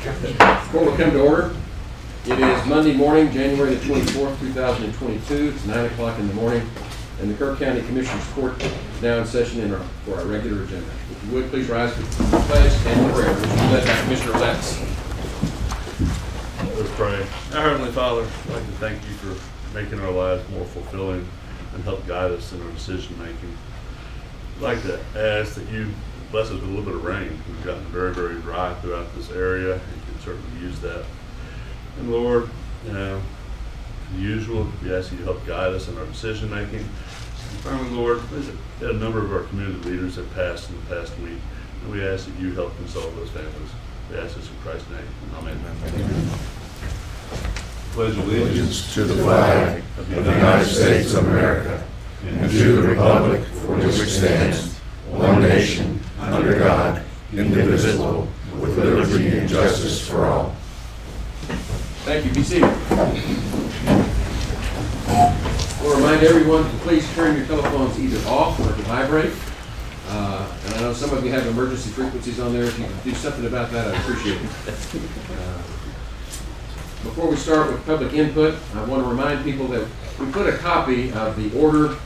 Court will come to order. It is Monday morning, January the 24th, 2022. It's 9 o'clock in the morning, and the Kerr County Commissioners Court is now in session for our regular agenda. If you would, please rise for the pledge and prayer, which will be led by Commissioner Letts. Let's pray. Our Heavenly Father, I'd like to thank you for making our lives more fulfilling and help guide us in our decision making. I'd like to ask that you bless us with a little bit of rain. We've gotten very, very dry throughout this area, and you can certainly use that. And Lord, as usual, we ask you to help guide us in our decision making. And finally, Lord, a number of our community leaders have passed in the past week, and we ask that you help console those families. We ask this in Christ's name. Amen. Pledge allegiance to the flag of the United States of America and to the republic for which it stands, one nation, under God, indivisible, with liberty and justice for all. Thank you. Be seated. We'll remind everyone to please turn your telephones either off or to vibrate. And I know some of you have emergency frequencies on there. If you could do something about that, I'd appreciate it. Before we start with public input, I want to remind people that we put a copy of the order,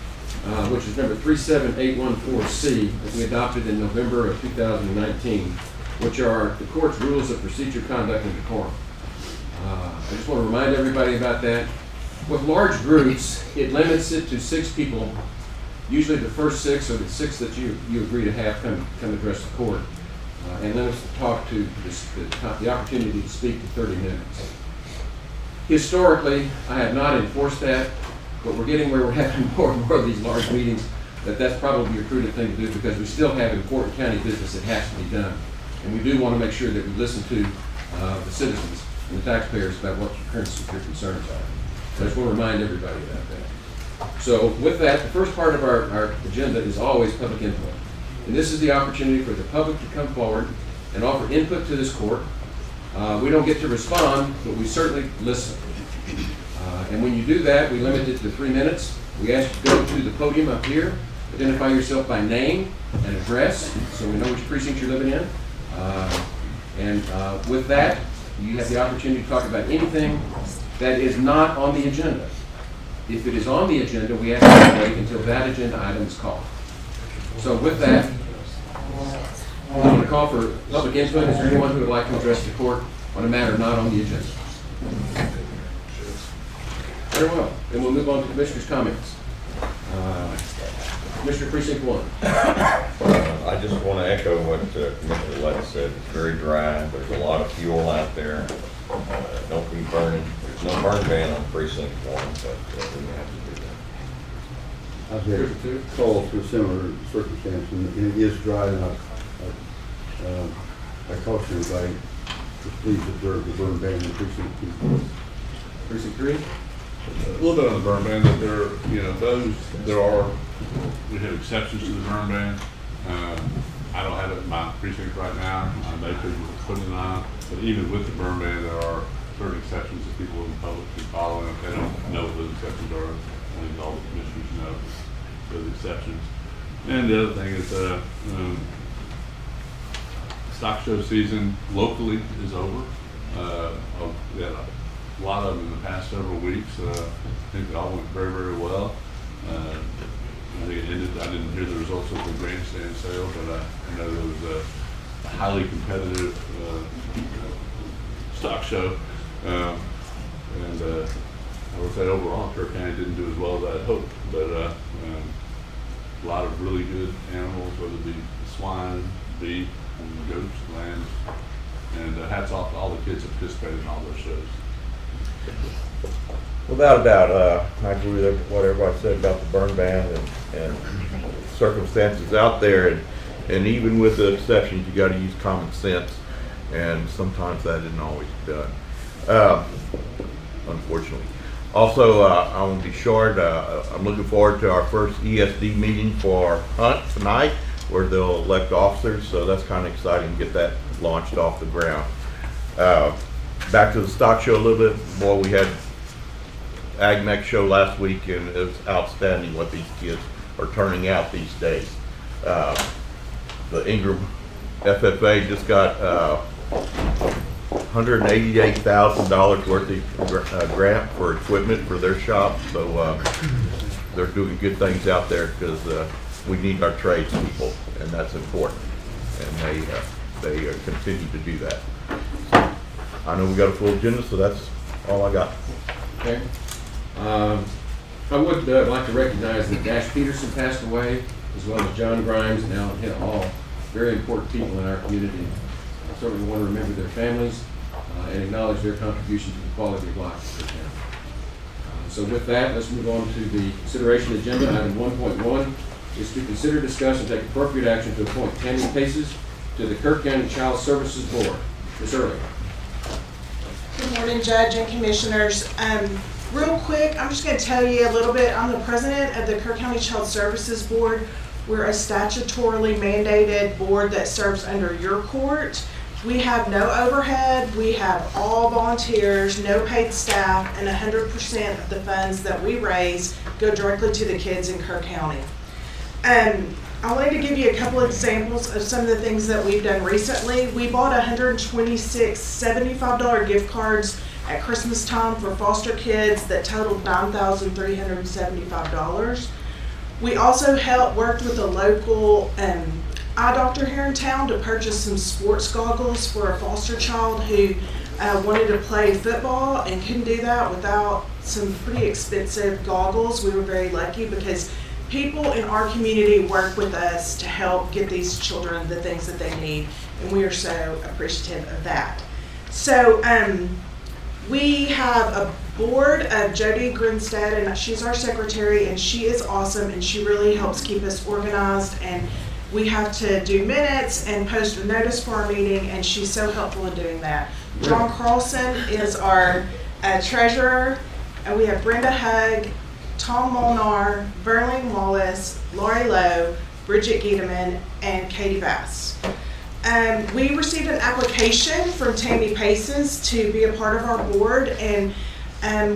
which is number 37814C, that we adopted in November of 2019, which are the court's rules of procedure, conduct, and decorum. I just want to remind everybody about that. With large groups, it limits it to 6 people. Usually the first 6 or the 6 that you agree to have come address the court, and limits the talk to the opportunity to speak to 30 minutes. Historically, I have not enforced that, but we're getting where we're having more and more of these large meetings, that's probably a prudent thing to do because we still have important county business that has to be done. And we do want to make sure that we listen to the citizens and the taxpayers about what your concerns are. So I just want to remind everybody about that. So with that, the first part of our agenda is always public input. And this is the opportunity for the public to come forward and offer input to this court. We don't get to respond, but we certainly listen. And when you do that, we limit it to 3 minutes. We ask you to go to the podium up here, identify yourself by name and address, so we know which precinct you're living in. With that, you have the opportunity to talk about anything that is not on the agenda. If it is on the agenda, we ask you to wait until that agenda item is called. So with that, I'm going to call for public input. Is there anyone who would like to address the court on a matter not on the agenda? Very well. Then we'll move on to Commissioner's comments. Commissioner Precinct 1. I just want to echo what Commissioner Letts said. It's very dry. There's a lot of fuel out there. Don't be burning. There's no burn ban on Precinct 1, but we have to do that. I've had calls for similar circumstances, and it is dry, and I caution everybody to please observe the burn ban in Precinct 2. Precinct 3. A little bit on the burn ban, that we have exceptions to the burn ban. I don't have it in my precinct right now. They could put it on, but even with the burn ban, there are certain exceptions that people in the public can follow, and if they don't know what those exceptions are, I think all the commissioners know those exceptions. And the other thing is stock show season locally is over. We had a lot of them in the past several weeks. I think they all went very, very well. I think it ended, I didn't hear the results of the grandstand sale, but I know there was a highly competitive stock show. I would say overall, Kerr County didn't do as well as I had hoped, but a lot of really good animals, whether it be swine, beef, goats, lambs, and hats off to all the kids that participated in all those shows. Without a doubt, I agree with what everybody said about the burn ban and circumstances out there, and even with the exceptions, you got to use common sense, and sometimes that isn't always done, unfortunately. Also, I want to be short. I'm looking forward to our first ESD meeting for Hunt tonight, where they'll elect officers, so that's kind of exciting to get that launched off the ground. Back to the stock show a little bit. Boy, we had AgMech show last week, and it was outstanding what these kids are turning out these days. The Ingram FFA just got $188,000 worth of grant for equipment for their shop. So they're doing good things out there because we need our tradespeople, and that's important. And they continue to do that. I know we got a full agenda, so that's all I got. Okay. I would like to recognize that Dash Peterson passed away, as well as John Grimes and Alan Hitt, all very important people in our community. I certainly want to remember their families and acknowledge their contribution to the quality of life of their town. So with that, let's move on to the consideration agenda. Item 1.1 is to consider, discuss, and take appropriate action to appoint Tammy Paces to the Kerr County Child Services Board. Ms. Early. Good morning, Judge and Commissioners. Real quick, I'm just going to tell you a little bit. I'm the president of the Kerr County Child Services Board. We're a statutorily mandated board that serves under your court. We have no overhead. We have all volunteers, no paid staff, and 100% of the funds that we raise go directly to the kids in Kerr County. I wanted to give you a couple examples of some of the things that we've done recently. We bought 126 $75 gift cards at Christmas time for foster kids that totaled $9,375. We also worked with a local eye doctor here in town to purchase some sports goggles for a foster child who wanted to play football and couldn't do that without some pretty expensive goggles. We were very lucky because people in our community work with us to help get these children the things that they need, and we are so appreciative of that. So we have a board of Jody Grinstead, and she's our secretary, and she is awesome, and she really helps keep us organized, and we have to do minutes and post a notice for our meeting, and she's so helpful in doing that. John Carlson is our treasurer, and we have Brenda Hugg, Tom Molnar, Verlene Wallace, Lori Lowe, Bridget Giedemann, and Katie Bass. We received an application from Tammy Paces to be a part of our board, and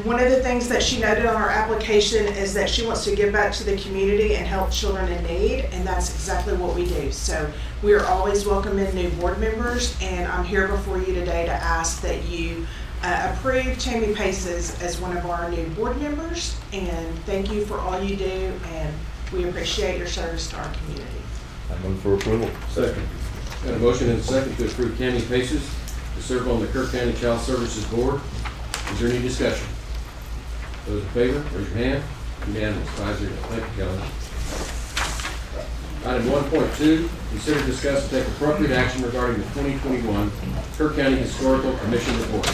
one of the things that she noted on our application is that she wants to give back to the community and help children in need, and that's exactly what we do. So we are always welcoming new board members, and I'm here before you today to ask that you approve Tammy Paces as one of our new board members, and thank you for all you do, and we appreciate your service to our community. I move for approval. Second. Got a motion and a second to approve Tammy Paces to serve on the Kerr County Child Services Board. Is there any discussion? Those in favor, raise your hand. Unanimous, 5-0. Thank you, Kelly. Item 1.2, consider, discuss, and take appropriate action regarding the 2021 Kerr County Historical Commission report.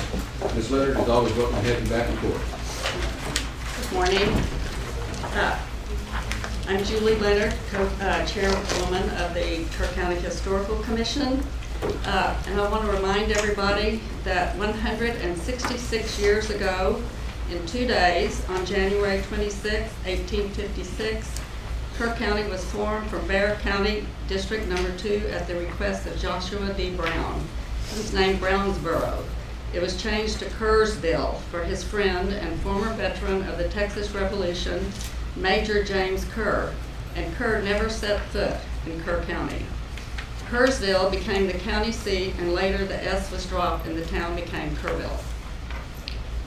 Ms. Leonard is always welcome to have you back in court. Good morning. I'm Julie Leonard, chairwoman of the Kerr County Historical Commission. And I want to remind everybody that 166 years ago, in 2 days, on January 26, 1856, Kerr County was formed from Bear County District Number 2 at the request of Joshua D. Brown. It was named Brownsboro. It was changed to Kerrsville for his friend and former veteran of the Texas Revolution, Major James Kerr, and Kerr never set foot in Kerr County. Kerrsville became the county seat, and later the S was dropped and the town became Kerrville.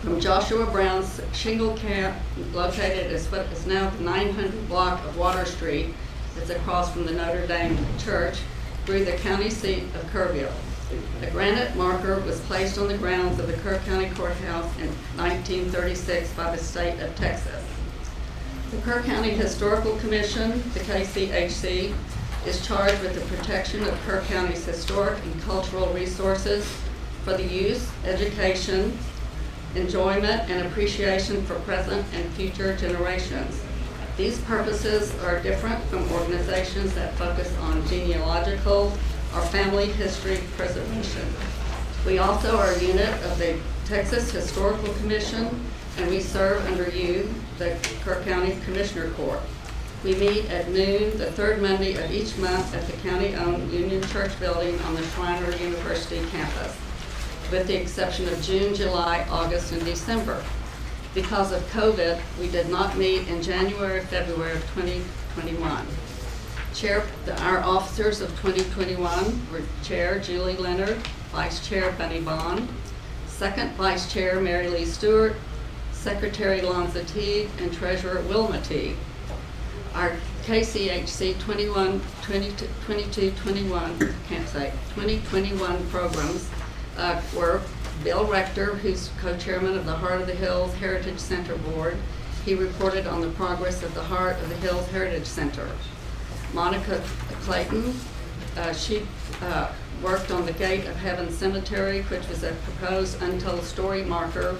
From Joshua Brown's shingle camp, located at what is now the 900 block of Water Street, it's across from the Notre Dame Church, grew the county seat of Kerrville. A granite marker was placed on the grounds of the Kerr County Courthouse in 1936 by the state of Texas. The Kerr County Historical Commission, the Kchc, is charged with the protection of Kerr County's historic and cultural resources for the use, education, enjoyment, and appreciation for present and future generations. These purposes are different from organizations that focus on genealogical or family history preservation. We also are a unit of the Texas Historical Commission, and we serve under you, the Kerr County Commissioner Court. We meet at noon the third Monday of each month at the county-owned Union Church building on the Schreiner University campus, with the exception of June, July, August, and December. Because of COVID, we did not meet in January, February of 2021. Our officers of 2021 were Chair Julie Leonard, Vice Chair Bunny Bond, Second Vice Chair Mary Lee Stewart, Secretary Lonza Teague, and Treasurer Wilma Teague. Our KCHC 2021 programs were Bill Rector, who's co-chairman of the Heart of the Hills Heritage Center Board. He reported on the progress of the Heart of the Hills Heritage Center. Monica Clayton, she worked on the Gate of Heaven Cemetery, which was a proposed untold story marker,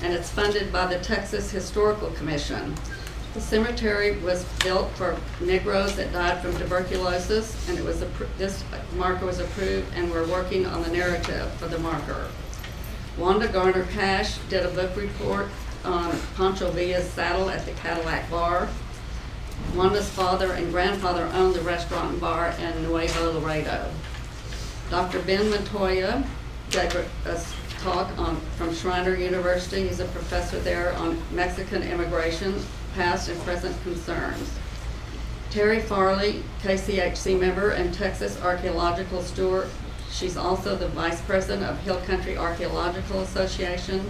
and it's funded by the Texas Historical Commission. The cemetery was built for Negroes that died from tuberculosis, and this marker was approved, and we're working on the narrative for the marker. Wanda Garner Cash did a book report on Pancho Villa's saddle at the Cadillac Bar. Wanda's father and grandfather owned the restaurant and bar in Nuevo Laredo. Dr. Ben Montoya gave a talk from Schreiner University. He's a professor there on Mexican immigration, past and present concerns. Terry Farley, KCHC member and Texas Archaeological Steward. She's also the vice president of Hill Country Archaeological Association.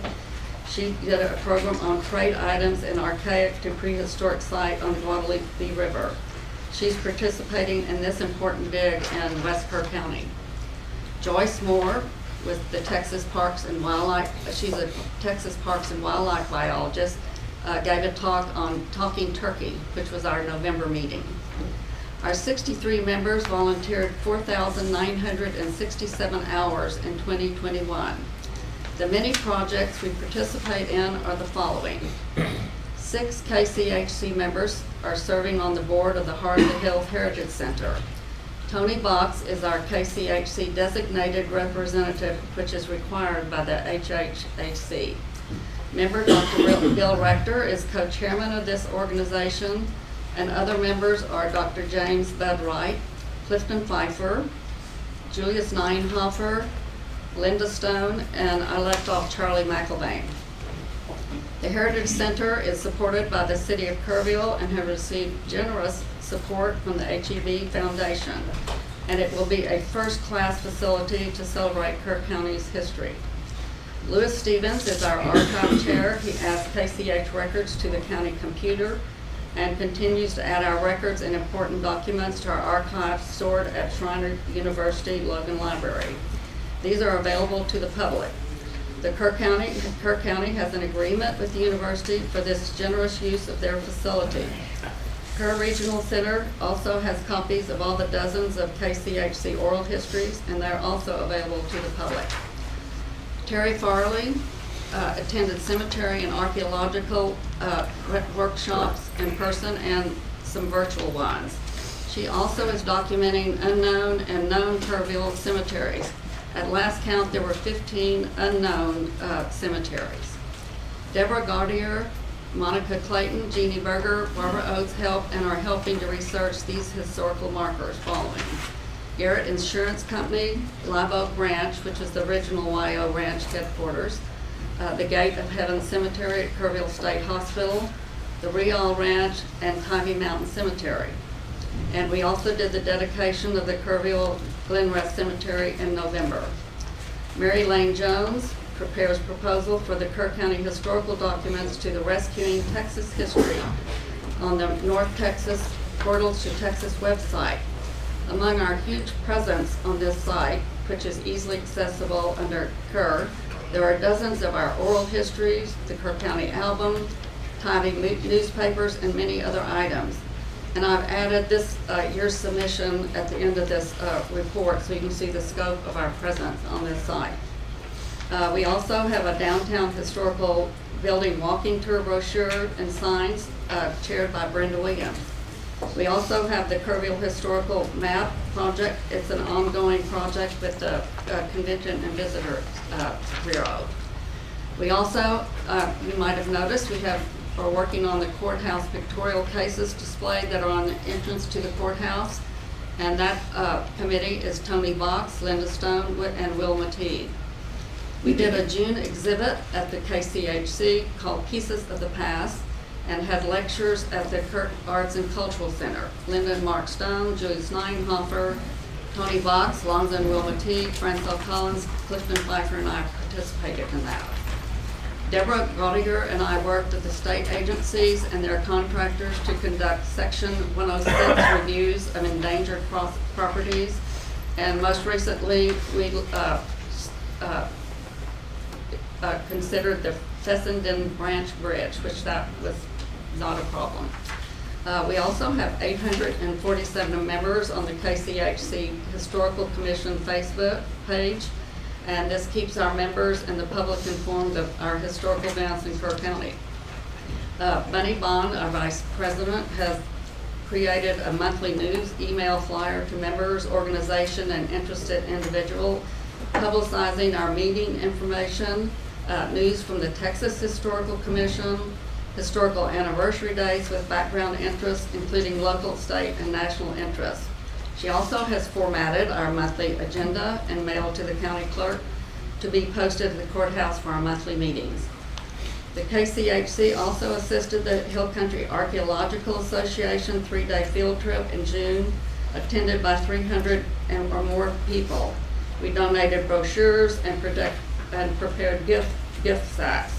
She did a program on trade items in archaic to prehistoric site on the Guadalupe River. She's participating in this important dig in West Kerr County. Joyce Moore with the Texas Parks and Wildlife, she's a Texas Parks and Wildlife biologist, gave a talk on talking turkey, which was our November meeting. Our 63 members volunteered 4,967 hours in 2021. The many projects we participate in are the following. 6 KCHC members are serving on the board of the Heart of the Hills Heritage Center. Tony Box is our KCHC designated representative, which is required by the HHHC. Member Dr. Bill Rector is co-chairman of this organization, and other members are Dr. James Budwright, Clifton Pfeiffer, Julius Neinhofer, Linda Stone, and I left off Charlie McElvain. The Heritage Center is supported by the City of Kerrville and has received generous support from the HEB Foundation, and it will be a first-class facility to celebrate Kerr County's history. Louis Stevens is our archive chair. He adds KCH records to the county computer and continues to add our records and important documents to our archives stored at Schreiner University Logan Library. These are available to the public. The Kerr County has an agreement with the university for this generous use of their facility. Kerr Regional Center also has copies of all the dozens of KCHC oral histories, and they're also available to the public. Terry Farley attended cemetery and archaeological workshops in person and some virtual ones. She also is documenting unknown and known Kerrville cemeteries. At last count, there were 15 unknown cemeteries. Deborah Gaudier, Monica Clayton, Jeannie Berger, Barbara Oates help and are helping to research these historical markers following. Garrett Insurance Company, Live Oak Ranch, which is the original YO Ranch headquarters, the Gate of Heaven Cemetery at Kerrville State Hospital, the Real Ranch, and Tybee Mountain Cemetery. And we also did the dedication of the Kerrville Glenrest Cemetery in November. Mary Lane Jones prepares proposal for the Kerr County historical documents to the Rescuing Texas History on the North Texas Portals to Texas website. Among our huge presence on this site, which is easily accessible under Kerr, there are dozens of our oral histories, the Kerr County album, Tybee newspapers, and many other items. And I've added this year's submission at the end of this report so you can see the scope of our presence on this site. We also have a downtown historical building walking tour brochure and signs chaired by Brenda Williams. We also have the Kerrville Historical Map Project. It's an ongoing project with the Convention and Visitor Bureau. We also, you might have noticed, are working on the courthouse pictorial cases display that are on the entrance to the courthouse. And that committee is Tony Box, Linda Stone, and Wilma Teague. We did a June exhibit at the KCHC called Pieces of the Past, and had lectures at the Kerr Arts and Cultural Center. Linda and Mark Stone, Julius Neinhofer, Tony Vox, Lonzo and Wilma Teague, Francois Collins, Clifton Pfeiffer, and I participated in that. Deborah Gaudiger and I worked with the state agencies and their contractors to conduct Section 106 reviews of endangered properties. And most recently, we considered the Fessenden Branch Bridge, which that was not a problem. We also have 847 members on the Kchc Historical Commission Facebook page, and this keeps our members and the public informed of our historical events in Kerr County. Bunny Bond, our vice president, has created a monthly news email flyer to members, organization, and interested individual, publicizing our meeting information, news from the Texas Historical Commission, historical anniversary dates with background interests, including local, state, and national interests. She also has formatted our monthly agenda and mailed to the county clerk to be posted at the courthouse for our monthly meetings. The KCHC also assisted the Hill Country Archaeological Association 3-day field trip in June, attended by 300 or more people. We donated brochures and prepared gift sacks.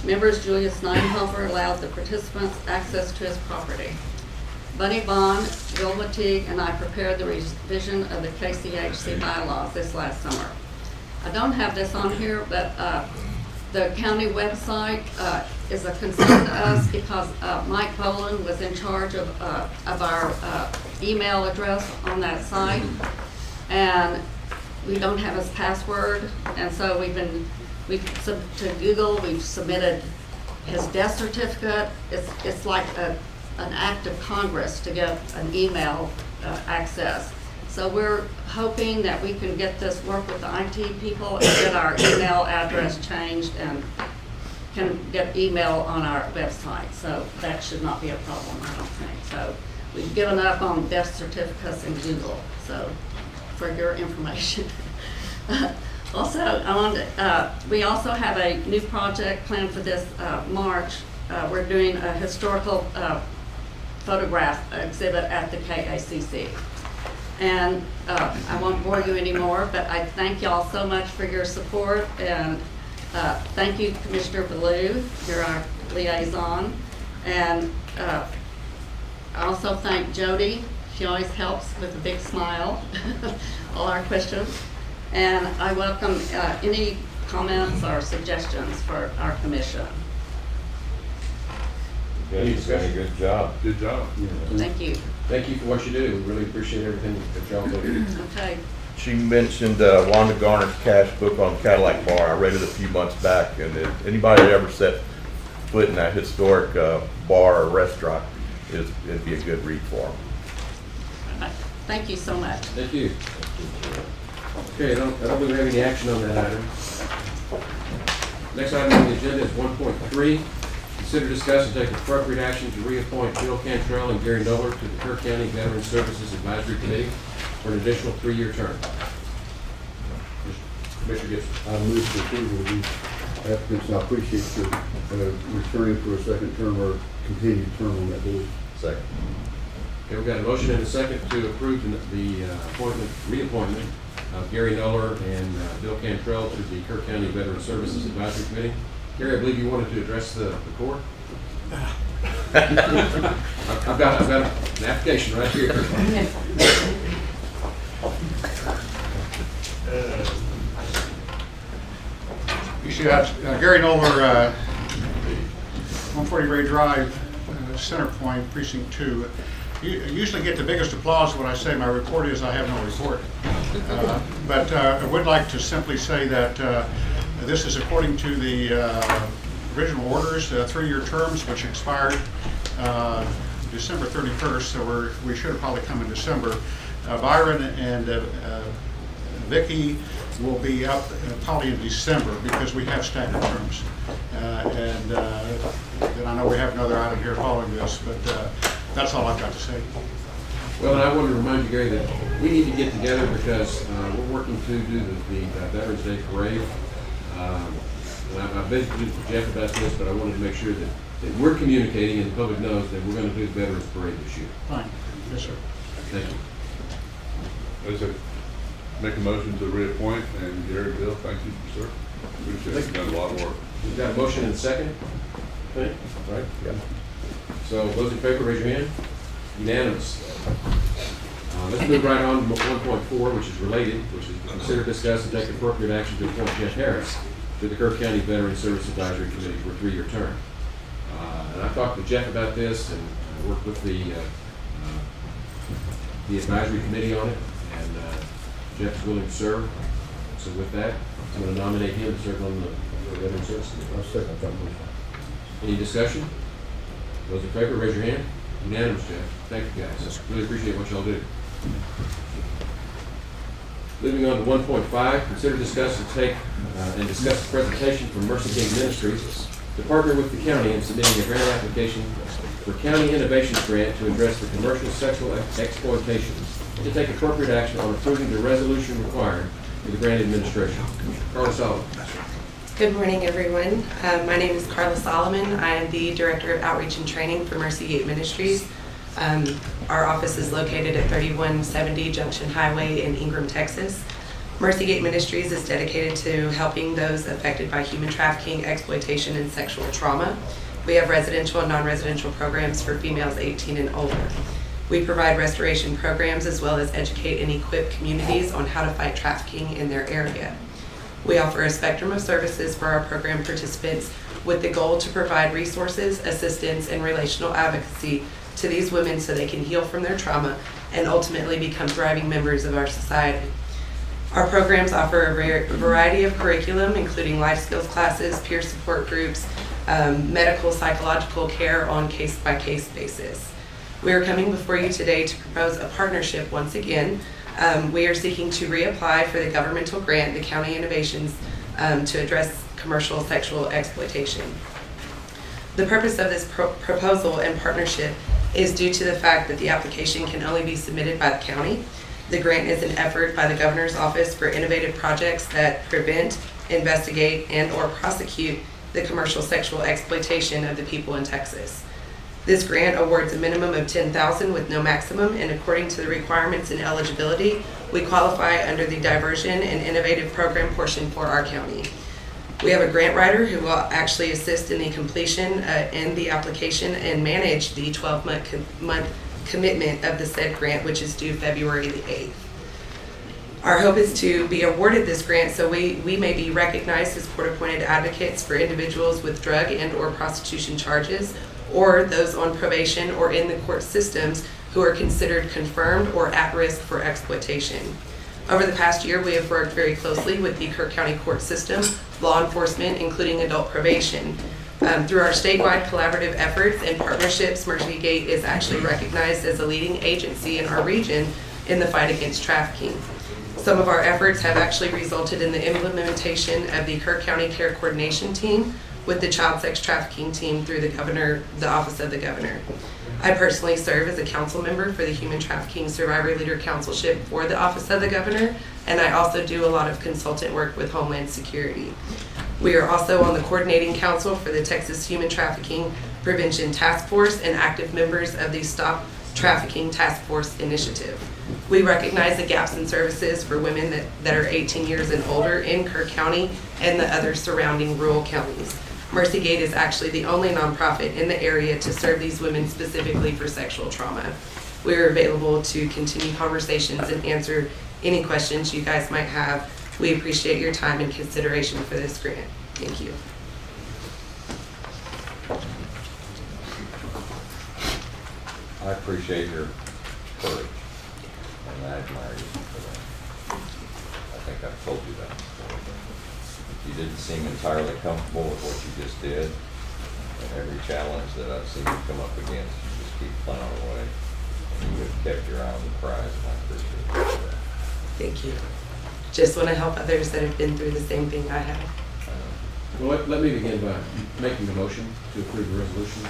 Members Julius Neinhofer allowed the participants access to his property. Bunny Bond, Wilma Teague, and I prepared the revision of the KCHC bylaws this last summer. I don't have this on here, but the county website is a concern to us because Mike Boland was in charge of our email address on that site, and we don't have his password, and so to Google, we've submitted his death certificate. It's like an act of Congress to get an email access. So we're hoping that we can get this, work with the IT people and get our email address changed and can get email on our website. So that should not be a problem, I don't think. So we've given up on death certificates in Google, so for your information. Also, we also have a new project planned for this March. We're doing a historical photograph exhibit at the KACC. And I won't bore you anymore, but I thank y'all so much for your support. And thank you, Commissioner Ballou, you're our liaison. And I also thank Jody. She always helps with a big smile, all our questions. And I welcome any comments or suggestions for our commission. Any discussion? Good job. Good job. Thank you. Thank you for what you do. We really appreciate everything that y'all do. Okay. She mentioned Wanda Garner's cash book on Cadillac Bar. I read it a few months back, and if anybody that ever set foot in that historic bar or restaurant, it'd be a good read for them. Thank you so much. Thank you. Okay, I don't believe we have any action on that item. Next item on the agenda is 1.3. Consider, discuss, and take appropriate action to reappoint Bill Cantrell and Gary Noller to the Kerr County Veteran Services Advisory Committee for an additional 3-year term. Commissioner Gibson. I move for approval of these applicants, and I appreciate your returning for a second term or continued term on that board. Second. Okay, we've got a motion and a second to approve the reappointment of Gary Noller and Bill Cantrell to the Kerr County Veteran Services Advisory Committee. Gary, I believe you wanted to address the court. I've got an application right here. You see that Gary Noller, 140 Ray Drive, Centerpoint, Precinct 2. You usually get the biggest applause when I say my report is I have no report. But I would like to simply say that this is according to the original orders, 3-year terms, which expired December 31st, so we should have probably come in December. Byron and Vicky will be up probably in December because we have staggered terms. And then I know we have another item here following this, but that's all I've got to say. Well, and I want to remind you, Gary, that we need to get together because we're working to do the Veterans Day Parade. And I've been to Jeff about this, but I wanted to make sure that that we're communicating and the public knows that we're going to do the Veterans Parade this year. Fine. Yes, sir. Thank you. That's it. Make a motion to reappoint, and Gary, Bill, thank you, sir. Appreciate it. You've done a lot of work. We've got a motion and a second, I think, right? Yeah. So those in favor, raise your hand. Unanimous. Let's move right on to 1.4, which is related, which is consider, discuss, and take appropriate action to appoint Jeff Harris to the Kerr County Veteran Service Advisory Committee for a 3-year term. And I talked with Jeff about this, and I worked with the advisory committee on it, and Jeff's willing to serve. So with that, I'm going to nominate him to serve on the Veteran Service Committee. I'll second that motion. Any discussion? Those in favor, raise your hand. Unanimous, Jeff. Thank you, guys. Really appreciate what y'all do. Moving on to 1.5, consider, discuss, and take and discuss the presentation from Mercy Gate Ministries to partner with the county in submitting a grant application for County Innovations Grant to address the commercial sexual exploitation and to take appropriate action on approving the resolution required for the grant administration. Carla Solomon. Good morning, everyone. My name is Carla Solomon. I am the Director of Outreach and Training for Mercy Gate Ministries. Our office is located at 3170 Junction Highway in Ingram, Texas. Mercy Gate Ministries is dedicated to helping those affected by human trafficking, exploitation, and sexual trauma. We have residential and non-residential programs for females 18 and older. We provide restoration programs as well as educate and equip communities on how to fight trafficking in their area. We offer a spectrum of services for our program participants with the goal to provide resources, assistance, and relational advocacy to these women so they can heal from their trauma and ultimately become thriving members of our society. Our programs offer a variety of curriculum, including life skills classes, peer support groups, medical, psychological care on case-by-case basis. We are coming before you today to propose a partnership once again. We are seeking to reapply for the governmental grant, the County Innovations, to address commercial sexual exploitation. The purpose of this proposal and partnership is due to the fact that the application can only be submitted by the county. The grant is an effort by the Governor's Office for innovative projects that prevent, investigate, and/or prosecute the commercial sexual exploitation of the people in Texas. This grant awards a minimum of $10,000 with no maximum, and according to the requirements and eligibility, we qualify under the diversion and innovative program portion for our county. We have a grant writer who will actually assist in the completion and the application and manage the 12-month commitment of the said grant, which is due February the 8th. Our hope is to be awarded this grant so we may be recognized as court-appointed advocates for individuals with drug and/or prostitution charges, or those on probation or in the court systems who are considered confirmed or at risk for exploitation. Over the past year, we have worked very closely with the Kerr County court system, law enforcement, including adult probation. Through our statewide collaborative efforts and partnerships, Mercy Gate is actually recognized as a leading agency in our region in the fight against trafficking. Some of our efforts have actually resulted in the implementation of the Kerr County Care Coordination Team with the Child Sex Trafficking Team through the Office of the Governor. I personally serve as a council member for the Human Trafficking Survivor Leader Councilship for the Office of the Governor, and I also do a lot of consultant work with Homeland Security. We are also on the coordinating council for the Texas Human Trafficking Prevention Task Force and active members of the Stop Trafficking Task Force Initiative. We recognize the gaps in services for women that are 18 years and older in Kerr County and the other surrounding rural counties. Mercy Gate is actually the only nonprofit in the area to serve these women specifically for sexual trauma. We are available to continue conversations and answer any questions you guys might have. We appreciate your time and consideration for this grant. Thank you. I appreciate your courage, and I admire you for that. I think I've told you that before. You didn't seem entirely comfortable with what you just did, and every challenge that I've seen you come up against, you just keep plowing away, and you have kept your eye on the prize, and I appreciate you for that. Thank you. Just want to help others that have been through the same thing I have. Well, let me begin by making a motion to approve the resolution.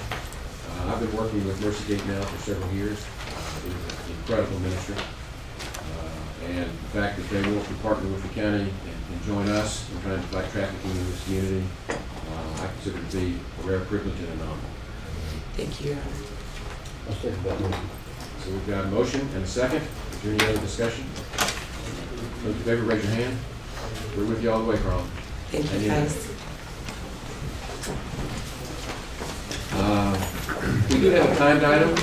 I've been working with Mercy Gate now for several years. It is an incredible ministry. And the fact that they want to partner with the county and join us in trying to fight trafficking in this community, I consider to be a rare privilege and an honor. Thank you, Your Honor. I'll second that motion. So we've got a motion and a second. Is there any other discussion? Those in favor, raise your hand. We're with you all the way, Carl. Thank you, Any- guys. We do have a timed item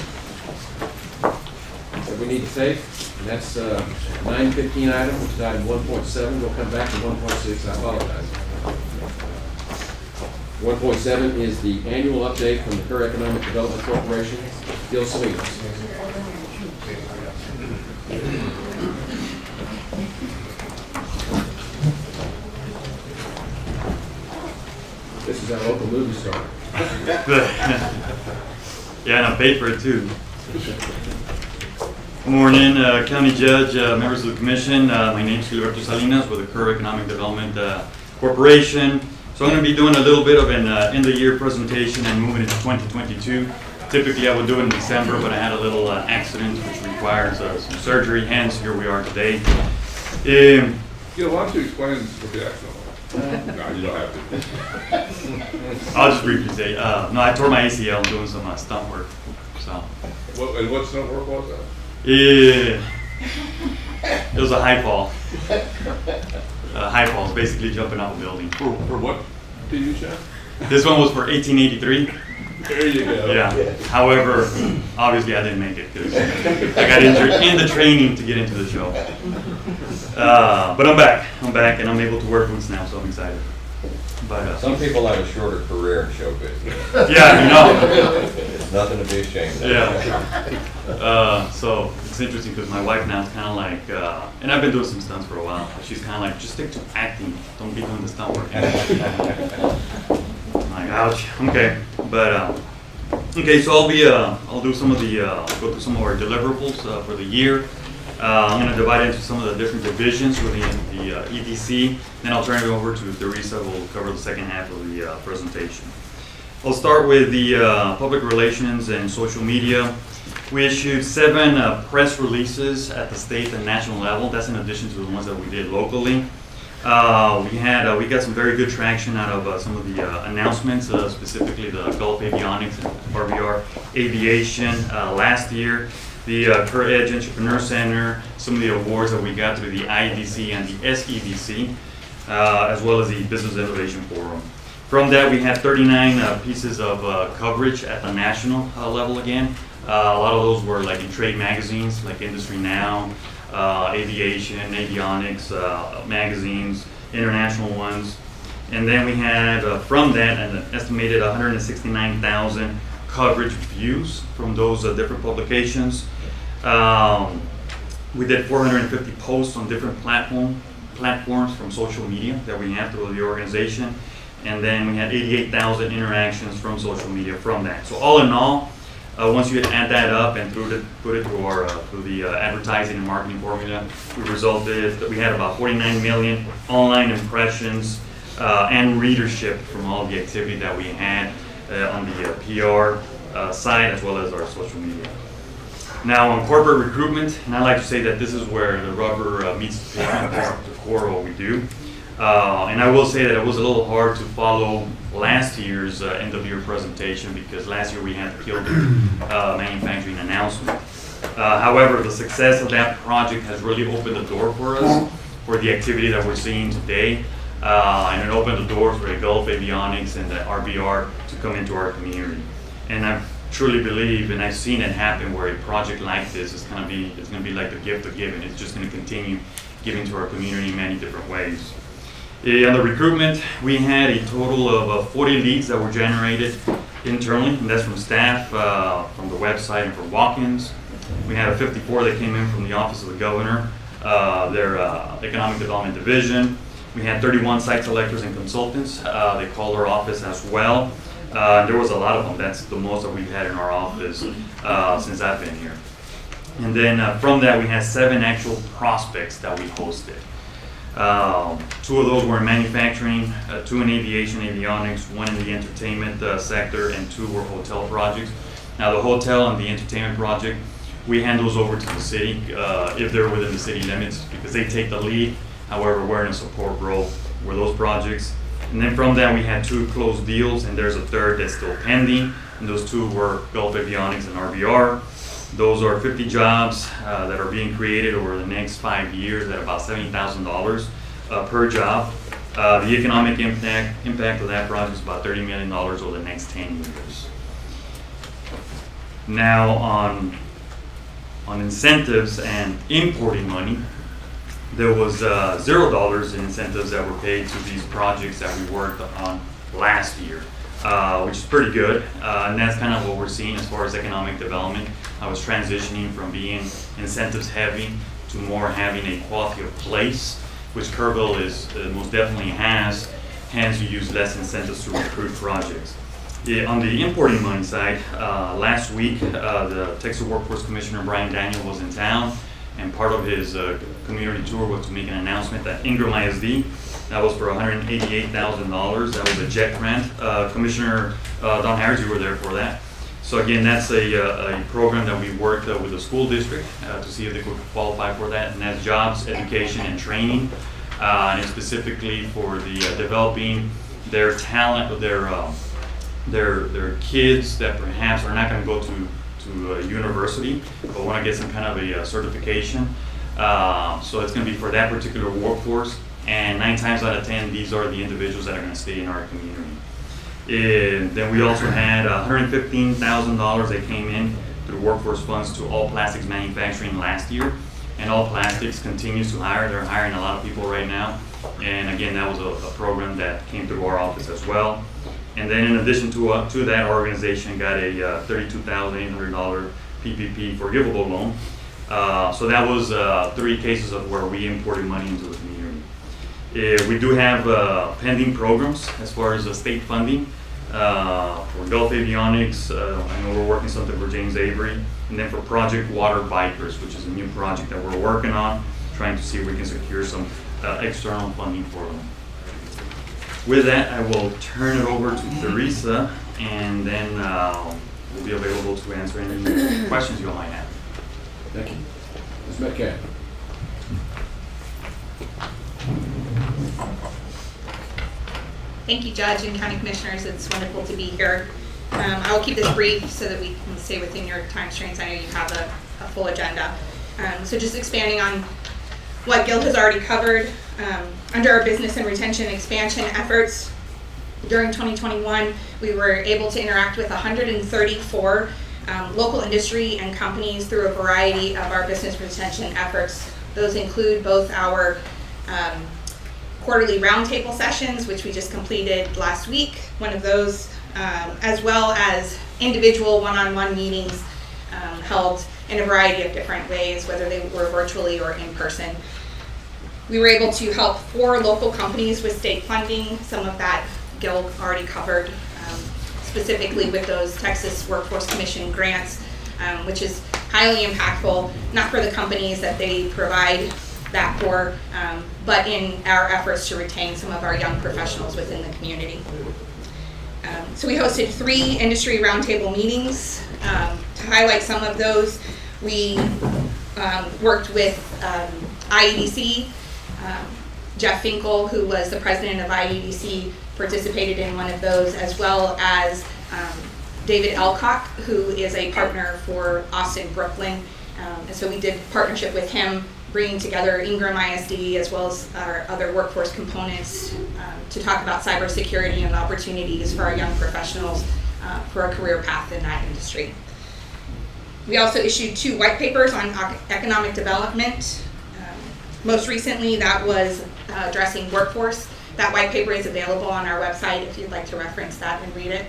that we need to take, and that's 9:15 item, which is item 1.7. We'll come back to 1.6. I apologize. 1.7 is the annual update from the Kerr Economic Development Corporation. Gil Salinas. This is our local movie star. Yeah, and I paid for it too. Good morning, County Judge, members of the Commission. My name is Gilberto Salinas with the Kerr Economic Development Corporation. So I'm going to be doing a little bit of an end-of-year presentation and moving into 2022. Typically I would do it in December, but I had a little accident which required some surgery, hence here we are today. Yeah, why don't you explain what the accent was? No, you don't have to. I'll just briefly say, no, I tore my ACL doing some stunt work. So, And what stunt work was that? yeah, it was a high fall. High falls, basically jumping off a building. For what TV show? This one was for 1883. There you go. Yeah. However, obviously I didn't make it because I got injured in the training to get into the show. But I'm back, and I'm able to work boots now, so I'm excited. But Some people have a shorter career in show business. yeah, you know. It's nothing to be ashamed of. Yeah. So it's interesting because my wife now is kind of like, and I've been doing some stunts for a while. But she's kind of like, just stick to acting. Don't be doing the stunt work. I'm like, ouch. Okay, but okay. So I'll do some of the go through some of our deliverables for the year. I'm going to divide it into some of the different divisions within the EDC. Then I'll turn it over to Teresa, who will cover the second half of the presentation. I'll start with the public relations and social media. We issued 7 press releases at the state and national level. That's in addition to the ones that we did locally. We got some very good traction out of some of the announcements, specifically the Gulf Avionics and RBR Aviation last year. The Kerr Edge Entrepreneur Center, some of the awards that we got through the IEDC and the SEDC, as well as the Business Innovation Forum. From that, we had 39 pieces of coverage at the national level again. A lot of those were like in trade magazines, like Industry Now, Aviation, Avionics magazines, international ones. And then we had, from that, an estimated 169,000 coverage views from those different publications. We did 450 posts on different platforms from social media that we have through the organization. And then we had 88,000 interactions from social media from that. So all in all, once you add that up and put it through the advertising and marketing formula, we had about 49 million online impressions and readership from all the activity that we had on the PR side as well as our social media. Now on corporate recruitment, and I like to say that this is where the rubber meets the pavement, the core of what we do. And I will say that it was a little hard to follow last year's end of year presentation because last year we had to kill the manufacturing announcement. However, the success of that project has really opened the door for us for the activity that we're seeing today. And it opened the door for the Gulf Avionics and the RBR to come into our community. And I truly believe, and I've seen it happen, where a project like this is going to be like the gift of giving. It's just going to continue giving to our community in many different ways. On the recruitment, we had a total of 40 leads that were generated internally, and that's from staff, from the website, and from walk-ins. We had 54 that came in from the Office of the Governor, their Economic Development Division. We had 31 site selectors and consultants. They called our office as well. There was a lot of them. That's the most that we've had in our office since I've been here. And then from that, we had 7 actual prospects that we hosted. 2 of those were in manufacturing, 2 in aviation, avionics, 1 in the entertainment sector, and 2 were hotel projects. Now the hotel and the entertainment project, we hand those over to the city if they're within the city limits because they take the lead. However, we're in a support role with those projects. And then from that, we had 2 closed deals, and there's a third that's still pending. And those 2 were Gulf Avionics and RBR. Those are 50 jobs that are being created over the next 5 years at about $70,000 per job. The economic impact of that project is about $30 million over the next 10 years. Now on incentives and importing money, there was $0 in incentives that were paid to these projects that we worked on last year, which is pretty good. And that's kind of what we're seeing as far as economic development. I was transitioning from being incentives heavy to more having a quality of place, which Kerrville is most definitely has. Hence, you use less incentives to recruit projects. On the importing money side, last week, the Texas Workforce Commissioner Brian Daniel was in town, and part of his community tour was to make an announcement that Ingram ISD, that was for $188,000. That was a jet grant. Commissioner Don Harris, you were there for that. So again, that's a program that we worked with the school district to see if they could qualify for that, and that's jobs, education, and training, and it's specifically for the developing their talent, their kids that perhaps are not going to go to a university, but want to get some kind of a certification. So it's going to be for that particular workforce, and 9 times out of 10, these are the individuals that are going to stay in our community. And then we also had $115,000 that came in through workforce funds to All Plastics Manufacturing last year, and All Plastics continues to hire. They're hiring a lot of people right now, and again, that was a program that came through our office as well. And then in addition to that, our organization got a $32,800 PPP forgivable loan. So that was 3 cases of where we imported money into the community. We do have pending programs as far as state funding for Gulf Avionics. I know we're working something for James Avery, and then for Project Water Vipers, which is a new project that we're working on, trying to see if we can secure some external funding for them. With that, I will turn it over to Teresa, and then we'll be available to answer any questions you might have. Thank you. Ms. Metcalf. Thank you, Judge and County Commissioners. It's wonderful to be here. I will keep this brief so that we can stay within your time constraints. I know you have a full agenda. So just expanding on what Gil has already covered, under our business and retention expansion efforts during 2021, we were able to interact with 134 local industry and companies through a variety of our business retention efforts. Those include both our quarterly roundtable sessions, which we just completed last week, one of those, as well as individual one-on-one meetings held in a variety of different ways, whether they were virtually or in person. We were able to help 4 local companies with state funding. Some of that Gil already covered, specifically with those Texas Workforce Commission grants, which is highly impactful, not for the companies that they provide that for, but in our efforts to retain some of our young professionals within the community. So we hosted 3 industry roundtable meetings. To highlight some of those, we worked with IEDC. Jeff Finkel, who was the president of IEDC, participated in one of those, as well as David Elcock, who is a partner for Austin Brooklyn. And so we did partnership with him, bringing together Ingram ISD as well as our other workforce components to talk about cybersecurity and opportunities for our young professionals for a career path in that industry. We also issued 2 white papers on economic development. Most recently, that was addressing workforce. That white paper is available on our website if you'd like to reference that and read it.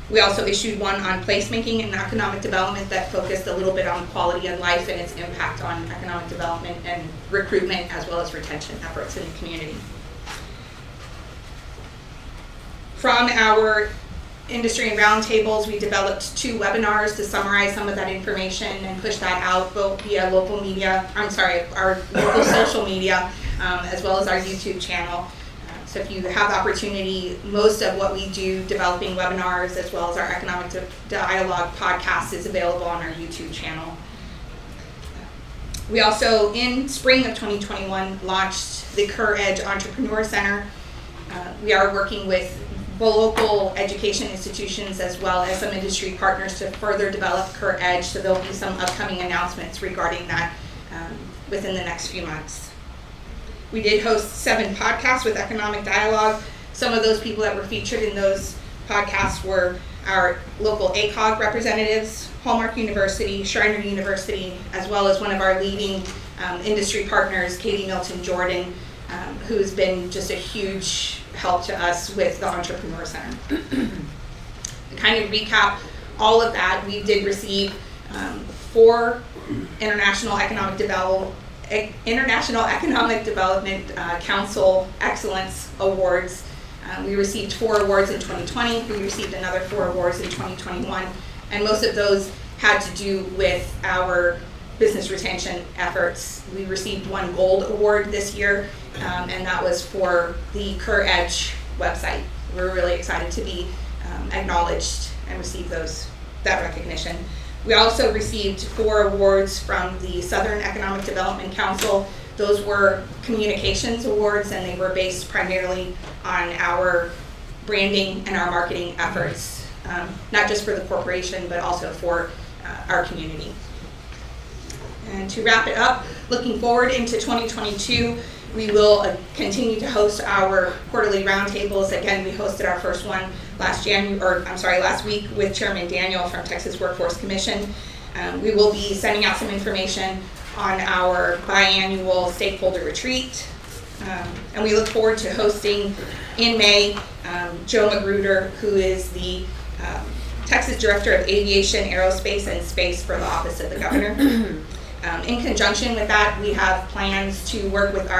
We also issued one on placemaking and economic development that focused a little bit on quality of life and its impact on economic development and recruitment, as well as retention efforts in the community. From our industry and roundtables, we developed 2 webinars to summarize some of that information and push that out both via our local social media, as well as our YouTube channel. So if you have the opportunity, most of what we do, developing webinars as well as our economic dialogue podcast, is available on our YouTube channel. We also, in spring of 2021, launched the Kerr Edge Entrepreneur Center. We are working with local education institutions as well as some industry partners to further develop Kerr Edge, so there'll be some upcoming announcements regarding that within the next few months. We did host 7 podcasts with Economic Dialogue. Some of those people that were featured in those podcasts were our local ACOG representatives, Hallmark University, Schreiner University, as well as one of our leading industry partners, Katie Milton Jordan, who's been just a huge help to us with the Entrepreneur Center. To kind of recap all of that, we did receive 4 International Economic Development Council Excellence Awards. We received 4 awards in 2020. We received another 4 awards in 2021, and most of those had to do with our business retention efforts. We received 1 gold award this year, and that was for the Kerr Edge website. We're really excited to be acknowledged and receive that recognition. We also received 4 awards from the Southern Economic Development Council. Those were communications awards, and they were based primarily on our branding and our marketing efforts, not just for the corporation, but also for our community. And to wrap it up, looking forward into 2022, we will continue to host our quarterly roundtables. Again, we hosted our first one last week with Chairman Daniel from Texas Workforce Commission. We will be sending out some information on our biannual stakeholder retreat. And we look forward to hosting in May Joe Magruder, who is the Texas Director of Aviation, Aerospace, and Space for the Office of the Governor. In conjunction with that, we have plans to work with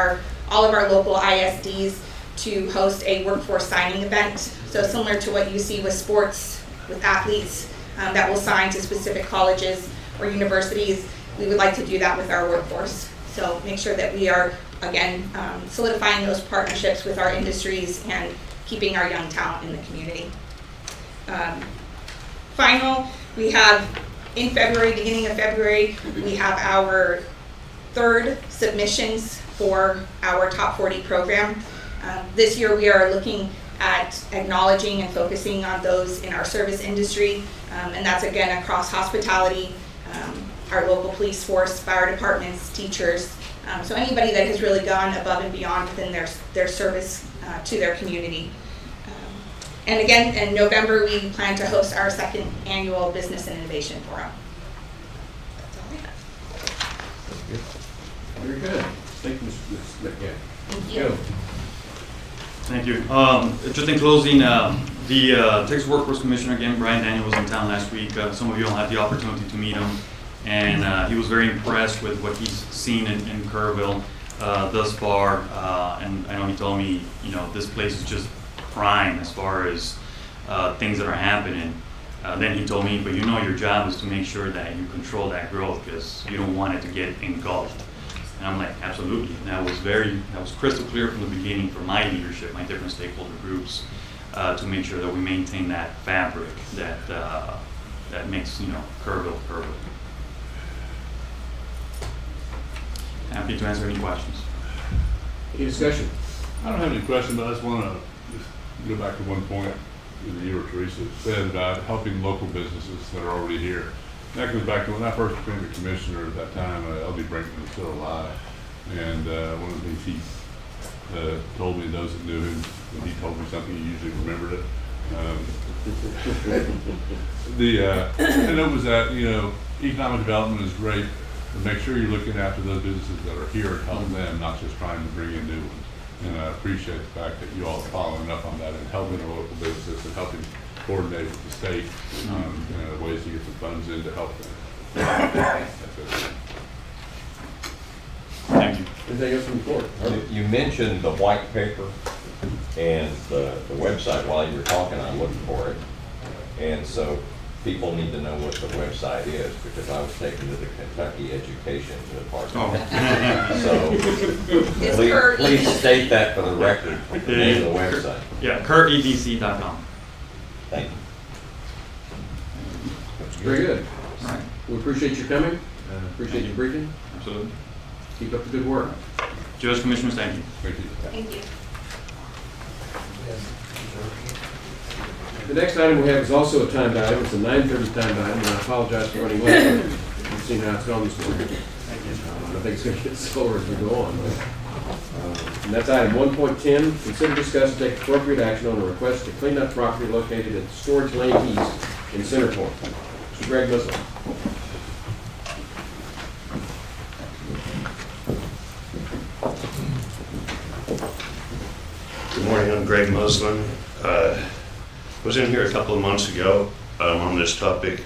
all of our local ISDs to host a workforce signing event. So similar to what you see with sports, with athletes that will sign to specific colleges or universities, we would like to do that with our workforce. So make sure that we are, again, solidifying those partnerships with our industries and keeping our young talent in the community. We have in February, beginning of February, we have our 3rd submissions for our Top 40 program. This year we are looking at acknowledging and focusing on those in our service industry, and that's again across hospitality, our local police force, fire departments, teachers, so anybody that has really gone above and beyond within their service to their community. And again, in November, we plan to host our 2nd annual Business and Innovation Forum. That's all I have. Very good. Thank you, Mr. McCann. Thank you. Joe. Thank you. Just in closing, the Texas Workforce Commissioner, again, Brian Daniel, was in town last week. Some of you all had the opportunity to meet him, and he was very impressed with what he's seen in Kerrville thus far. And I know he told me, this place is just prime as far as things that are happening. Then he told me, but your job is to make sure that you control that growth because you don't want it to get engulfed. And I'm like, absolutely. And that was crystal clear from the beginning for my leadership, my different stakeholder groups, to make sure that we maintain that fabric that makes Kerrville. Happy to answer any questions. Any discussion? I don't have any question, but I just want to go back to one point that you or Teresa said about helping local businesses that are already here. And that goes back to when I first became the commissioner at that time. L.D. Brinkman was still alive, and one of the things he told me, those that knew him, when he told me something, he usually remembered it. And it was that economic development is great, but make sure you're looking after those businesses that are here and helping them, not just trying to bring in new ones. And I appreciate the fact that you all are following up on that and helping our local businesses and helping coordinate with the state on ways to get some funds in to help them. That's it. Thank you. Anything else from the court? You mentioned the white paper and the website. While you were talking, I looked for it. And so people need to know what the website is because I was taken to the Kentucky Education Department. So please state that for the record, the name of the website. Yeah, KerrEDC.com. Thank you. Very good. All right. We appreciate you coming. Appreciate your briefing. Absolutely. Keep up the good work. Judge, Commissioners, thank you. Thank you. Thank you. The next item we have is also a timed item. It's a 9:30 timed item, and I apologize for running late. You've seen how it's gone this morning. I think it's going to get slower as we go on. And that's item 1.10. Consider, discuss, and take appropriate action on a request to clean up property located at Storage Lane East in Centerpoint. Mr. Greg Muslim. Good morning, I'm Greg Muslim. Was in here a couple of months ago on this topic.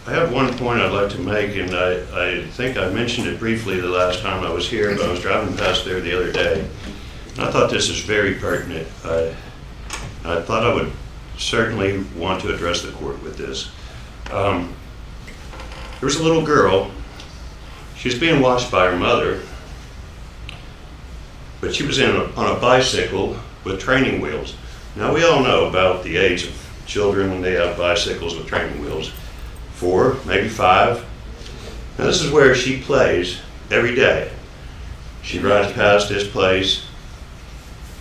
I have one point I'd like to make, and I think I mentioned it briefly the last time I was here, but I was driving past there the other day. And I thought this is very pertinent. I thought I would certainly want to address the court with this. There was a little girl. She was being watched by her mother, but she was on a bicycle with training wheels. Now, we all know about the age of children when they have bicycles with training wheels. 4, maybe 5. Now, this is where she plays every day. She rides past this place,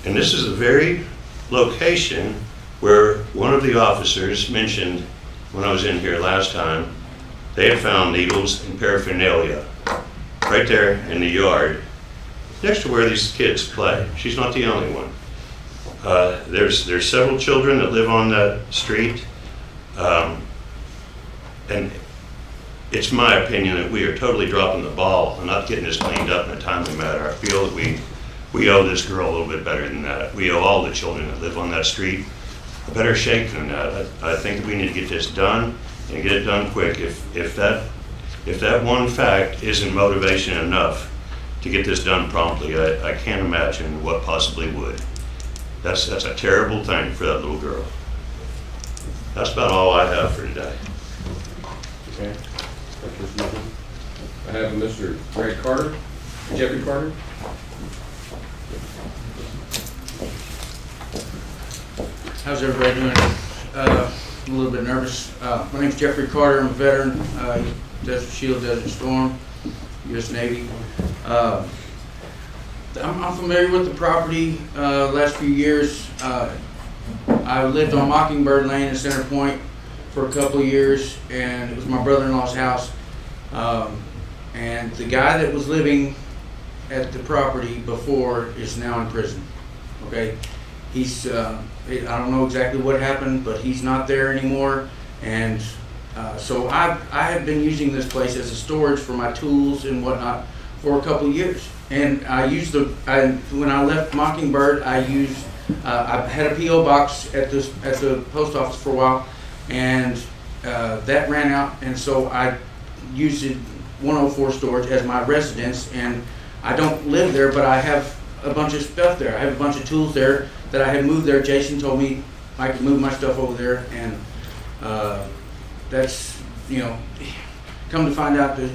and this is the very location where one of the officers mentioned when I was in here last time, they had found needles and paraphernalia right there in the yard next to where these kids play. She's not the only one. There's several children that live on that street, and it's my opinion that we are totally dropping the ball and not getting this cleaned up in a timely manner. I feel that we owe this girl a little bit better than that. We owe all the children that live on that street a better shake than that. I think that we need to get this done and get it done quick. If that one fact isn't motivation enough to get this done promptly, I can't imagine what possibly would. That's a terrible thing for that little girl. That's about all I have for today. Okay. Thank you, Mr. Muslim. I have Mr. Greg Carter, Jeffrey Carter. How's everybody doing? I'm a little bit nervous. My name's Jeffrey Carter. I'm a veteran, Desert Shield, Desert Storm, U.S. Navy. I'm familiar with the property last few years. I lived on Mockingbird Lane in Centerpoint for a couple of years, and it was my brother-in-law's house. And the guy that was living at the property before is now in prison. Okay, he's I don't know exactly what happened, but he's not there anymore. And so I have been using this place as a storage for my tools and whatnot for a couple of years. And I used when I left Mockingbird, I had a P.O. box at the post office for a while, and that ran out, and so I used it 104 storage as my residence. And I don't live there, but I have a bunch of stuff there. I have a bunch of tools there that I had moved there. Jason told me I could move my stuff over there, and that's, come to find out that,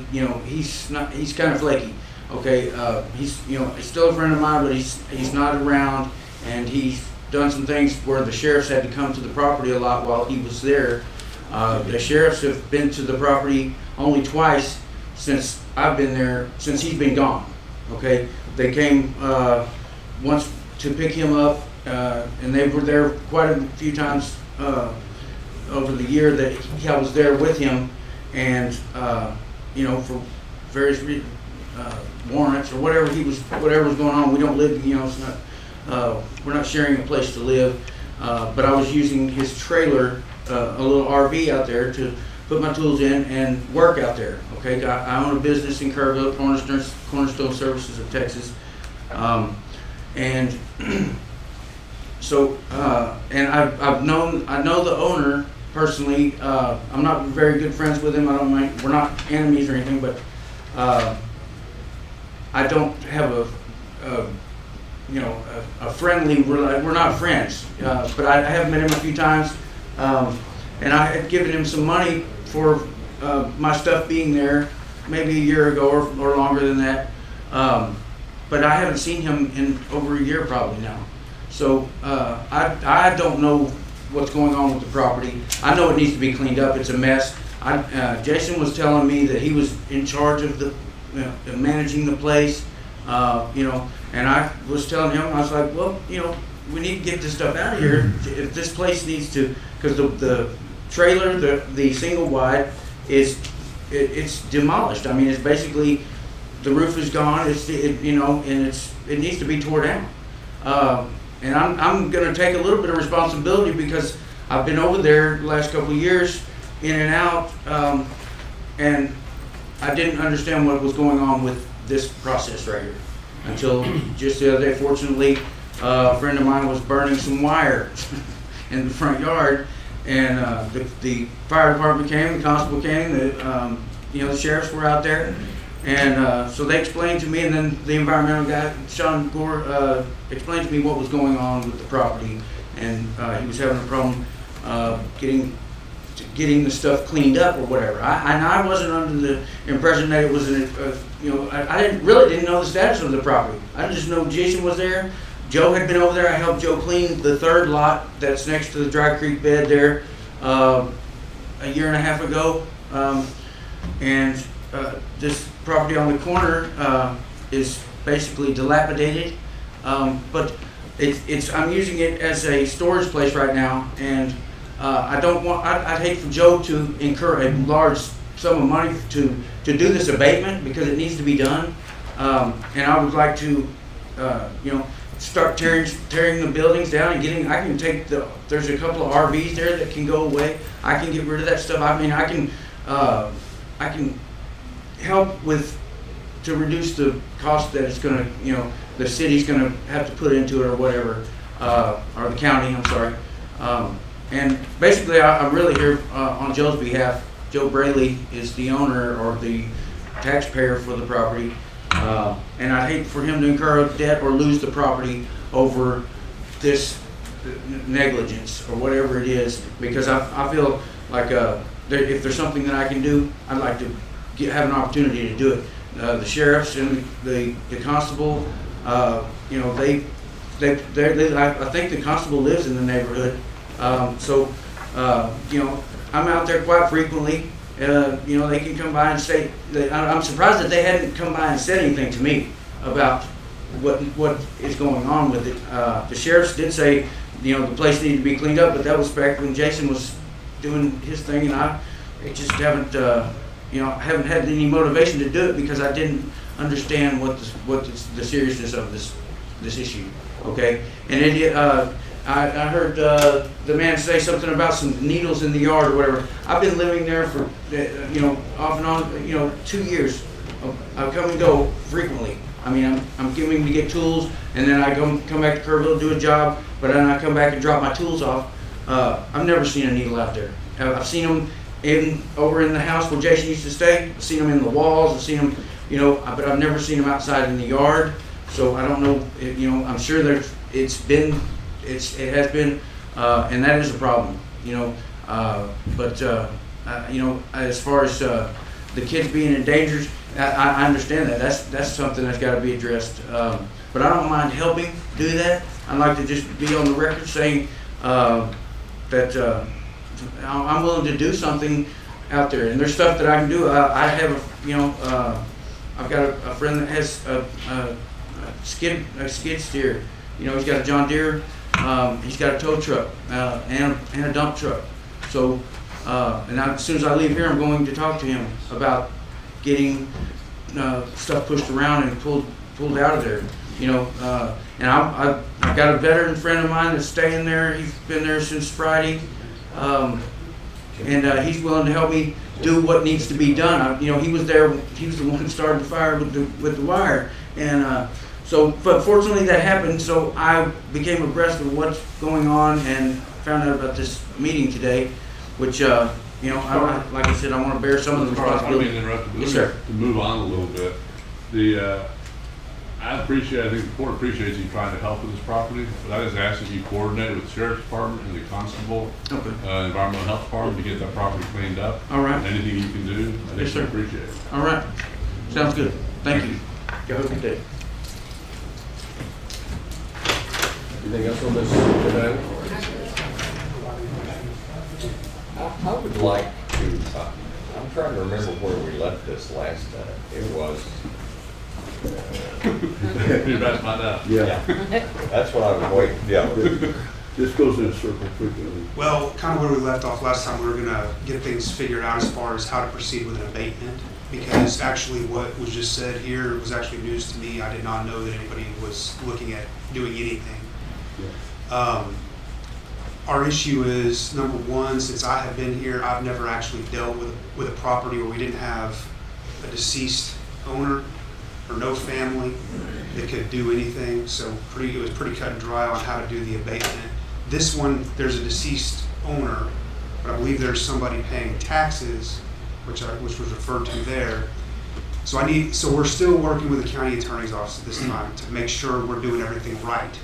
he's kind of flaky. Okay, he's still a friend of mine, but he's not around, and he's done some things where the sheriffs had to come to the property a lot while he was there. The sheriffs have been to the property only twice since I've been there, since he's been gone. Okay, they came once to pick him up, and they were there quite a few times over the year that I was there with him, and for various reasons. Warrants or whatever was going on. We don't live, it's not, we're not sharing a place to live, but I was using his trailer, a little RV out there to put my tools in and work out there. Okay, I own a business in Kerrville, Cornerstone Services of Texas, and so and I know the owner personally. I'm not very good friends with him. We're not enemies or anything, but I don't have a friendly. We're not friends, but I have met him a few times, and I had given him some money for my stuff being there, maybe a year ago or longer than that. But I haven't seen him in over a year probably now. So I don't know what's going on with the property. I know it needs to be cleaned up. It's a mess. Jason was telling me that he was in charge of managing the place. You know, and I was telling him, I was like, well, you know, we need to get this stuff out of here. If this place needs to, because the trailer, the single wide it's demolished. I mean, it's basically, the roof is gone. You know, and it needs to be torn down. And I'm going to take a little bit of responsibility because I've been over there the last couple of years, in and out, and I didn't understand what was going on with this process right here until just the other day. Fortunately, a friend of mine was burning some wire in the front yard, and the fire department came, the constable came, you know, the sheriffs were out there, and so they explained to me, and then the environmental guy, Sean Gore, explained to me what was going on with the property, and he was having a problem getting the stuff cleaned up or whatever. I wasn't under the impression that it was you know, I didn't know the status of the property. I just know Jason was there. Joe had been over there. I helped Joe clean the third lot that's next to the Dry Creek bed there a year and a half ago. And this property on the corner is basically dilapidated, but I'm using it as a storage place right now, and I'd hate for Joe to incur a large sum of money to do this abatement because it needs to be done, and I would like to, you know, start tearing the buildings down and I can take there's a couple of RVs there that can go away. I can get rid of that stuff. I mean, I can help to reduce the cost that it's gonna, you know, the city's gonna have to put into it or whatever, or the county, I'm sorry. And basically I'm really here on Joe's behalf. Joe Braley is the owner or the taxpayer for the property. And I'd hate for him to incur a debt or lose the property over this negligence or whatever it is, because I feel like if there's something that I can do, I'd like to have an opportunity to do it. The sheriffs and the constable, you know, I think the constable lives in the neighborhood, so you know, I'm out there quite frequently. You know, they can come by and say, I'm surprised that they hadn't come by and said anything to me about what is going on with it. The sheriffs did say, you know, the place needed to be cleaned up, but that was back when Jason was doing his thing, and I just haven't, you know, haven't had any motivation to do it because I didn't understand what the seriousness of this issue. Okay, and I heard the man say something about some needles in the yard or whatever. I've been living there for, you know, off and on, you know, 2 years. I come and go frequently. I mean, I'm coming to get tools, and then I come back to Kerrville, do a job, but then I come back and drop my tools off. I've never seen a needle out there. I've seen them over in the house where Jason used to stay. I've seen them in the walls. I've seen them, you know, but I've never seen them outside in the yard. So I don't know, you know, I'm sure it has been, and that is a problem, you know. But you know, as far as the kids being endangered, I understand that. That's something that's got to be addressed. But I don't mind helping do that. I'd like to just be on the record saying that I'm willing to do something out there, and there's stuff that I can do. I have, you know, I've got a friend that has a skid steer. You know, he's got a John Deere. He's got a tow truck and a dump truck. So, and as soon as I leave here, I'm going to talk to him about getting stuff pushed around and pulled out of there. You know, and I've got a veteran friend of mine that's staying there. He's been there since Friday, and he's willing to help me do what needs to be done. You know, he was there. He was the one who started the fire with the wire, and so. But fortunately, that happened. So I became abreast of what's going on and found out about this meeting today, which you know, like I said, I want to bear some of the responsibility. I don't mean to interrupt, but yes, sir. To move on a little bit, I think the court appreciates you trying to help with this property, but I just ask that you coordinate with the sheriff's department and the constable, okay. Environmental health department to get that property cleaned up. All right. Anything you can do, I think we appreciate it. All right. Sounds good. Thank you. Have a good day. Anything else on this tonight? I would like to, I'm trying to remember where we left this last time. It was, You better find out. Yeah. That's what I was waiting. Yeah. This goes in a circle frequently. Well, kind of where we left off last time, we were gonna get things figured out as far as how to proceed with an abatement. Because actually what was just said here was actually news to me. I did not know that anybody was looking at doing anything. Our issue is, number one, since I have been here, I've never actually dealt with a property where we didn't have a deceased owner or no family that could do anything. So it was pretty cut and dry on how to do the abatement. This one, there's a deceased owner, but I believe there's somebody paying taxes, which was referred to there. So we're still working with the county attorney's office at this time to make sure we're doing everything right.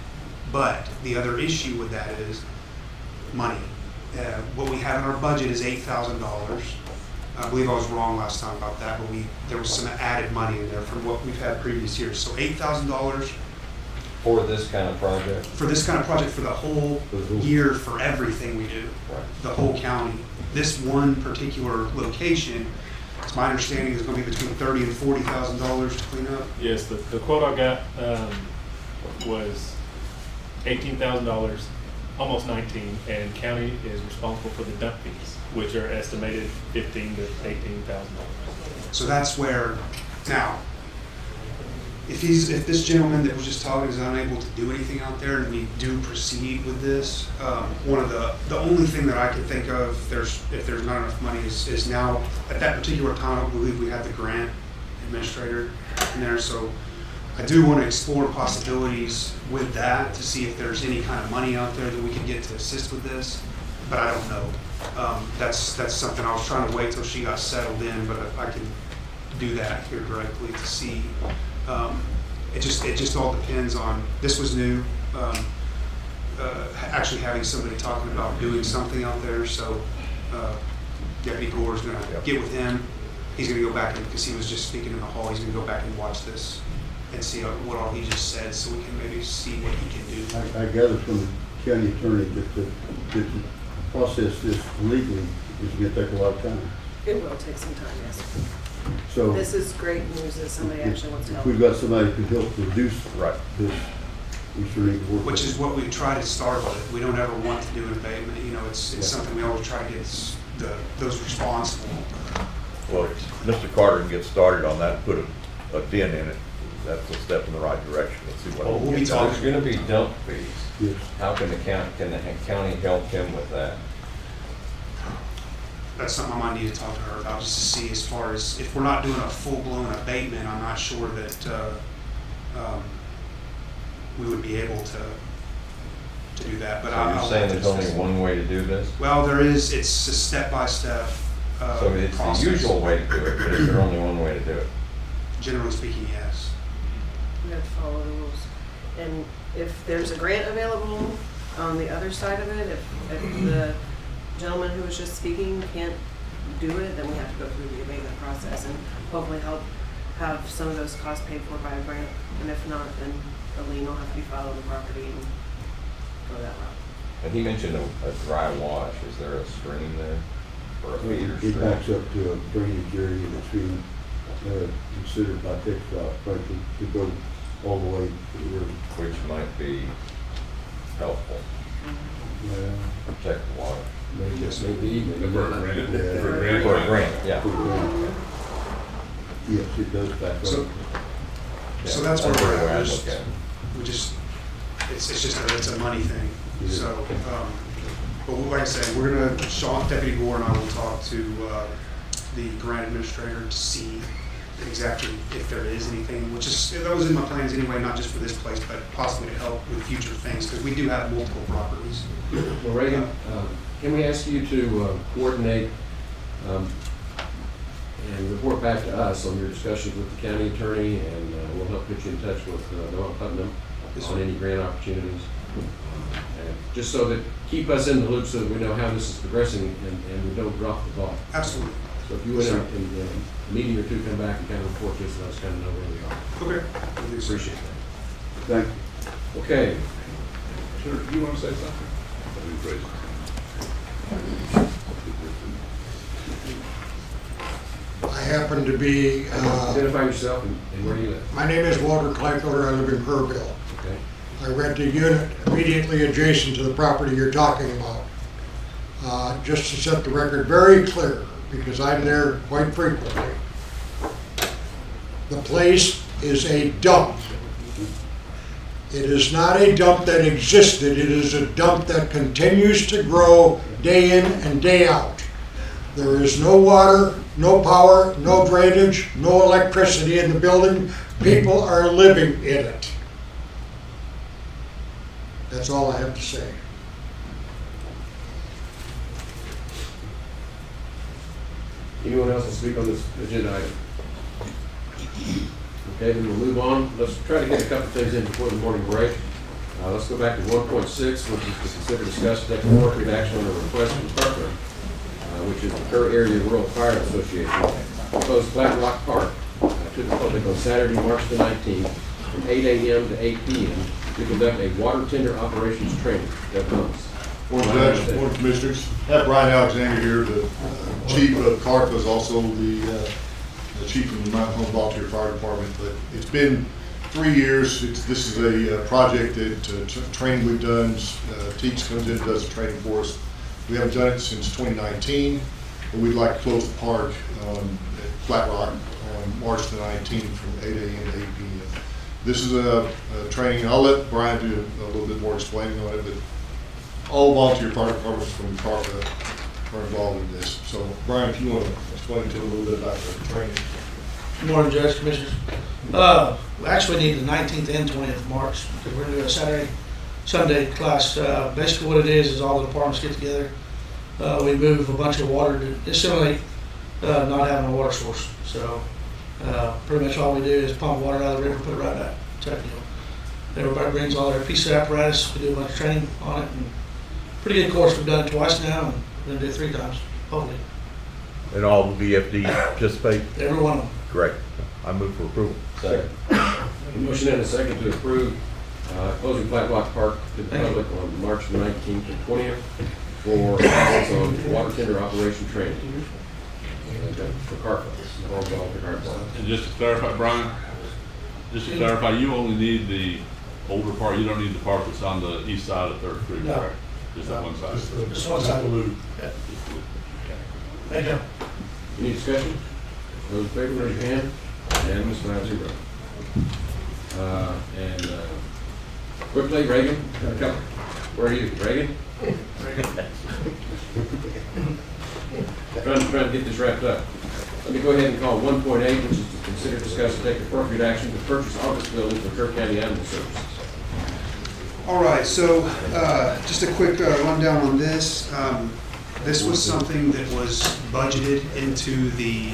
But the other issue with that is money. What we have in our budget is $8,000. I believe I was wrong last time about that, but there was some added money in there from what we've had previous years. So $8,000 For this kind of project? for this kind of project for the whole year for everything we do, Right. the whole county. This one particular location, it's my understanding is going to be between $30,000 and $40,000 to clean up. Yes, the quote I got was $18,000, almost 19, and county is responsible for the dump fees, which are estimated $15,000 to $18,000. So that's where, now, if this gentleman that was just talking is unable to do anything out there and we do proceed with this, the only thing that I could think of, if there's not enough money is now, at that particular time, I believe we had the grant administrator in there, so I do want to explore possibilities with that to see if there's any kind of money out there that we can get to assist with this, but I don't know. That's something I was trying to wait till she got settled in, but I can do that here directly to see. It just all depends on, this was new, actually having somebody talking about doing something out there, so Deputy Gore's gonna get with him. He's gonna go back, because he was just speaking in the hall, he's gonna go back and watch this and see what all he just said, so we can maybe see what he can do. I gather from the county attorney that to process this legally is going to take a lot of time. It will take some time, yes. So This is great news that somebody actually wants to if help. we've got somebody who can help reduce Right. this, we sure need to work with Which is it. what we try to start with. We don't ever want to do an abatement, it's Yeah. something we always try to get those responsible. Well, if Mr. Carter can get started on that, and put a dent in it, that's a step in the right direction. Let's see what. Well, he we'll can be get. talking- There's gonna be dump fees. Yes. How can the county help him with that? That's something I might need to talk to her about, just to see as far as, if we're not doing a full-blown abatement, I'm not sure that we would be able to do that, but So I'll you're saying have to there's only discuss it. one way to do this? Well, it's a step-by-step So it's the process. usual way to do it, but is there only one way to do it? Generally speaking, yes. We have to follow the rules. And if there's a grant available on the other side of it, if the gentleman who was just speaking can't do it, then we have to go through the abatement process and hopefully help have some of those costs paid for by a grant. And if not, then a lien will have to be filed on the property and go that route. And he mentioned a dry wash. Is there a stream there? Or a feeder It stream? backs up to a drainage area that's being considered by TxDOT, frankly, to go all the way to the river. Which might be helpful. Protect the water. Maybe even. For a grant. Yeah. For a grant. For a grant, yeah. For a grant. Yes, it does back up. So that's where we're the way I at. look at it. It's a money thing. Yeah. So, but like I said, we're gonna, Deputy Gore and I will talk to the grant administrator to see exactly if there is anything, that was in my plans anyway, not just for this place, but possibly to help with future things, because we do have multiple properties. Well, Reagan, can we ask you to coordinate and report back to us on your discussions with the county attorney, and we'll help put you in touch with Noah Putnam on any grant opportunities. And just so that, keep us in the loop so that we know how this is progressing and we don't drop the ball. Absolutely. So if you would, in a meeting or two, come back and kind of report to us, let us kind of know where we are. Okay. Appreciate that. Thank you. Okay. Sure, do you want to say something? That'd be great. I happen to be, Identify yourself and and where do you live? My name is Walter Kleinfelder. I live in Kerrville. Okay. I rent a unit immediately adjacent to the property you're talking about. Just to set the record very clear, because I'm there quite frequently. The place is a dump. It is not a dump that existed. It is a dump that continues to grow day in and day out. There is no water, no power, no drainage, no electricity in the building. People are living in it. That's all I have to say. Anyone else will speak on this agenda item? Okay, then we'll move on. Let's try to get a couple things in before the morning break. Let's go back to 1.6, which is to consider, discuss, take appropriate action on a request from Clerk, which is the Kerr Area Rural Fire Association, proposed Flat Rock Park to the public on Saturday, March the 19th, from 8 a.m. to 8 p.m. to conduct a water tender operations training. That comes. Board Judge, Board Commissioners, have Brian Alexander here, the chief of Clerk, was also the chief of the Mountain Home Volunteer Fire Department. But it's been 3 years. This is a project that training we've done. Teach comes in and does the training for us. We haven't done it since 2019, but we'd like to close the park at Flat Rock on March the 19th from 8 a.m. to 8 p.m. This is a training. I'll let Brian do a little bit more explaining on it, but all volunteer fire departments from Carver are involved in this. So, Brian, if you want to explain to them a little bit about the training. Good morning, Judge, Commissioners. We actually need the 19th and 20th of March, because we're going to do a Saturday, Sunday class. Basically what it is all the departments get together. We move a bunch of water to disseminate not having a water source. So pretty much all we do is pump water out of the river and put it right back, type of deal. Everybody brings all their piece of apparatus. We do a bunch of training on it. And pretty good course. We've done it twice now, and we're going to do it 3 times, hopefully. And all the VFD participate? Every one of them. Great. I move for approval. Second. A motion and a second to approve closing Flat Rock Park to the public on March 19th and 20th for on water tender operation training. For Carver. And just to clarify, Brian, you only need the older part. You don't need the part that's on the east side of 3rd Street. No. Right? Just that one side. Just one side. Yeah. Thank you. Any discussion? Those in favor, raise your hand. Unanimous, 5-0. Quickly, Reagan, where are you, Reagan? Trying to get this wrapped up. Let me go ahead and call 1.8, which is to consider, discuss, and take appropriate action to purchase office building for Kerr County Animal Services. All right, so just a quick rundown on this. This was something that was budgeted into the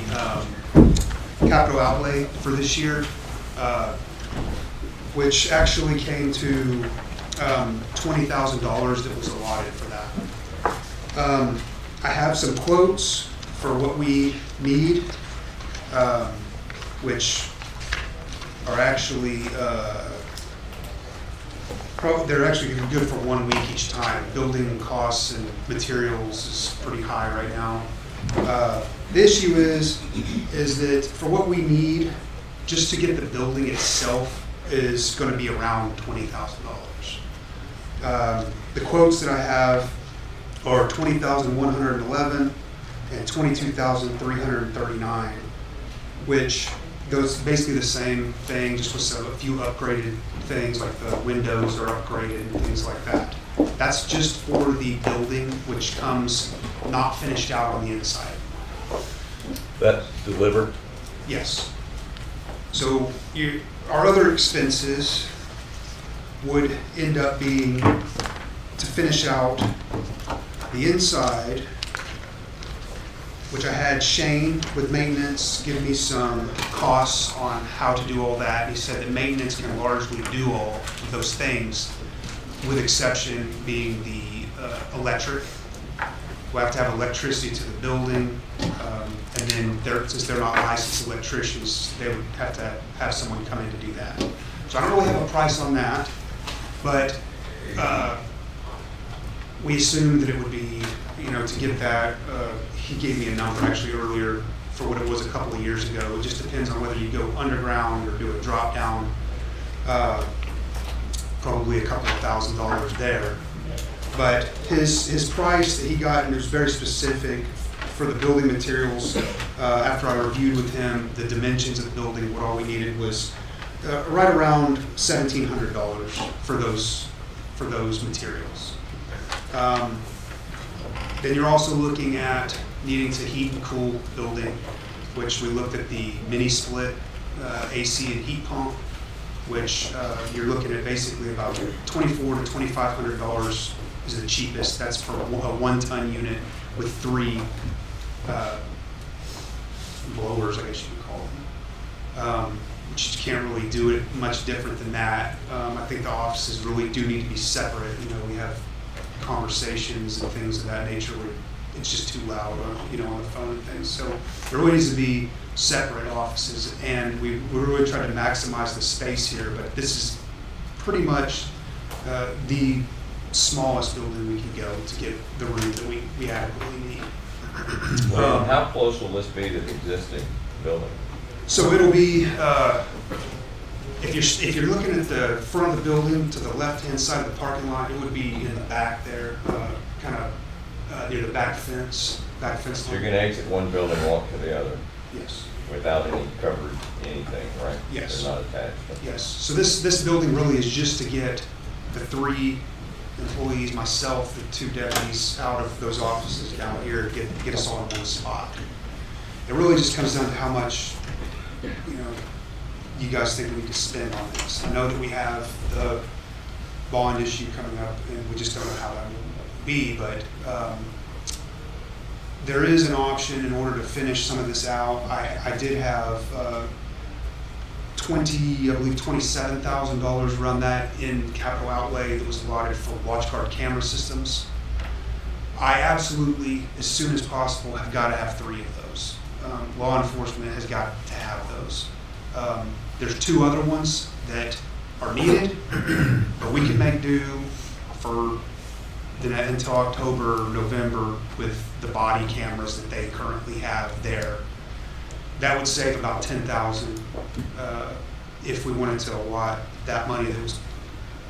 capital outlay for this year, which actually came to $20,000 that was allotted for that. I have some quotes for what we need, which are actually they're actually good for 1 week each time. Building costs and materials is pretty high right now. The issue is that for what we need, just to get the building itself is going to be around $20,000. The quotes that I have are $20,111 and $22,339, which goes basically the same thing, just with a few upgraded things, like the windows are upgraded and things like that. That's just for the building, which comes not finished out on the inside. That's delivered? Yes. So our other expenses would end up being to finish out the inside, which I had Shane with maintenance give me some costs on how to do all that. He said that maintenance can largely do all of those things, with exception being the electric. We have to have electricity to the building, and then since they're not licensed electricians, they would have to have someone come in to do that. So I don't really have a price on that, but we assumed that it would be, to get that, he gave me a number actually earlier for what it was a couple of years ago. It just depends on whether you go underground or do a drop down. Probably a couple of $1,000s there. But his price that he got, and it was very specific for the building materials. After I reviewed with him the dimensions of the building, what all we needed was right around $1,700 for those materials. Then you're also looking at needing to heat and cool the building, which we looked at the mini split AC and heat pump, which you're looking at basically about $2,400 to $2,500 is the cheapest. That's for a 1-ton unit with 3 blowers, I guess you would call them. Which you can't really do it much different than that. I think the offices really do need to be separate. You know, we have conversations and things of that nature where it's just too loud, on the phone and things. So there really needs to be separate offices, and we really try to maximize the space here. But this is pretty much the smallest building we can go to get the room that we adequately need. How close will this be to the existing building? So it'll be, if you're looking at the front of the building to the left-hand side of the parking lot, it would be in the back there, kind of near the back fence So you're going to exit one building, walk to the other? Yes. Without any covered anything, right? Yes. They're not attached? Yes. So this building really is just to get the 3 employees, myself, the 2 deputies out of those offices down here, get us all in one spot. It really just comes down to how much, you guys think we need to spend on this. I know that we have the bond issue coming up, and we just don't know how that will be, but there is an option in order to finish some of this out. I did have $27,000 run that in capital outlay that was allotted for watch guard camera systems. I absolutely, as soon as possible, have got to have 3 of those. Law enforcement has got to have those. There's 2 other ones that are needed, but we can make do for until October, November with the body cameras that they currently have there. That would save about $10,000 if we wanted to allot that money that was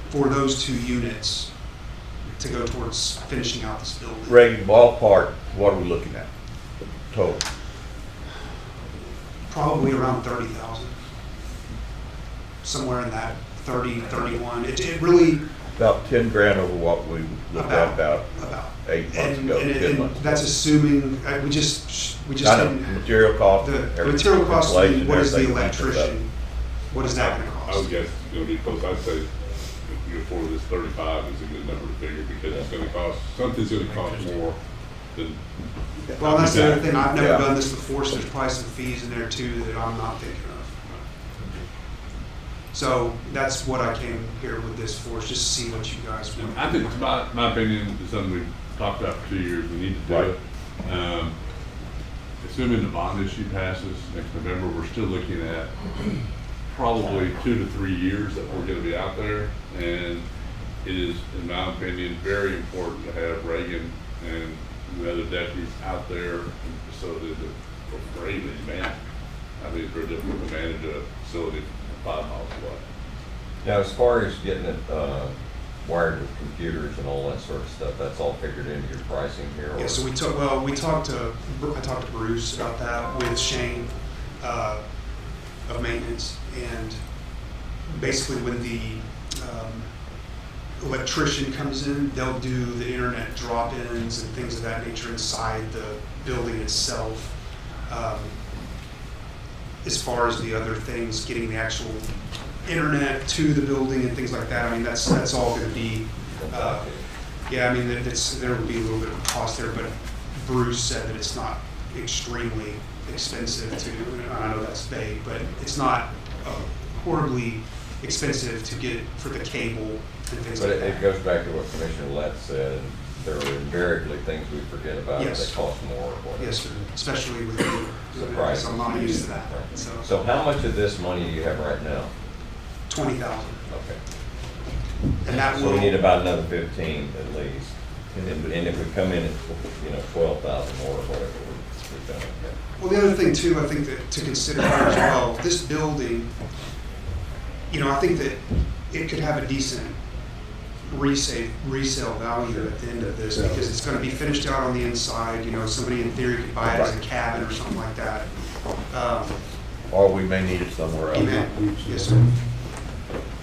for those 2 units to go towards finishing out this building. Reagan, ballpark, what are we looking at total? Probably around 30,000. Somewhere in that 30, 31. It really About 10 grand over what we looked at about 8 months ago. 10 months ago. That's assuming we just Kind of material cost. the material cost. inflation, What is the everything electrician? What is that going to I cost? would guess it's going to be close. I'd say for this 35 is a good number to figure because it's going to cost, something's going to cost more than. Well, that's the other thing. I've never done this before, so there's probably some fees in there too that I'm not thinking of. So that's what I came here with this for, is just to see what you guys want. I think, my opinion, is something we've talked about for 2 years. We need to do it. Assuming the bond issue passes next November, we're still looking at probably 2 to 3 years that we're going to be out there. And it is, in my opinion, very important to have Reagan and the other deputies out there in the facility that are able to manage. I think it's very difficult to manage a facility 5 miles away. Now, as far as getting it wired with computers and all that sort of stuff, that's all figured into your pricing here? Yeah, so I talked to Bruce about that with Shane of maintenance, and basically when the electrician comes in, they'll do the internet drop-ins and things of that nature inside the building itself. As far as the other things, getting the actual internet to the building and things like that, I mean, that's all going to be, yeah, I mean, there will be a little bit of cost there, but Bruce said that it's not extremely expensive to, I know that's vague, but it's not horribly expensive to get for the cable and things But like that. it goes back to what Commissioner Lett said, there are invariably things we forget about that cost more. or whatever. Yes, sir. Especially with The price. so I'm not used to that. So how much of this money do you have right now? 20,000. Okay. And that So will. we need about another 15 at least. And if we come in at, 12,000 more or whatever, Well, the other thing too, I think that to consider here as well, this building, you know, I think that it could have a decent resale value at the end of this, because it's gonna be finished out on the inside, you know, somebody in theory could buy it as a cabin or something like that. Or we may need it somewhere else. Yes, sir.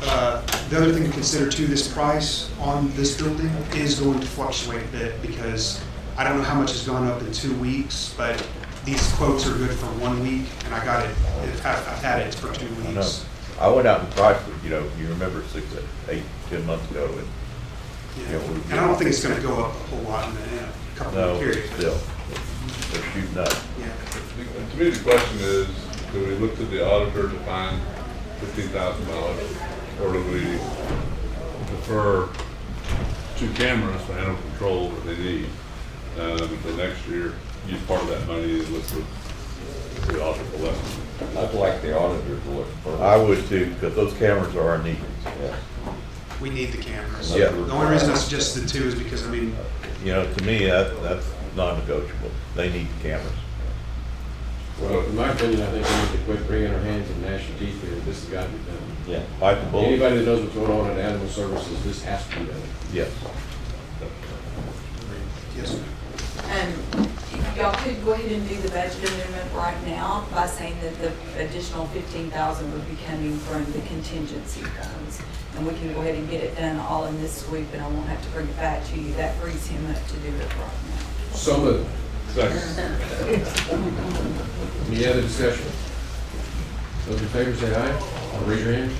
The other thing to consider too, this price on this building is going to fluctuate a bit, because I don't know how much has gone up in 2 weeks, but these quotes are good for 1 week, and I got it, I've had it for 2 I know. weeks. I went out and priced it, you know, you remember 6, 8, 10 months ago, and, you know, we. And I don't think it's gonna go up a whole lot in a couple No, of periods. still, they're shooting up. Yeah. To me, the question is, do we look to the auditor to find $15,000, or do we defer 2 cameras for animal control that they need? Until next year, use part of that money to look for the auditor for less. I'd like the auditor to look first. I would too, because those cameras are our need. Yeah. We need the cameras. Yeah. The only reason I suggested 2 is because, I mean, You know, to me, that's non-negotiable. They need the cameras. Well, in my opinion, I think we need to quit wringing our hands and gnashing teeth here. This has got to be done. Yeah. Bite the bullet. Anybody that knows what's going on in animal services, this has to be done. Yes. yes, sir. Y'all could go ahead and do the budget amendment right now by saying that the additional 15,000 would be coming from the contingency funds. And we can go ahead and get it done all in this sweep, and I won't have to bring it back to you. That frees him up to do it right now. So moved. Second. Any other discussion? Those in favor say aye. Raise your hand.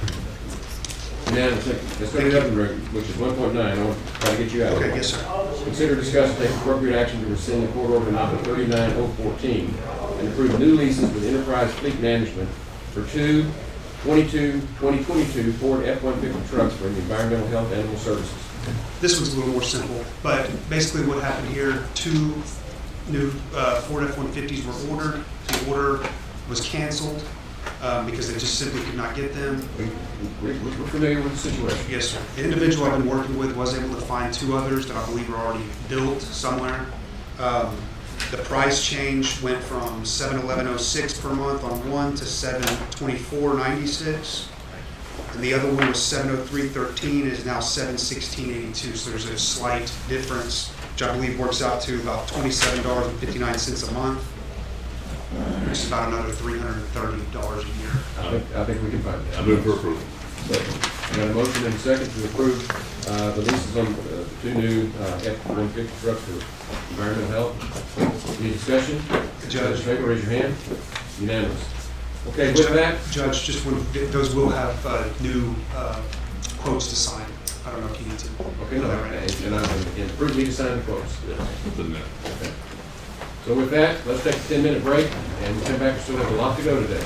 Unanimous. Let's go to the other room, which is 1.9. I want to try to get you out. Okay, yes, sir. Consider, discuss, and take appropriate action to rescind the court order number 39014 and approve new leases with Enterprise Fleet Management for 2022 Ford F-150 trucks for the environmental health animal services. This one's a little more simple, but basically what happened here, 2 new Ford F-150s were ordered. The order was canceled because they just simply could not get them. We're familiar with the situation. Yes, sir. The individual I've been working with was able to find 2 others that I believe are already built somewhere. The price change went from $711.06 per month on one to $724.96. And the other one was $703.13, is now $716.82. So there's a slight difference, which I believe works out to about $27.59 a month. Which is about another $330 a year. I think we can find that. I move for approval. I got a motion and a second to approve the leases on the 2 new F-150 trucks for environmental health. Any discussion? Judge. In favor, raise your hand. Unanimous. Okay, with that. Judge, just one, those will have new quotes to sign. I don't know if you need to. Okay, no, and approve me to sign the quotes. It's in there. Okay. So with that, let's take a 10-minute break, and we'll come back. We still have a lot to go today.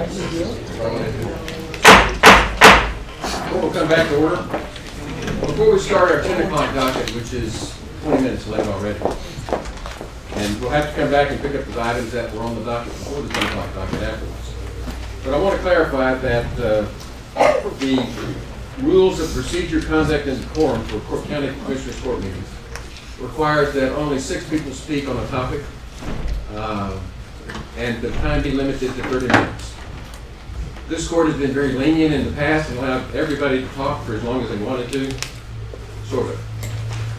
We'll come back to order. Before we start our 10 o'clock docket, which is 20 minutes late already, and we'll have to come back and pick up the items that were on the docket before the 10 o'clock docket afterwards. But I want to clarify that the rules of procedure, conduct, and decorum for County Commissioners Court meetings requires that only 6 people speak on a topic, and the time be limited to 30 minutes. This court has been very lenient in the past and allowed everybody to talk for as long as they wanted to, sort of.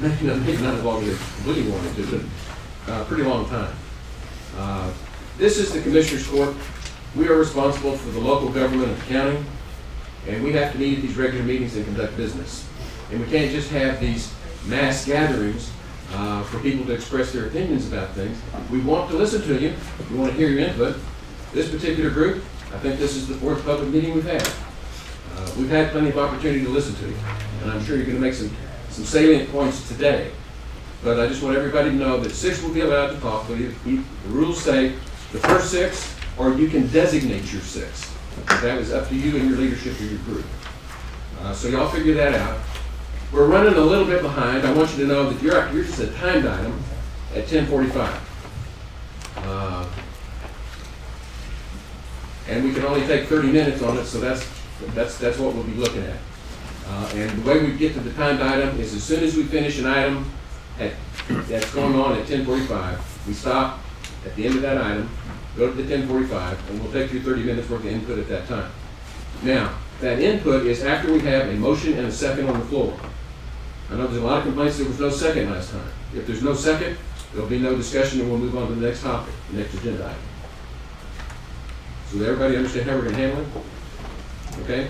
Maybe not as long as they really wanted to, but a pretty long time. This is the Commissioners Court. We are responsible for the local government of the county, and we have to meet at these regular meetings and conduct business. And we can't just have these mass gatherings for people to express their opinions about things. We want to listen to you. We want to hear your input. This particular group, I think this is the 4th public meeting we've had. We've had plenty of opportunity to listen to you, and I'm sure you're going to make some salient points today. But I just want everybody to know that 6 will be allowed to talk. The rules say the first 6, or you can designate your 6. That is up to you and your leadership of your group. So y'all figure that out. We're running a little bit behind. I want you to know that you're just a timed item at 10:45. And we can only take 30 minutes on it, so that's what we'll be looking at. And the way we get to the timed item is as soon as we finish an item that's going on at 10:45, we stop at the end of that item, go to the 10:45, and we'll take you 30 minutes worth of input at that time. Now, that input is after we have a motion and a second on the floor. I know there's a lot of complaints there was no second last time. If there's no second, there'll be no discussion, and we'll move on to the next topic, the next agenda item. So does everybody understand how we're going to handle it? Okay?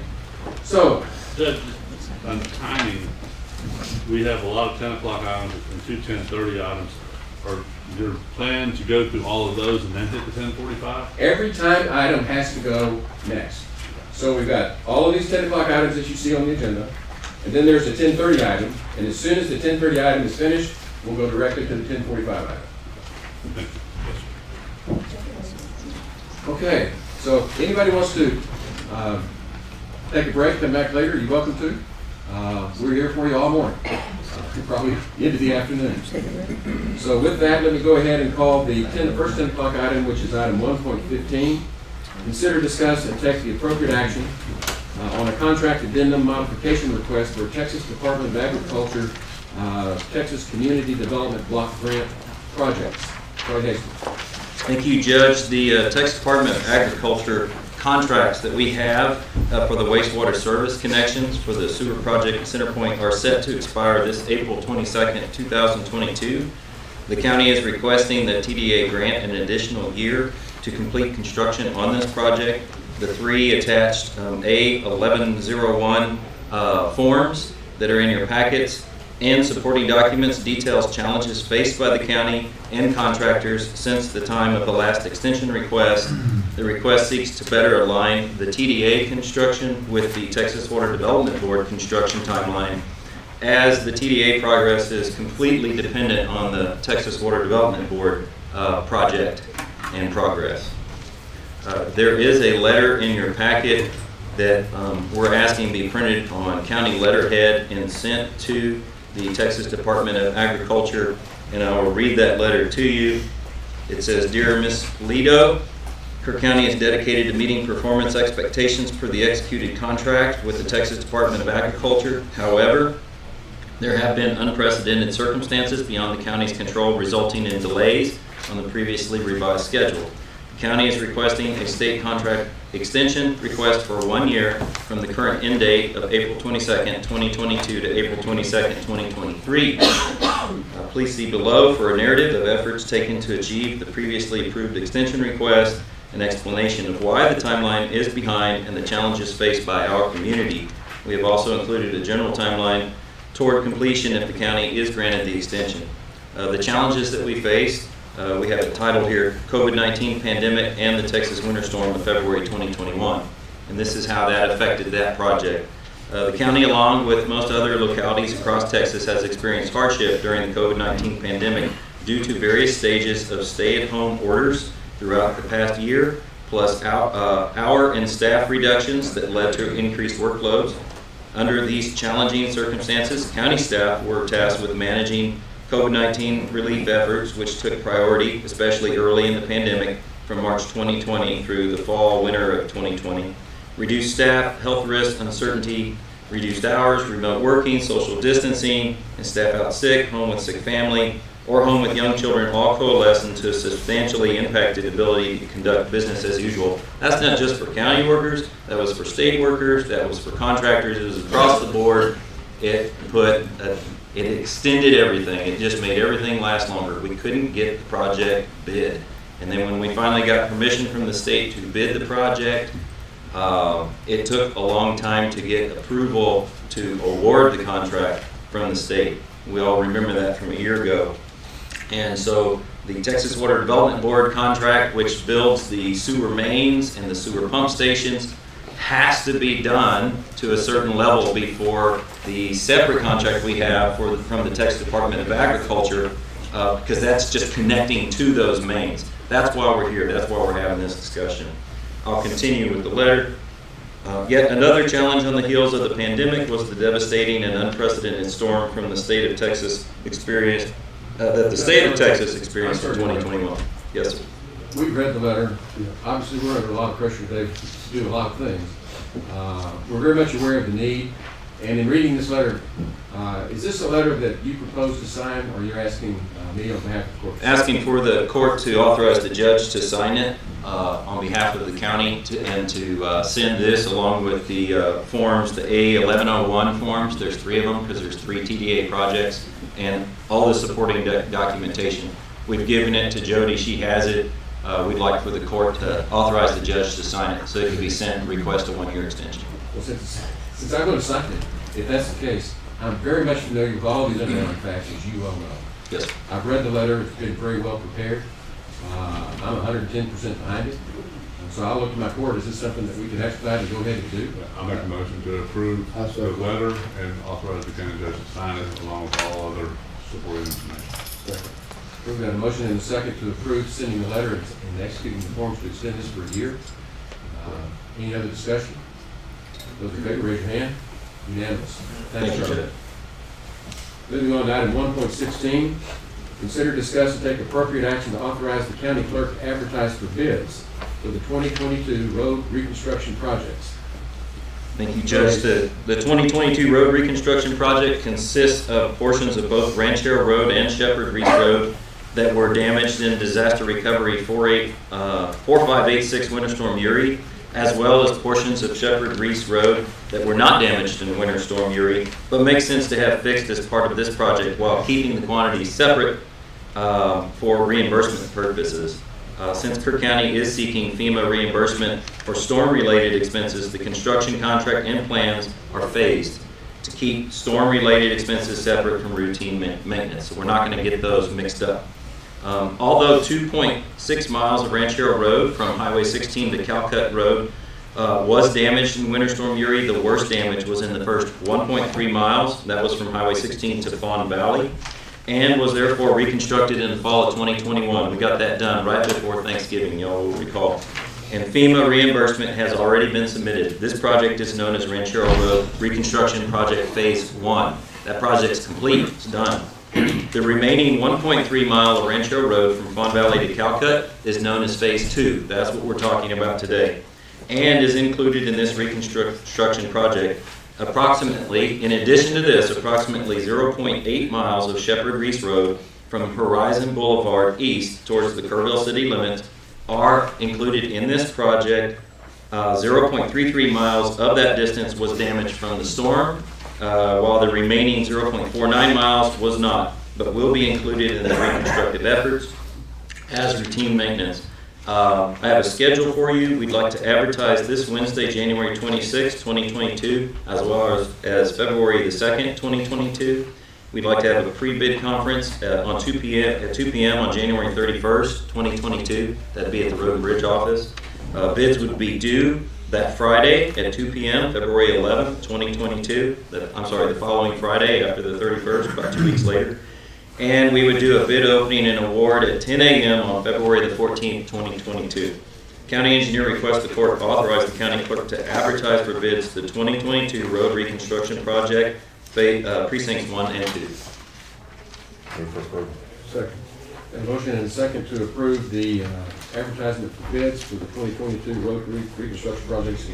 So, Judge, on timing, we have a lot of 10 o'clock items and 2 10:30 items. Are your plan to go through all of those and then hit the 10:45? every timed item has to go next. So we've got all of these 10 o'clock items that you see on the agenda, and then there's a 10:30 item, and as soon as the 10:30 item is finished, we'll go directly to the 10:45 item. Okay, so if anybody wants to take a break, come back later, you're welcome to. We're here for you all morning, probably into the afternoon. So with that, let me go ahead and call the first 10 o'clock item, which is item 1.15. Consider, discuss, and take the appropriate action on a contract addendum modification request for Texas Department of Agriculture, Texas Community Development Block Grant Projects. Troy Hastings. Thank you, Judge. The Texas Department of Agriculture contracts that we have for the wastewater service connections for the sewer project at Centerpoint are set to expire this April 22nd, 2022. The county is requesting that TDA grant an additional year to complete construction on this project. The 3 attached A1101 forms that are in your packets and supporting documents details challenges faced by the county and contractors since the time of the last extension request. The request seeks to better align the TDA construction with the Texas Water Development Board construction timeline, as the TDA progress is completely dependent on the Texas Water Development Board project and progress. There is a letter in your packet that we're asking be printed on county letterhead and sent to the Texas Department of Agriculture, and I will read that letter to you. It says, "Dear Ms. Lido, Kerr County is dedicated to meeting performance expectations per the executed contract with the Texas Department of Agriculture. However, there have been unprecedented circumstances beyond the county's control resulting in delays on the previously revised schedule. The county is requesting a state contract extension request for 1 year from the current end date of April 22nd, 2022 to April 22nd, 2023. Please see below for a narrative of efforts taken to achieve the previously approved extension request, an explanation of why the timeline is behind and the challenges faced by our community. We have also included a general timeline toward completion if the county is granted the extension. The challenges that we face, we have it titled here, COVID-19 pandemic and the Texas winter storm of February 2021. And this is how that affected that project. The county, along with most other localities across Texas, has experienced hardship during the COVID-19 pandemic due to various stages of stay-at-home orders throughout the past year, plus hour and staff reductions that led to increased workloads. Under these challenging circumstances, county staff were tasked with managing COVID-19 relief efforts, which took priority, especially early in the pandemic from March 2020 through the fall, winter of 2020. Reduced staff, health risk, uncertainty, reduced hours, remote working, social distancing, and staff out sick, home with sick family, or home with young children all coalesced into a substantially impacted ability to conduct business as usual. That's not just for county workers, that was for state workers, that was for contractors, it was across the board. It extended everything. It just made everything last longer. We couldn't get the project bid. And then when we finally got permission from the state to bid the project, it took a long time to get approval to award the contract from the state. We all remember that from a year ago. And so the Texas Water Development Board contract, which builds the sewer mains and the sewer pump stations, has to be done to a certain level before the separate contract we have from the Texas Department of Agriculture, because that's just connecting to those mains. That's why we're here. That's why we're having this discussion. I'll continue with the letter. Yet another challenge on the heels of the pandemic was the devastating and unprecedented storm from the state of Texas experienced, that the state of Texas experienced in 2021. Yes, sir. We've read the letter. Obviously, we're under a lot of pressure today to do a lot of things. We're very much aware of the need. And in reading this letter, is this a letter that you propose to sign, or you're asking me on behalf of the court? Asking for the court to authorize the judge to sign it on behalf of the county and to send this along with the forms, the A1101 forms. There's 3 of them because there's 3 TDA projects, and all the supporting documentation. We've given it to Jody. She has it. We'd like for the court to authorize the judge to sign it so it can be sent and request a 1-year extension. Well, since I'm going to sign it, if that's the case, I'm very much familiar with all these underlying facts, as you well know. Yes. I've read the letter. It's been very well prepared. I'm 110% behind it. And so I'll look to my court. Is this something that we could expedite and go ahead and do? I'll make a motion to approve the letter and authorize the county judge to sign it along with all other supporting information. We've got a motion and a second to approve sending the letter and executing the forms to extend this for a year. Any other discussion? Those in favor, raise your hand. Unanimous. Thank you, Judge. Moving on to item 1.16, consider, discuss, and take appropriate action to authorize the county clerk to advertise for bids for the 2022 road reconstruction projects. Thank you, Judge. The 2022 road reconstruction project consists of portions of both Ranchero Road and Sheppard Reese Road that were damaged in disaster recovery 4586 Winter Storm Uri, as well as portions of Sheppard Reese Road that were not damaged in Winter Storm Uri, but make sense to have fixed as part of this project while keeping the quantities separate for reimbursement purposes. Since Kerr County is seeking FEMA reimbursement for storm-related expenses, the construction contract and plans are phased to keep storm-related expenses separate from routine maintenance. So we're not going to get those mixed up. Although 2.6 miles of Ranchero Road from Highway 16 to Calcutt Road was damaged in Winter Storm Uri, the worst damage was in the first 1.3 miles. That was from Highway 16 to Fawn Valley, and was therefore reconstructed in the fall of 2021. We got that done right before Thanksgiving, y'all will recall. And FEMA reimbursement has already been submitted. This project is known as Ranchero Road Reconstruction Project Phase 1. That project's complete, it's done. The remaining 1.3 mile of Ranchero Road from Fawn Valley to Calcutt is known as Phase 2. That's what we're talking about today, and is included in this reconstruction project. Approximately, in addition to this, approximately 0.8 miles of Sheppard Reese Road from Horizon Boulevard east towards the Kerrville city limits are included in this project. 0.33 miles of that distance was damaged from the storm, while the remaining 0.49 miles was not, but will be included in the reconstructive efforts as routine maintenance. I have a schedule for you. We'd like to advertise this Wednesday, January 26, 2022, as well as February the 2nd, 2022. We'd like to have a pre-bid conference on 2 p.m. on January 31st, 2022. That'd be at the Road and Bridge office. Bids would be due that Friday at 2 p.m., February 11th, 2022. The following Friday after the 31st, about 2 weeks later. And we would do a bid opening and award at 10 a.m. on February the 14th, 2022. County engineer requests the court authorize the county clerk to advertise for bids the 2022 road reconstruction project, precincts 1 and 2. Move for approval. Second. Got a motion and a second to approve the advertisement for bids for the 2022 road reconstruction projects.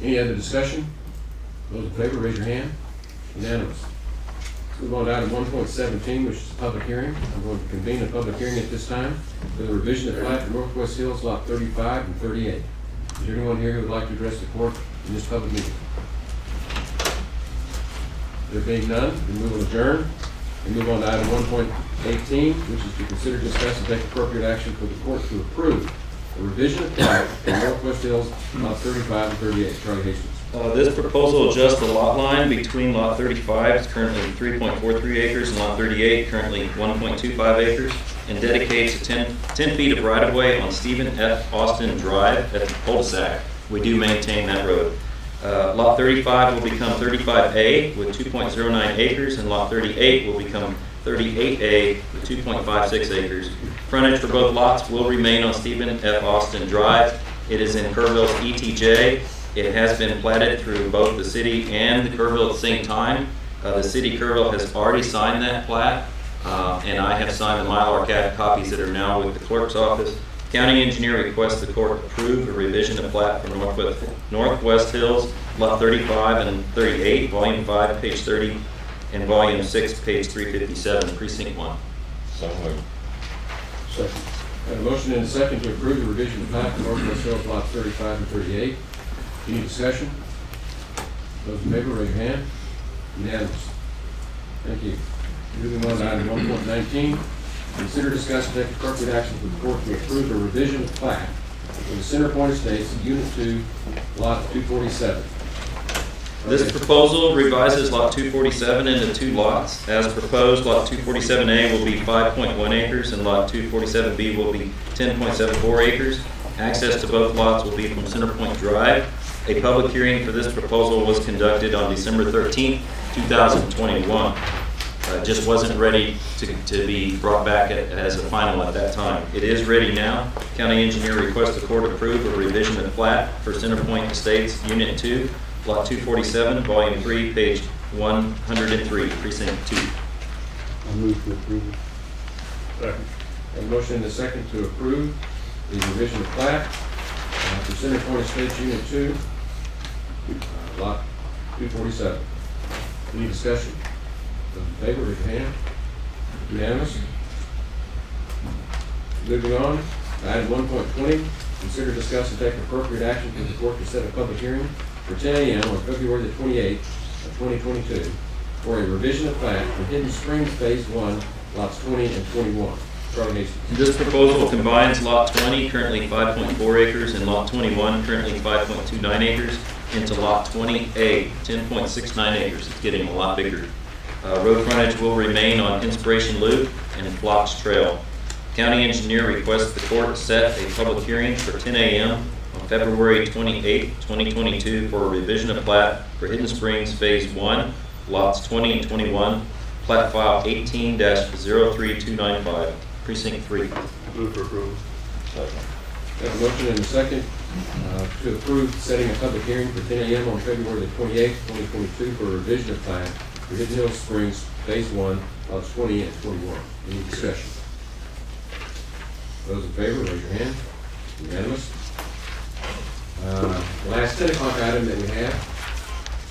Any other discussion? Those in favor, raise your hand. Unanimous. Let's move on to item 1.17, which is a public hearing. I'm going to convene a public hearing at this time for the revision of plat for Northwest Hills, Lot 35 and 38. Is there anyone here who would like to address the court in this public meeting? There being none, we move on adjourn. We move on to item 1.18, which is to consider, discuss, and take appropriate action for the court to approve the revision of plat for Northwest Hills, Lot 35 and 38. Charlie Hastings. This proposal adjusts the lot line between lot 35, it's currently 3.43 acres, and lot 38, currently 1.25 acres, and dedicates 10 feet of right-of-way on Stephen F. Austin Drive at the cul-de-sac. We do maintain that road. Lot 35 will become 35A with 2.09 acres, and lot 38 will become 38A with 2.56 acres. Frontage for both lots will remain on Stephen F. Austin Drive. It is in Kerrville's ETJ. It has been platted through both the city and the Kerrville at the same time. The city Kerrville has already signed that plat, and I have signed the Mylar copies that are now with the clerk's office. County engineer requests the court approve a revision of plat for Northwest Hills, Lot 35 and 38, Volume 5, page 30, and Volume 6, page 357, Precinct 1. So moved. Second. Got a motion and a second to approve the revision of plat for Northwest Hills, Lots 35 and 38. Any discussion? Those in favor, raise your hand. Unanimous. Thank you. Moving on to item 1.19. Consider, discuss, and take appropriate action for the court to approve a revision of plat for the Centerpoint Estates, Unit 2, Lot 247. This proposal revises lot 247 into 2 lots. As proposed, lot 247A will be 5.1 acres and lot 247B will be 10.74 acres. Access to both lots will be from Centerpoint Drive. A public hearing for this proposal was conducted on December 13, 2021. Just wasn't ready to be brought back as a final at that time. It is ready now. County engineer requests the court approve a revision of plat for Centerpoint Estates, Unit 2, Lot 247, Volume 3, page 103, Precinct 2. I move to approve. Second. A motion and a second to approve the revision of plat for Centerpoint Estates, Unit 2, Lot 247. Any discussion? Those in favor, raise your hand. Unanimous. Moving on, item 1.20, consider, discuss, and take appropriate action for the court to set a public hearing for 10 a.m. on February the 28th of 2022 for a revision of plat for Hidden Springs Phase 1, lots 20 and 21. Charlie Hastings. This proposal combines lot 20, currently 5.4 acres, and lot 21, currently 5.29 acres, into lot 20A, 10.69 acres. It's getting a lot bigger. Road frontage will remain on Inspiration Loop and Flox Trail. County engineer requests the court set a public hearing for 10 a.m. on February 28, 2022 for a revision of plat for Hidden Springs Phase 1, lots 20 and 21, plat file 18-03295, Precinct 3. Move for approval. Second. Got a motion and a second to approve setting a public hearing for 10 a.m. on February the 28th, 2022 for a revision of plat for Hidden Hill Springs Phase 1, lots 20 and 21. Any discussion? Those in favor, raise your hand. Unanimous. The last 10 o'clock item that we have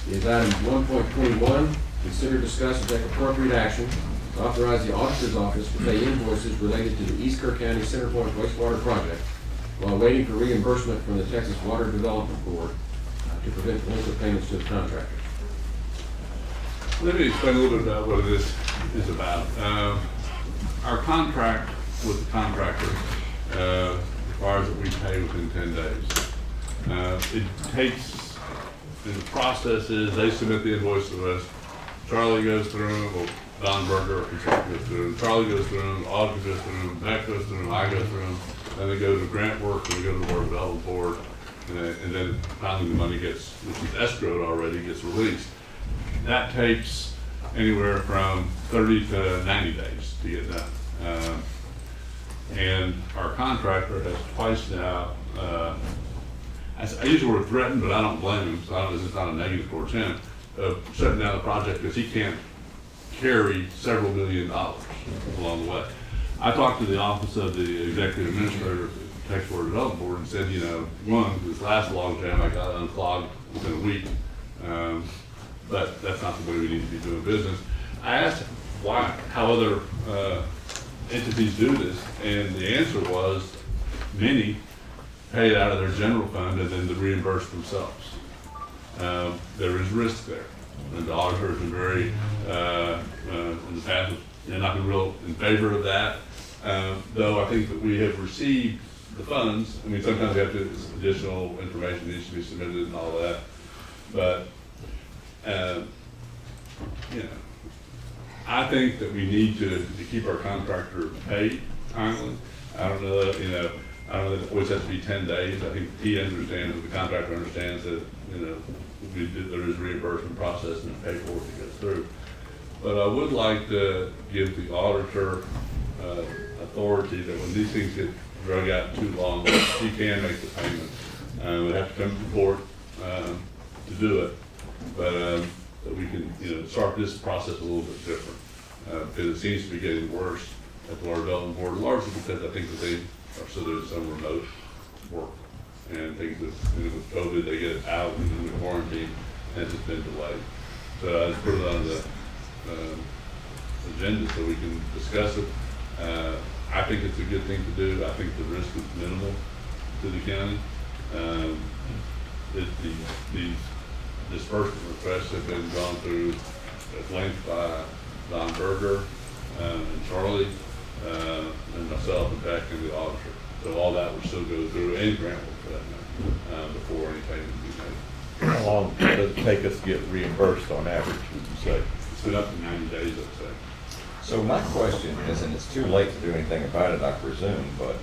is item 1.21. Consider, discuss, and take appropriate action to authorize the auditor's office to pay invoices related to the East Kerr County Centerpoint wastewater project while waiting for reimbursement from the Texas Water Development Board to prevent delinquent payments to the contractor. Let me explain a little bit about what this is about. Our contract with the contractor requires that we pay within 10 days. It takes, and the process is they submit the invoice to us, Charlie goes through them, or Don Berger, our consultant, goes through them, Charlie goes through them, auditor goes through them, Beck goes through them, I go through them, then they go to grant work, and they go to the Water Development Board, and then finally the money gets, which is escrowed already, gets released. That takes anywhere from 30 to 90 days to get done. And our contractor has twice now, I use the word threatened, but I don't blame him, so it's not a negative towards him, shutting down the project because he can't carry several $1 million along the way. I talked to the office of the executive administrator of the Texas Water Development Board and said, this last log jam I got unclogged within a week, but that's not the way we need to be doing business. I asked how other entities do this, and the answer was many pay it out of their general fund and then to reimburse themselves. There is risk there, and the auditor has been very, in the past, not been real in favor of that. Though I think that we have received the funds. I mean, sometimes we have to, additional information needs to be submitted and all that, but I think that we need to keep our contractor paid timely. I don't know that it always has to be 10 days. I think he understands, the contractor understands that, there is a reimbursement process and paperwork to go through. But I would like to give the auditor authority that when these things get drug out too long, he can make the payment. We have to come to court to do it, but that we can start this process a little bit different because it seems to be getting worse at the Water Development Board, largely because I think that they are still doing some remote work and things that with COVID they get out and in the quarantine and it's been delayed. So I just put it on the agenda so we can discuss it. I think it's a good thing to do. I think the risk is minimal to the county. These disbursement requests have been gone through at length by Don Berger and Charlie and myself and Jack and the auditor. So all that would still go through any grant work for that matter before any payment is made. How long does it take us to get reimbursed on average, would you say? It's been up to 90 days, I'd say. So my question is, and it's too late to do anything about it, I presume, but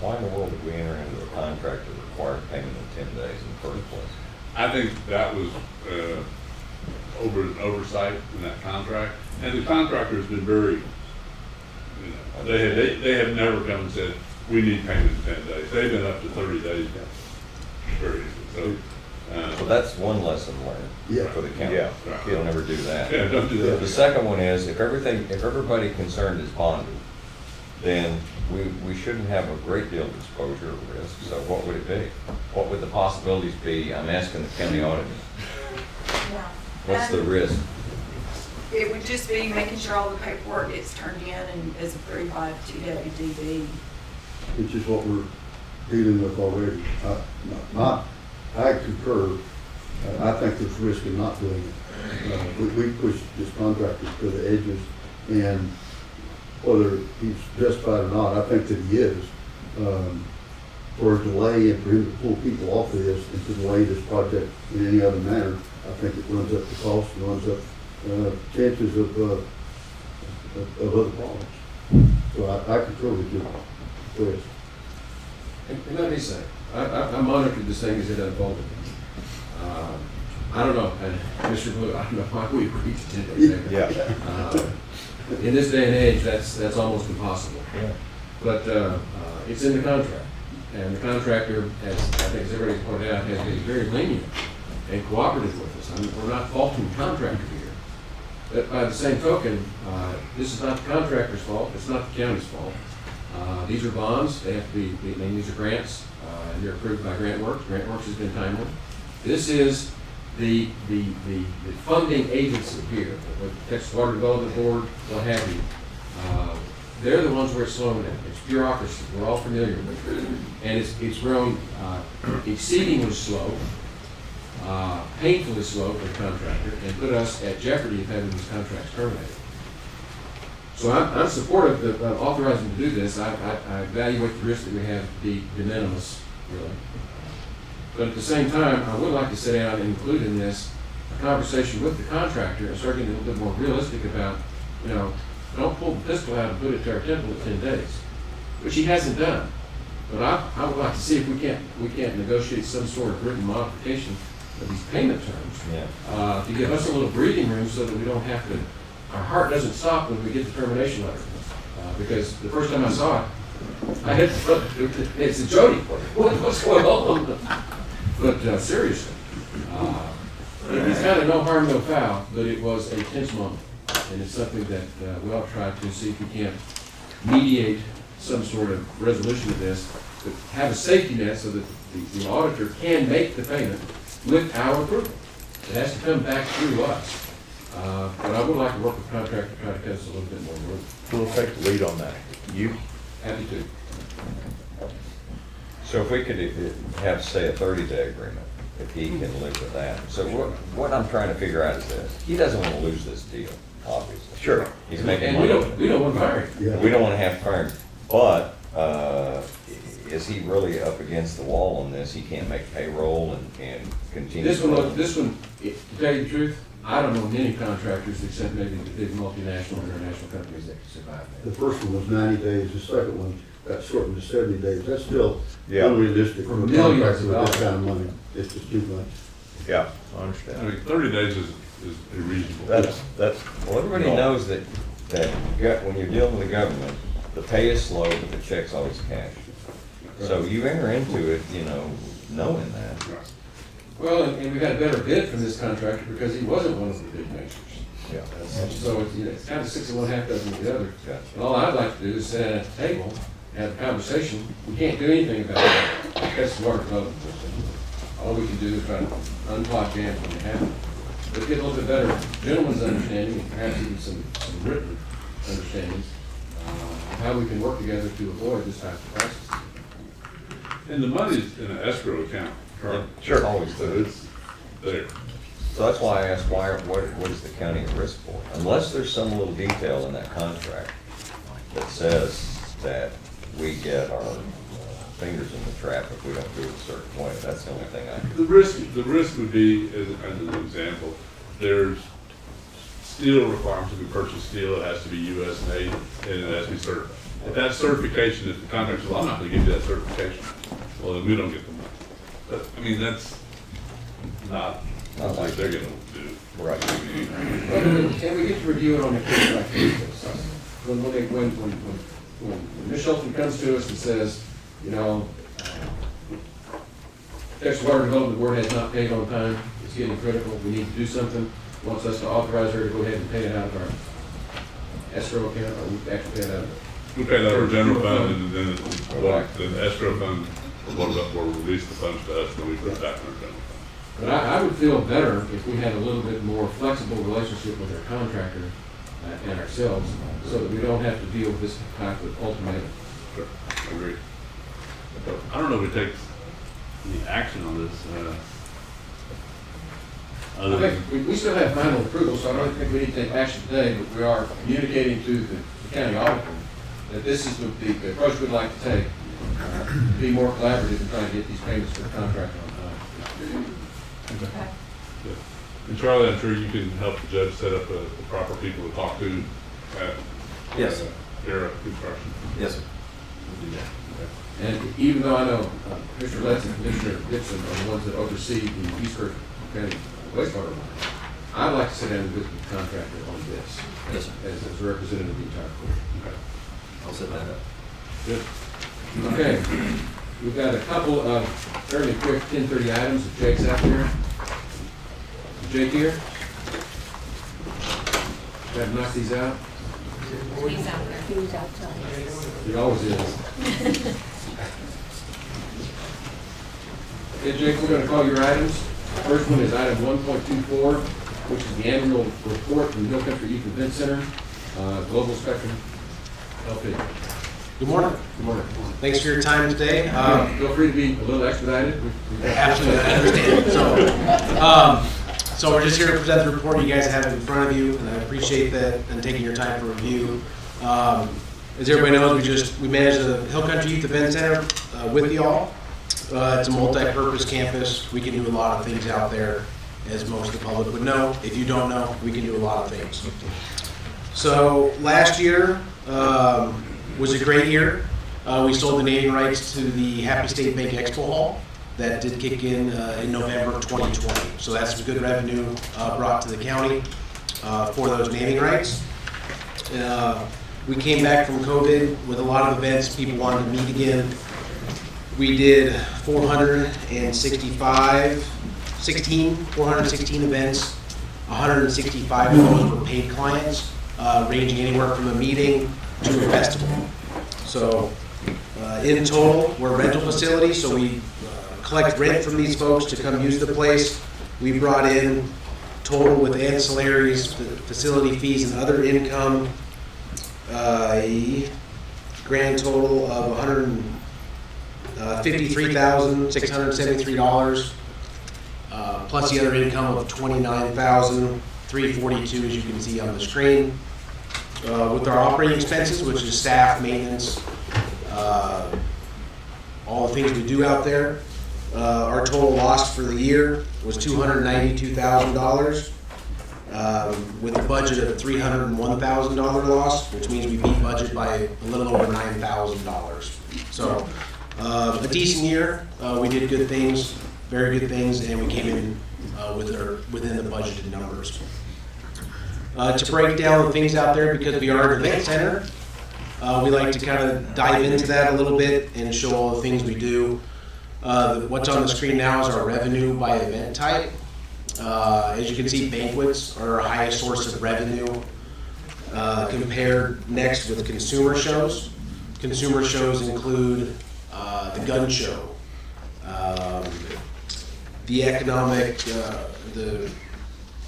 why in the world did we enter into a contract that required payment in 10 days in the first place? I think that was oversight in that contract, and the contractor has been very, they have never come and said, we need payment in 10 days. They've been up to 30 days now. Very easy. So that's one lesson learned for the county. Yeah. You'll never do that. Yeah, don't do that. The second one is, if everybody concerned is bonded, then we shouldn't have a great deal of exposure or risk. So what would it be? What would the possibilities be? I'm asking the county auditor. What's the risk? It would just be making sure all the paperwork gets turned in and is approved by TWDB. Which is what we're dealing with already. I concur. I think there's risk in not doing it. We pushed this contractor to the edges, and whether he's justified or not, I think that he is. For a delay and for him to pull people off of this and to delay this project in any other manner, I think it runs up the cost and runs up chances of other problems. So I concur with you, Chris. And let me say, I monitored this thing as it unfolded. I don't know, and Mr. Blue, I don't know why we agreed to 10 days. Yeah. In this day and age, that's almost impossible. Yeah. But it's in the contract, and the contractor, as I think as everybody pointed out, has been very lenient and cooperative with us. I mean, we're not faulting the contractor here. But by the same token, this is not the contractor's fault. It's not the county's fault. These are bonds. They have to be. I mean, these are grants, and they're approved by GrantWorks. GrantWorks has been timely. This is the funding agency here, the Texas Water Development Board, what have you. They're the ones where it's slowing down. It's bureaucracy. We're all familiar with it, and it's grown exceedingly slow, painfully slow for the contractor, and put us at jeopardy of having these contracts terminated. So I'm supportive of authorizing to do this. I evaluate the risk that we have to be de minimis, really. But at the same time, I would like to sit down and include in this a conversation with the contractor and start getting a little bit more realistic about, don't pull the pistol out and put it to our temple in 10 days, which he hasn't done. But I would like to see if we can't negotiate some sort of written modification of these payment terms to give us a little breathing room so that we don't have to. Our heart doesn't stop when we get the termination letter, because the first time I saw it, It's a Jody. What's going on? But seriously, it's kind of no harm, no foul, but it was a tense moment. And it's something that we all try to see if we can't mediate some sort of resolution of this, but have a safety net so that the auditor can make the payment with our approval. It has to come back through us. But I would like to work with the contractor to try to cut us a little bit more room. Who will take the lead on that? You? Happy to. So if we could have, say, a 30-day agreement, if he can live with that. So what I'm trying to figure out is this. He doesn't want to lose this deal, obviously. Sure. He's making And money. we don't want to fire him. Yeah. We don't want to have to fire him. But is he really up against the wall on this? He can't make payroll and continue. This one, to tell you the truth, I don't know many contractors except maybe the big multinational, international companies that can survive The that. first one was 90 days, the second one got shortened to 70 days. That's still Yeah. unrealistic For for a millions contractor of with this dollars. kind of money. It's just too much. Yeah, I I understand. mean, 30 days is reasonable. That's. Well, everybody knows that when you're dealing with the government, the pay is slow, but the check's always cash. So you enter into it, knowing that. Well, and we got a better bid from this contractor because he wasn't one of the big majors. Yeah. So it's kind of 6 of one, half dozen of the other. Gotcha. And all I'd like to do is sit at the table, have a conversation. We can't do anything about it. That's the water development. All we can do is try to unplug dams when they happen. But get a little bit better gentleman's understanding and perhaps even some written understandings of how we can work together to avoid this type of crisis. And the money's in an escrow account. Sure. It's always So there. it's there. So that's why I asked, what is the county at risk for? Unless there's some little detail in that contract that says that we get our fingers in the trap if we don't do it a certain way. That's the only thing I can. The risk would be, as an example, there's steel requirements. If we purchase steel, it has to be U.S. made and it has to be certified. If that certification, if the contractor says, well, I'm not going to give you that certification, well, then we don't get the money. I mean, that's not like they're going to do. Right. And we get to review it on a case-by-case basis. When Ms. Shelton comes to us and says, Texas Water Development Board has not paid on time, it's getting critical, we need to do something, wants us to authorize her to go ahead and pay it out of our escrow account, or we actually pay it out of. We pay that our general fund and then the escrow fund, will release the funds to us, then we put it back in our general fund. But I would feel better if we had a little bit more flexible relationship with our contractor and ourselves, so that we don't have to deal with this type of ultimatum. Sure, I agree. I don't know if it takes any action on this. I think we still have final approval, so I don't think we need to take action today, but we are communicating to the county auditor that this is the approach we'd like to take, be more collaborative and try to get these payments to the contractor on time. Yeah. And Charlie, I'm sure you can help the judge set up the proper people to talk to at Yes. Kerr Construction. Yes, sir. We'll do that. And even though I know Mr. Letts and Commissioner Gibson are the ones that oversee the East Kirk County wastewater line, I'd like to sit down and visit with the contractor on this. Yes, sir. As a representative of the entire court. Okay. I'll set that up. Good. Okay, we've got a couple of fairly quick 10:30 items if Jake's out there. Is Jake here? Got to knock these out? He's out there. He's outside. He always is. Okay, Jake, we're going to call your items. The first one is item 1.24, which is the annual report from the Hill Country Youth Event Center, Global Spectrum LP. Good morning. Good morning. Thanks for your time today. Feel free to be a little expedited. Absolutely, I understand. So we're just here to present the report you guys have in front of you, and I appreciate that and taking your time for review. As everybody knows, we manage the Hill Country Youth Event Center with y'all. It's a multi-purpose campus. We can do a lot of things out there, as most of the public would know. If you don't know, we can do a lot of things. So last year was a great year. We sold the naming rights to the Happy State Bank Expo Hall. That did kick in November 2020. So that's some good revenue brought to the county for those naming rights. We came back from COVID with a lot of events. People wanted to meet again. We did 416 events. 165 of those were paid clients, ranging anywhere from a meeting to a festival. So in total, we're a rental facility, so we collect rent from these folks to come use the place. We brought in total with ancillaries, facility fees, and other income, a grand total of $153,673, plus the other income of $29,342, as you can see on the screen. With our operating expenses, which is staff, maintenance, all the things we do out there, our total loss for the year was $292,000, with a budget of $301,000 loss, which means we beat budget by a little over $9,000. So a decent year. We did good things, very good things, and we came in within the budgeted numbers. To break down the things out there, because we are an event center, we like to kind of dive into that a little bit and show all the things we do. What's on the screen now is our revenue by event type. As you can see, banquets are our highest source of revenue, compared next with consumer shows. Consumer shows include the gun show, the the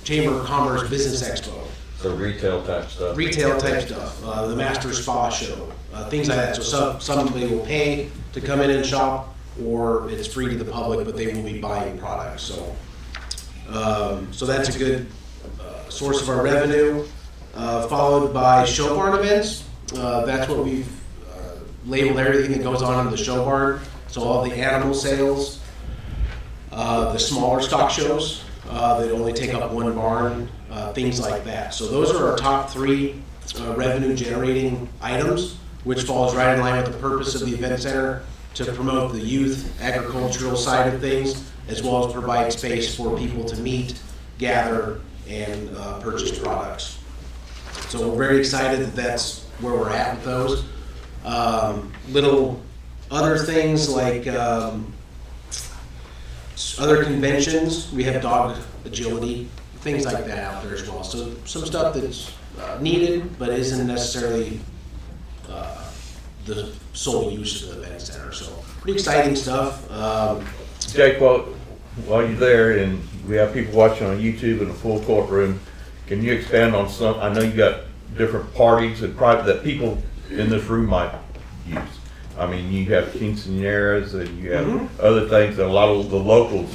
Chamber of Commerce Business Expo. So retail type stuff. Retail type stuff, the Master Spa Show, things like that. So somebody will pay to come in and shop, or it's free to the public, but they will be buying products. So that's a good source of our revenue. Followed by show barn events. That's what we've labeled everything that goes on in the show barn. So all the animal sales, the smaller stock shows that only take up one barn, things like that. So those are our top three revenue generating items, which falls right in line with the purpose of the event center, to promote the youth agricultural side of things, as well as provide space for people to meet, gather, and purchase products. So we're very excited that that's where we're at with those. Little other things like other conventions, we have dog agility, things like that out there as well. So some stuff that's needed, but isn't necessarily the sole use of the event center. So pretty exciting stuff. Jake, while you're there and we have people watching on YouTube in a full courtroom, can you expand on some? I know you got different parties and private that people in this room might use. I mean, you have quinceañeras and you have other things that a lot of the locals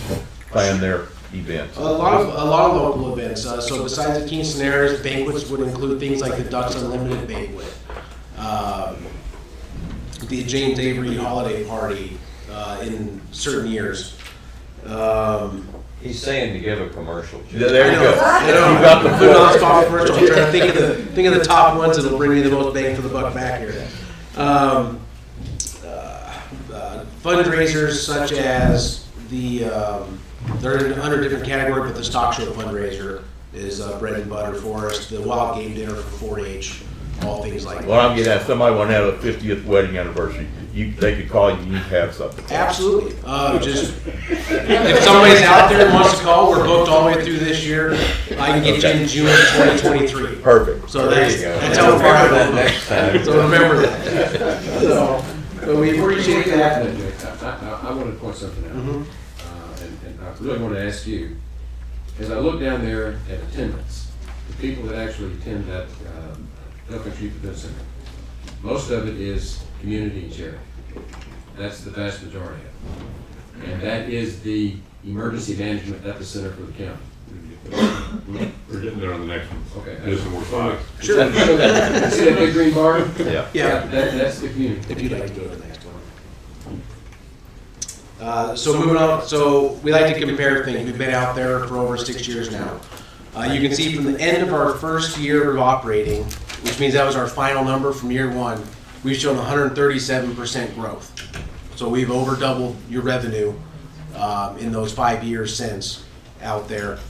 plan their events. A lot of local events. So besides the quinceañeras, banquets would include things like the Ducks Unlimited banquet, the James Avery holiday party in certain years. He's saying to give a commercial. Yeah, there you go. I know. You got the Let's talk commercial. I'm trying to think of the top ones that'll bring me the most bang for the buck back here. Fundraisers such as they're under a different category, but the stock show fundraiser is bread and butter for us. The wild game dinner for 4-H, all things like that. Well, I'm getting at somebody want to have a 50th wedding anniversary. They could call you and you have something. Absolutely. Just if somebody's out there and wants to call, we're booked all the way through this year. I can get you in June of 2023. Perfect. So that's how far out of next time. So remember that. So we appreciate that. I wanted to point something out, and I really want to ask you, as I look down there at attendance, the people that actually attend that Elkhorn Street Event Center, most of it is community and charity. That's the vast majority of it. And that is the emergency management at the center for the county. We're getting there on the next one. Okay. There's some more slides. Sure. See that big green bar? Yeah. That's the community. If you'd like to go to the next one. So moving on, so we like to compare things. We've been out there for over 6 years now. You can see from the end of our first year of operating, which means that was our final number from year one, we've shown 137% growth. So we've over doubled your revenue in those 5 years since out there,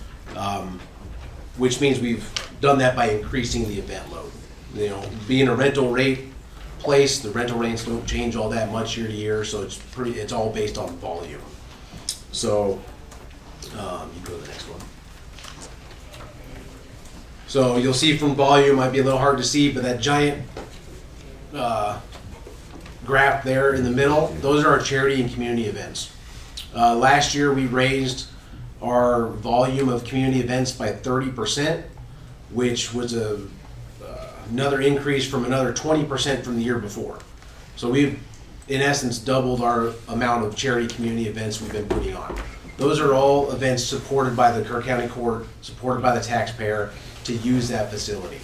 which means we've done that by increasing the event load. you know, being a rental rate place, the rental rates don't change all that much year to year, so it's all based on volume. So, you go to the next one. So you'll see from volume, might be a little hard to see, but that giant graph there in the middle, those are our charity and community events. Last year we raised our volume of community events by 30%, which was another increase from another 20% from the year before. So we've, in essence, doubled our amount of charity community events we've been putting on. Those are all events supported by the Kerr County Court, supported by the taxpayer to use that facility.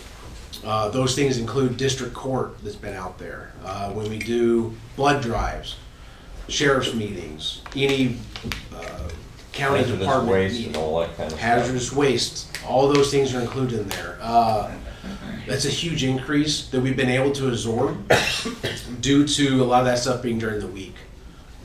Those things include district court that's been out there. When we do blood drives, sheriff's meetings, any county Hazardous department waste meeting, and all that kind of hazardous stuff. waste, all those things are included in there. That's a huge increase that we've been able to absorb due to a lot of that stuff being during the week.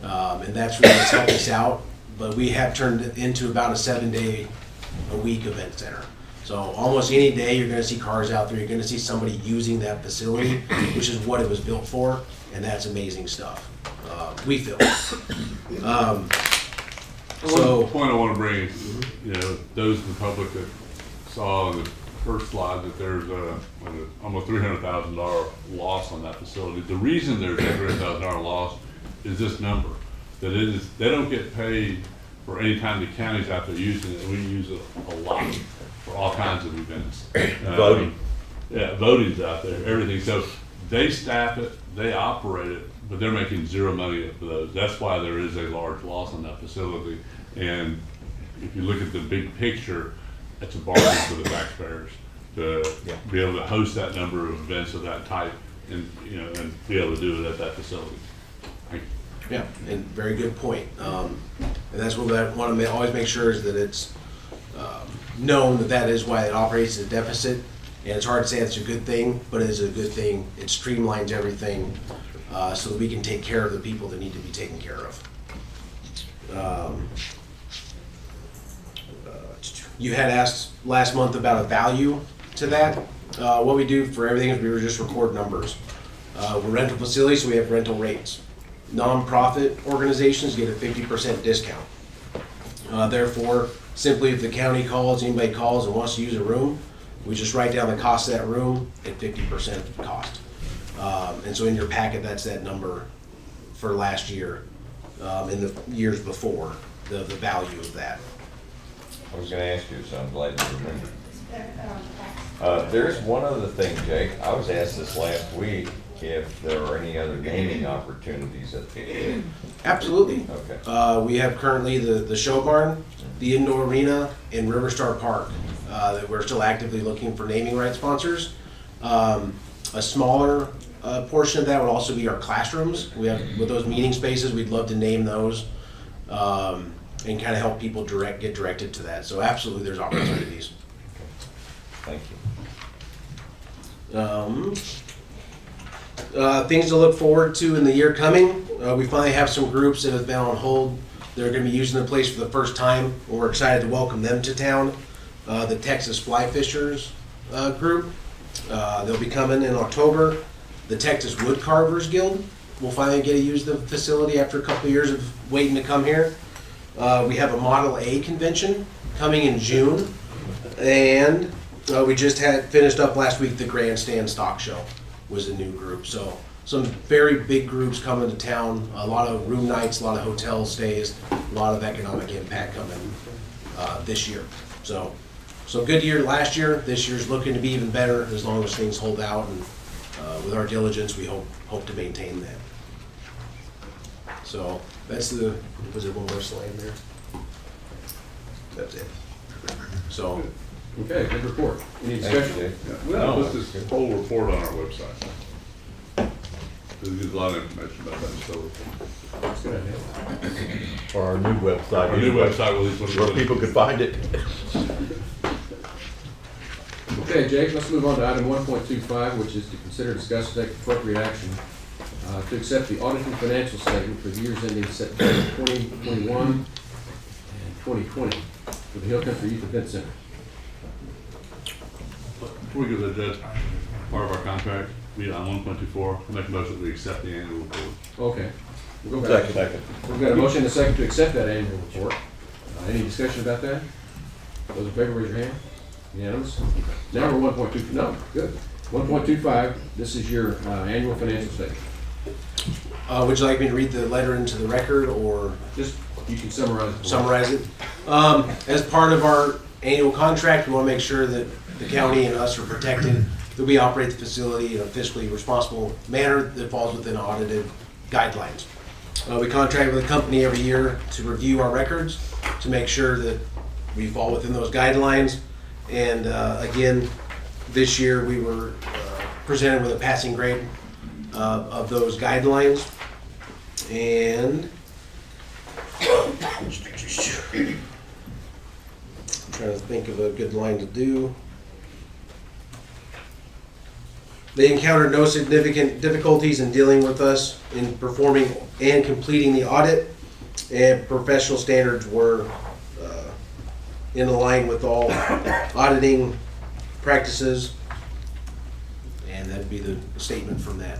And that's really what's helped us out. But we have turned it into about a 7-day-a-week event center. So almost any day you're going to see cars out there. You're going to see somebody using that facility, which is what it was built for, and that's amazing stuff. We feel. So the point I want to bring is, you know, those in the public that saw on the first slide that there's almost $300,000 loss on that facility. The reason there's a $300,000 loss is this number. That it is, they don't get paid for any time the county's out there using it. We use it a lot for all kinds of events. Voting. Yeah, voting's out there, everything. So they staff it, they operate it, but they're making zero money for those. That's why there is a large loss on that facility. And if you look at the big picture, it's a bargain for the taxpayers to be able to host that number of events of that type, and you know, and be able to do it at that facility. Thank you. Yeah, and very good point. And that's what I want to always make sure is that it's known that that is why it operates at a deficit. And it's hard to say it's a good thing, but it is a good thing. It streamlines everything so that we can take care of the people that need to be taken care of. You had asked last month about a value to that. What we do for everything is we just record numbers. We're rental facilities, so we have rental rates. Non-profit organizations get a 50% discount. Therefore, simply if the county calls, anybody calls and wants to use a room, we just write down the cost of that room at 50% cost. And so in your packet, that's that number for last year, and the years before, the value of that. I was going to ask you, so I'm glad you remembered. There's one other thing, Jake. I was asked this last week if there are any other gaming opportunities at the Absolutely. Okay. We have currently the show barn, the indoor arena, and River Star Park that we're still actively looking for naming rights sponsors. A smaller portion of that would also be our classrooms. We have, with those meeting spaces, we'd love to name those and kind of help people get directed to that. So absolutely, there's opportunities. Thank you. Things to look forward to in the year coming. We finally have some groups that have been on hold. They're going to be using the place for the first time. We're excited to welcome them to town. The Texas Fly Fishers group. They'll be coming in October. The Texas Wood Carvers Guild will finally get to use the facility after a couple of years of waiting to come here. We have a Model A convention coming in June. And we just had finished up last week the Grandstand Stock Show was a new group. So some very big groups coming to town, a lot of room nights, a lot of hotel stays, a lot of economic impact coming this year. So good year last year. This year's looking to be even better as long as things hold out, and with our diligence we hope to maintain that. So that's was there one more slide there? That's it. So okay, good report. Any discussion? We'll put this whole report on our website. There's a lot of information about that still. That's a good idea. For our new website. Our new website where people could find it. Okay, Jake, let's move on to item 1.25, which is to consider, discuss, take appropriate action to accept the audited financial statement for the years ending September 2021 and 2020 for the Hill Country Youth Event Center. Before we go to the judge, part of our contract. We, on 1.24, I make a motion that we accept the annual report. Okay. We'll go back. Second. We've got a motion and a second to accept that annual report. Any discussion about that? Those in favor, raise your hand. Unanimous. Now we're 1.2, no, good. 1.25, this is your annual financial statement. Would you like me to read the letter into the record, or Just, you can summarize it. summarize it? As part of our annual contract, we want to make sure that the county and us are protected, that we operate the facility in a fiscally responsible manner that falls within audited guidelines. We contract with a company every year to review our records, to make sure that we fall within those guidelines. And again, this year we were presented with a passing grade of those guidelines. And I'm trying to think of a good line to do. They encountered no significant difficulties in dealing with us in performing and completing the audit, and professional standards were in line with all auditing practices, and that'd be the statement from that.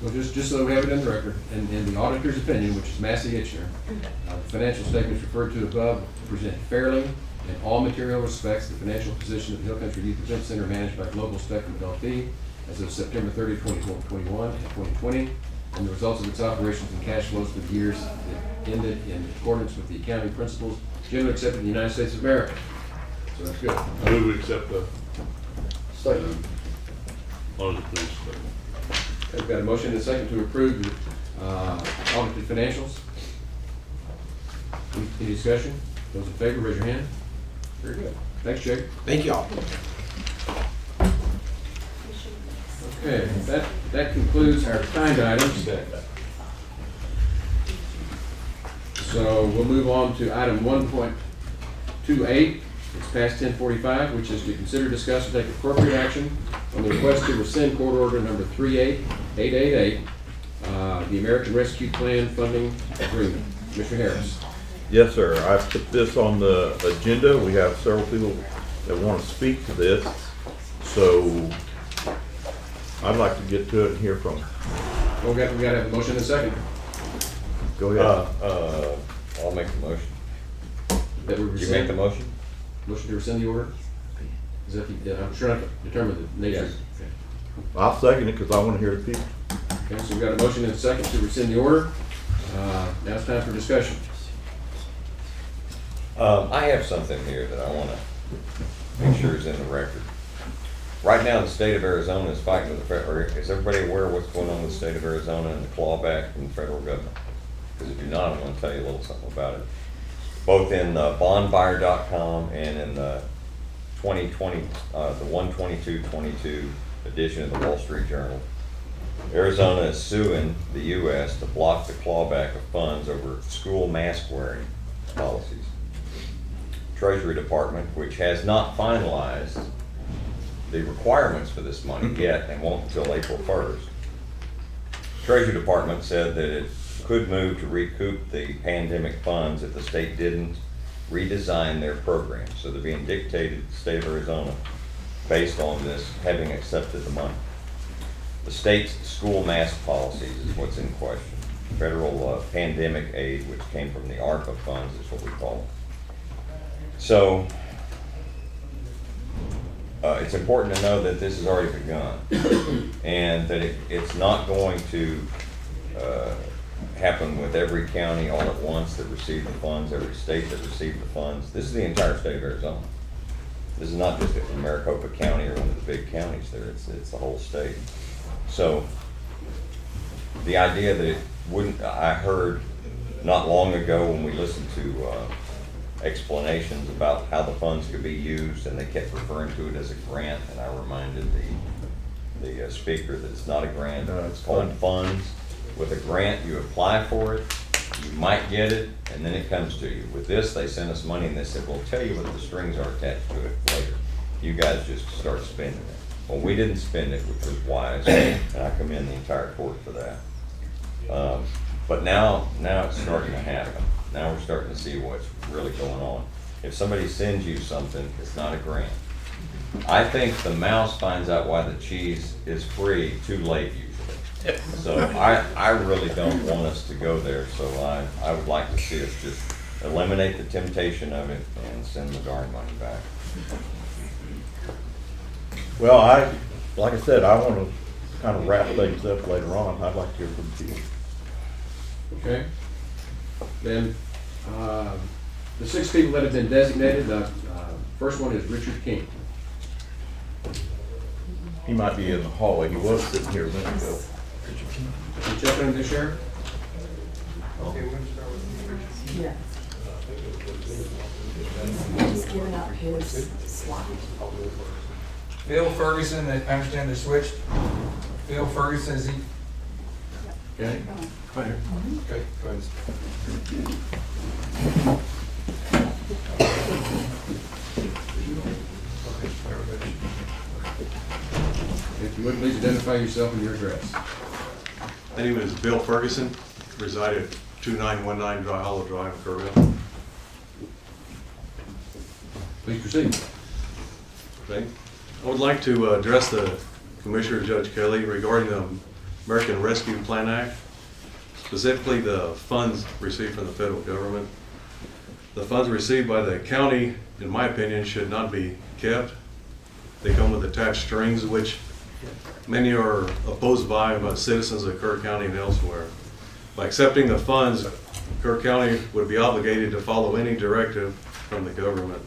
Well, just so we have it in the record, and in the auditor's opinion, which is Massey Itchner, the financial statements referred to above present fairly in all material respects the financial position of the Hill Country Youth Event Center managed by Global Spectrum LP as of September 30, 2021 and 2020, and the results of its operations and cash flows for the years that ended in accordance with the accounting principles generally accepted in the United States of America. So that's good. I move we accept the Second. audited financial statement. We've got a motion and a second to approve the audited financials. Any discussion? Those in favor, raise your hand. Very good. Thanks, Jake. Thank you all. Okay, that concludes our timed items. So we'll move on to item 1.28. It's past 10:45, which is to consider, discuss, and take appropriate action on the request to rescind court order number 38888, the American Rescue Plan Funding Agreement. Commissioner Harris. Yes, sir. I've put this on the agenda. We have several people that want to speak to this. So I'd like to get to it and hear from them. Well, we got to have a motion and a second. Go ahead. I'll make the motion. That we Did you rescind. make the motion? Motion to rescind the order? Is that the, I'm sure I can determine the nature. Yes. Okay. I'll second it because I want to hear the people. Okay, so we've got a motion and a second to rescind the order. Now it's time for discussion. I have something here that I want to make sure is in the record. Right now, the state of Arizona is fighting with the federal. Is everybody aware of what's going on with the state of Arizona and the clawback from the federal government? Because if you're not, I'm going to tell you a little something about it. Both in bondbuyer.com and in the 2020, the 1/22/22 edition of the Wall Street Journal, Arizona is suing the U.S. to block the clawback of funds over school mask wearing policies. Treasury Department, which has not finalized the requirements for this money yet and won't until April 1st. Treasury Department said that it could move to recoup the pandemic funds if the state didn't redesign their program. So they're being dictated to the state of Arizona based on this having accepted the money. The state's school mask policies is what's in question. Federal pandemic aid, which came from the ARPA funds, is what we call it. So it's important to know that this has already begun and that it's not going to happen with every county all at once that received the funds, every state that received the funds. This is the entire state of Arizona. This is not just Maricopa County or one of the big counties there, it's the whole state. So the idea that it wouldn't, I heard not long ago when we listened to explanations about how the funds could be used, and they kept referring to it as a grant, and I reminded the speaker that it's not a grant, it's called funds. With a grant, you apply for it, you might get it, and then it comes to you. With this, they sent us money and they said, we'll tell you what the strings are attached to it later. You guys just start spending it. Well, we didn't spend it, which was wise, and I commend the entire court for that. But now it's starting to happen. Now we're starting to see what's really going on. If somebody sends you something, it's not a grant. I think the mouse finds out why the cheese is free too late usually. So I really don't want us to go there, so I would like to see us just eliminate the temptation of it and send the darn money back. Well, like I said, I want to kind of wrap things up later on. I'd like to hear from you. Okay. Then, the 6 people that have been designated, the first one is Richard King. He might be in the hallway. He was sitting here a minute ago. You check on the sheriff? Okay, we're gonna start with Yeah. He's giving up his slot. Bill Ferguson, I understand they switched. Bill Ferguson, is he? Okay. Right here. Okay, go ahead. If you would, please identify yourself and your address. My name is Bill Ferguson, reside at 2919 Dry Hollow Drive, Kerrville. Please proceed. Okay. I would like to address the Commissioner, Judge Kelly, regarding the American Rescue Plan Act, specifically the funds received from the federal government. The funds received by the county, in my opinion, should not be kept. They come with attached strings, which many are opposed by citizens of Kerr County and elsewhere. By accepting the funds, Kerr County would be obligated to follow any directive from the government.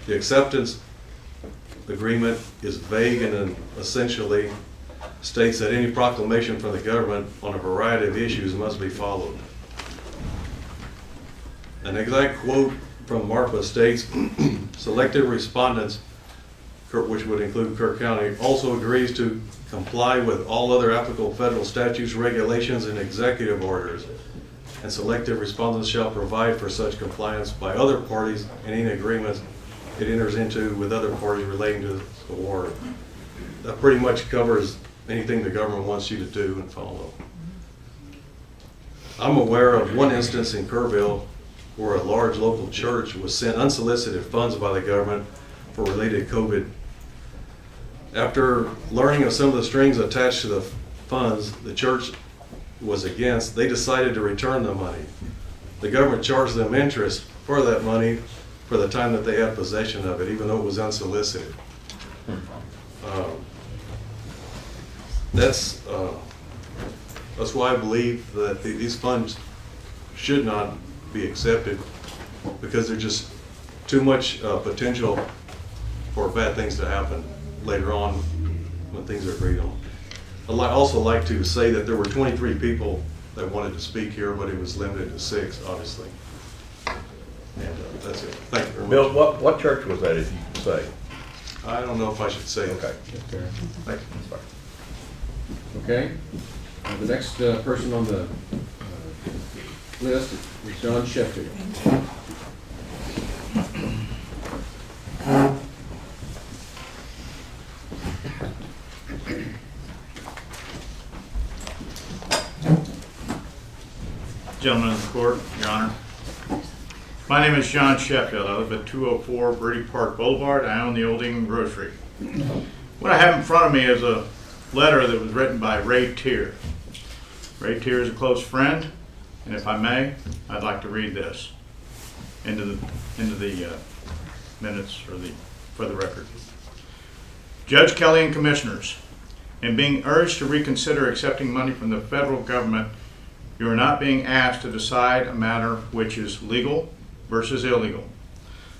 The acceptance agreement is vague and essentially states that any proclamation from the government on a variety of issues must be followed. An exact quote from MARPA states, selected respondents, which would include Kerr County, also agrees to comply with all other applicable federal statutes, regulations, and executive orders, and selected respondents shall provide for such compliance by other parties in any agreements it enters into with other parties relating to the award. That pretty much covers anything the government wants you to do and follow. I'm aware of one instance in Kerrville where a large local church was sent unsolicited funds by the government for related COVID. After learning of some of the strings attached to the funds the church was against, they decided to return the money. The government charged them interest for that money for the time that they had possession of it, even though it was unsolicited. That's why I believe that these funds should not be accepted, because there's just too much potential for bad things to happen later on when things are agreed on. I'd also like to say that there were 23 people that wanted to speak here, but it was limited to 6, obviously. And that's it. Thank you very much. Bill, what church was that, if you can say? I don't know if I should say. Okay. Okay. Thank you. Okay. The next person on the list is John Sheffield. Gentlemen of the court, Your Honor. My name is John Sheffield. I live at 204 Birdie Park Boulevard. I own the Old England Grocery. What I have in front of me is a letter that was written by Ray Tier. Ray Tier is a close friend, and if I may, I'd like to read this into the minutes for the record. Judge Kelly and Commissioners, in being urged to reconsider accepting money from the federal government, you are not being asked to decide a matter which is legal versus illegal.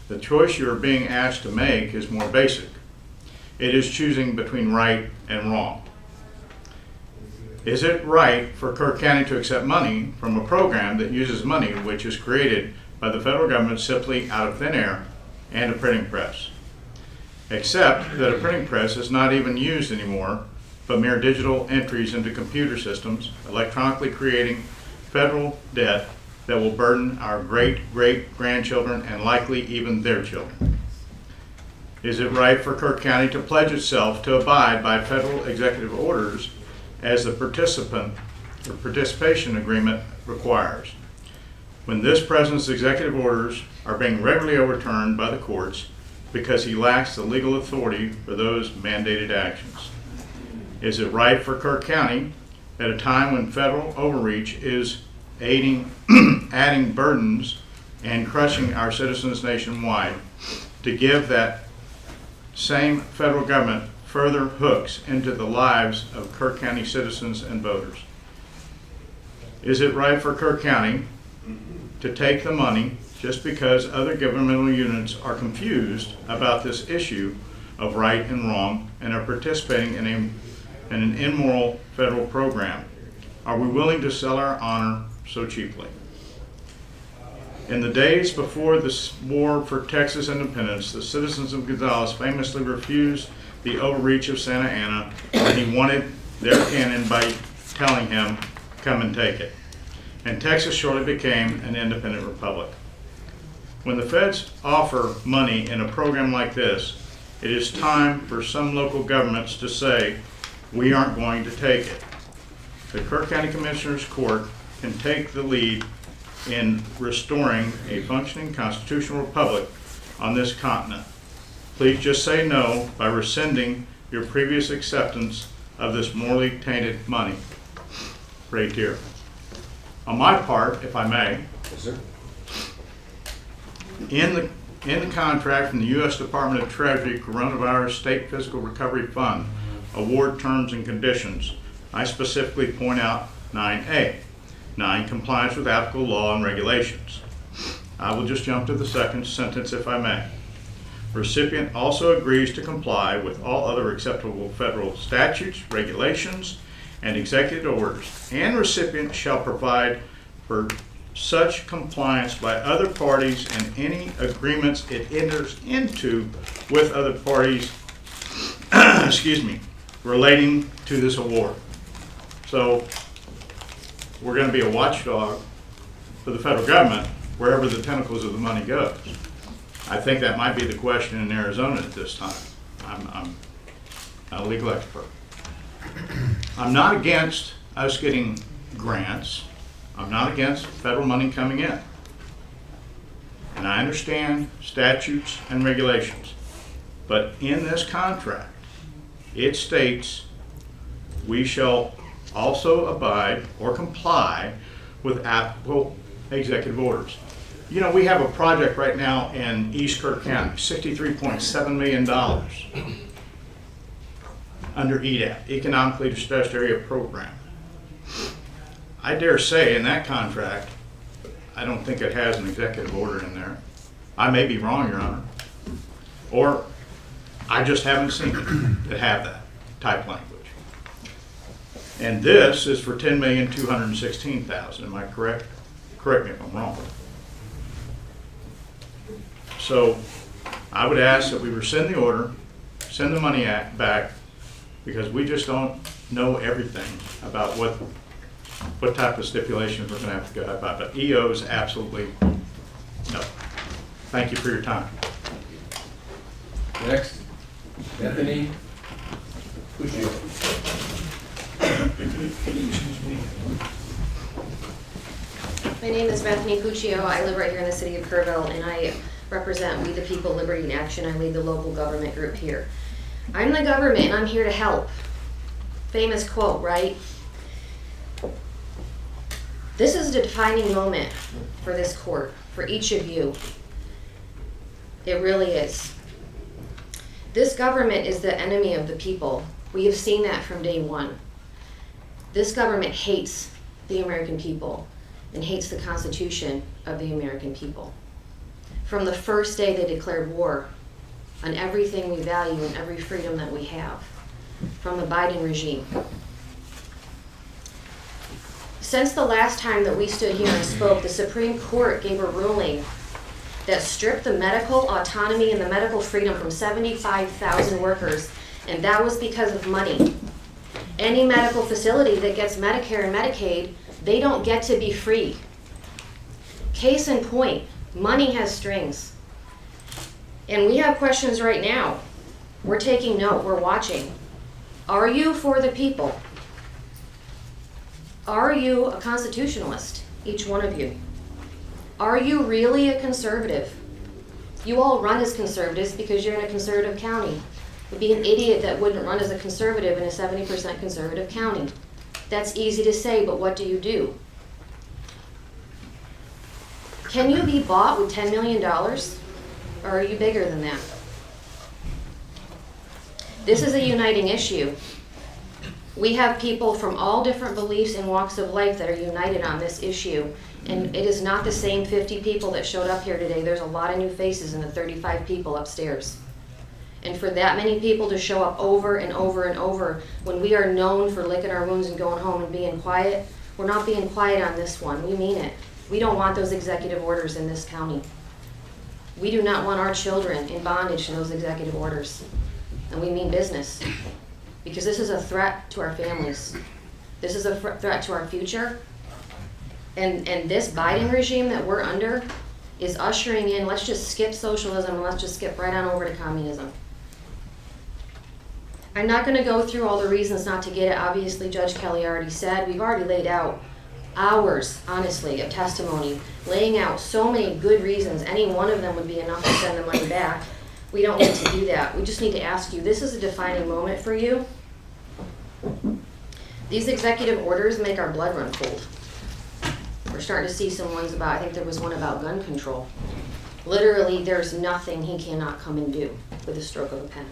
The choice you are being asked to make is more basic. It is choosing between right and wrong. Is it right for Kerr County to accept money from a program that uses money which is created by the federal government simply out of thin air and a printing press? Except that a printing press is not even used anymore, but mere digital entries into computer systems, electronically creating federal debt that will burden our great-great-grandchildren and likely even their children. Is it right for Kerr County to pledge itself to abide by federal executive orders as the participation agreement requires, when this president's executive orders are being regularly overturned by the courts because he lacks the legal authority for those mandated actions? Is it right for Kirk County, at a time when federal overreach is adding burdens and crushing our citizens nationwide, to give that same federal government further hooks into the lives of Kirk County citizens and voters? Is it right for Kirk County to take the money just because other governmental units are confused about this issue of right and wrong and are participating in an immoral federal program? Are we willing to sell our honor so cheaply? In the days before the war for Texas independence, the citizens of Gonzales famously refused the overreach of Santa Anna when he wanted their cannon by telling him, "Come and take it." And Texas shortly became an independent republic. When the feds offer money in a program like this, it is time for some local governments to say, "We aren't going to take it." The Kerr County Commissioners Court can take the lead in restoring a functioning constitutional republic on this continent. Please just say no by rescinding your previous acceptance of this morally tainted money. Right here. On my part, if I may, Yes, sir. in the contract from the U.S. Department of Treasury Coronavirus State Fiscal Recovery Fund award terms and conditions, I specifically point out 9A. 9, compliance with applicable law and regulations. I will just jump to the second sentence if I may. Recipient also agrees to comply with all other acceptable federal statutes, regulations, and executive orders, and recipient shall provide for such compliance by other parties and any agreements it enters into with other parties relating to this award. So we're going to be a watchdog for the federal government wherever the tentacles of the money goes. I think that might be the question in Arizona at this time. I'm not a legal expert. I'm not against us getting grants. I'm not against federal money coming in. And I understand statutes and regulations. But in this contract, it states we shall also abide or comply with applicable executive orders. You know, we have a project right now in East Kirk County, $63.7 million under EDAP, Economically Distressed Area Program. I dare say in that contract, I don't think it has an executive order in there. I may be wrong, Your Honor. Or I just haven't seen it that have that type language. And this is for $10,216,000, am I correct? Correct me if I'm wrong. So I would ask that we rescind the order, send the money back, because we just don't know everything about what type of stipulations we're going to have to go about. But EO is absolutely no. Thank you for your time. Next, Bethany Cuccio. My name is Bethany Cuccio. I live right here in the city of Kerrville, and I represent We the People, Liberty in Action. I lead the local government group here. I'm the government, and I'm here to help. Famous quote, right? This is a defining moment for this court, for each of you. It really is. This government is the enemy of the people. We have seen that from day one. This government hates the American people and hates the Constitution of the American people. From the first day they declared war on everything we value and every freedom that we have, from the Biden regime. Since the last time that we stood here and spoke, the Supreme Court gave a ruling that stripped the medical autonomy and the medical freedom from 75,000 workers, and that was because of money. Any medical facility that gets Medicare and Medicaid, they don't get to be free. Case in point, money has strings. And we have questions right now. We're taking note, we're watching. Are you for the people? Are you a constitutionalist, each one of you? Are you really a conservative? You all run as conservatives because you're in a conservative county. You'd be an idiot that wouldn't run as a conservative in a 70% conservative county. That's easy to say, but what do you do? Can you be bought with $10 million? Or are you bigger than that? This is a uniting issue. We have people from all different beliefs and walks of life that are united on this issue. And it is not the same 50 people that showed up here today. There's a lot of new faces in the 35 people upstairs. And for that many people to show up over and over and over, when we are known for licking our wounds and going home and being quiet, we're not being quiet on this one. We mean it. We don't want those executive orders in this county. We do not want our children in bondage to those executive orders. And we mean business. Because this is a threat to our families. This is a threat to our future. And this Biden regime that we're under is ushering in, let's just skip socialism and let's just skip right on over to communism. I'm not going to go through all the reasons not to get it. Obviously, Judge Kelly already said. We've already laid out hours, honestly, of testimony, laying out so many good reasons. Any one of them would be enough to send the money back. We don't need to do that. We just need to ask you, this is a defining moment for you. These executive orders make our blood run cold. We're starting to see some ones about, I think there was one about gun control. Literally, there's nothing he cannot come and do with a stroke of a pen.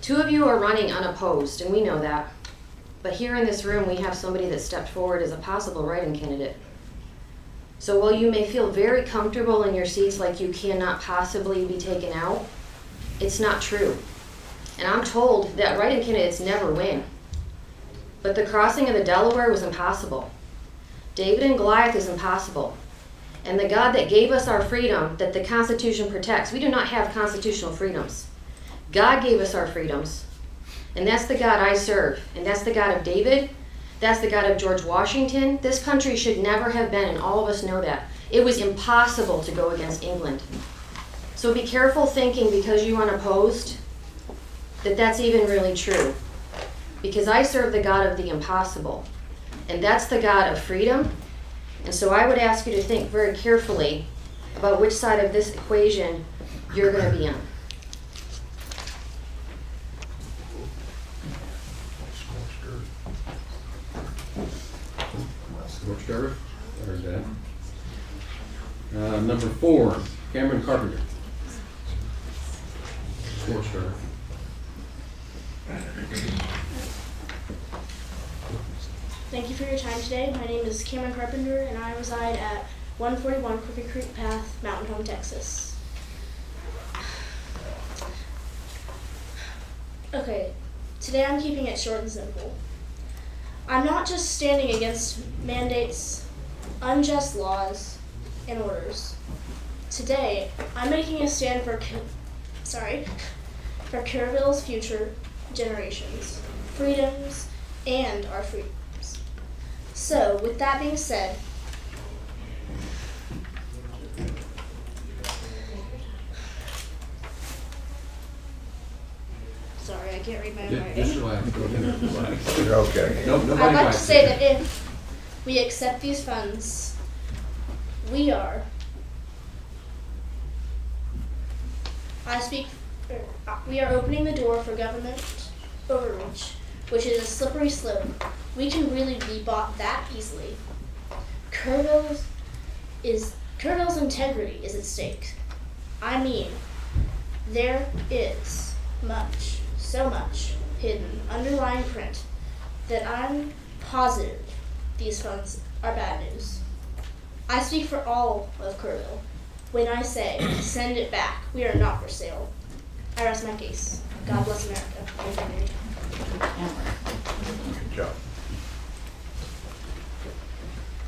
2 of you are running unopposed, and we know that. But here in this room, we have somebody that stepped forward as a possible write-in candidate. So while you may feel very comfortable in your seats like you cannot possibly be taken out, it's not true. And I'm told that write-in candidates never win. But the crossing of the Delaware was impossible. David and Goliath is impossible. And the God that gave us our freedom, that the Constitution protects, we do not have constitutional freedoms. God gave us our freedoms. And that's the God I serve. And that's the God of David. That's the God of George Washington. This country should never have been, and all of us know that. It was impossible to go against England. So be careful thinking because you are unopposed that that's even really true. Because I serve the God of the impossible. And that's the God of freedom. And so I would ask you to think very carefully about which side of this equation you're going to be on. Scorched earth. There's that. Number 4, Cameron Carpenter. Scorched earth. Thank you for your time today. My name is Cameron Carpenter, and I reside at 141 Crooked Creek Path, Mountain Home, Texas. Okay, today I'm keeping it short and simple. I'm not just standing against mandates, unjust laws, and orders. Today, I'm making a stand for Kerrville's future generations, freedoms, and our freedoms. So, with that being said, sorry, I can't read my own writing. Just relax. Go ahead. Relax. You're okay. No, nobody I'd like to bites say you. that if we accept these funds, we are, we are opening the door for government overreach, which is a slippery slope. We can really be bought that easily. Kerrville's integrity is at stake. I mean, there is much, so much, hidden, underlying print that I'm positive these funds are bad news. I speak for all of Kerrville when I say, send it back. We are not for sale. I rest my case. God bless America. Good job.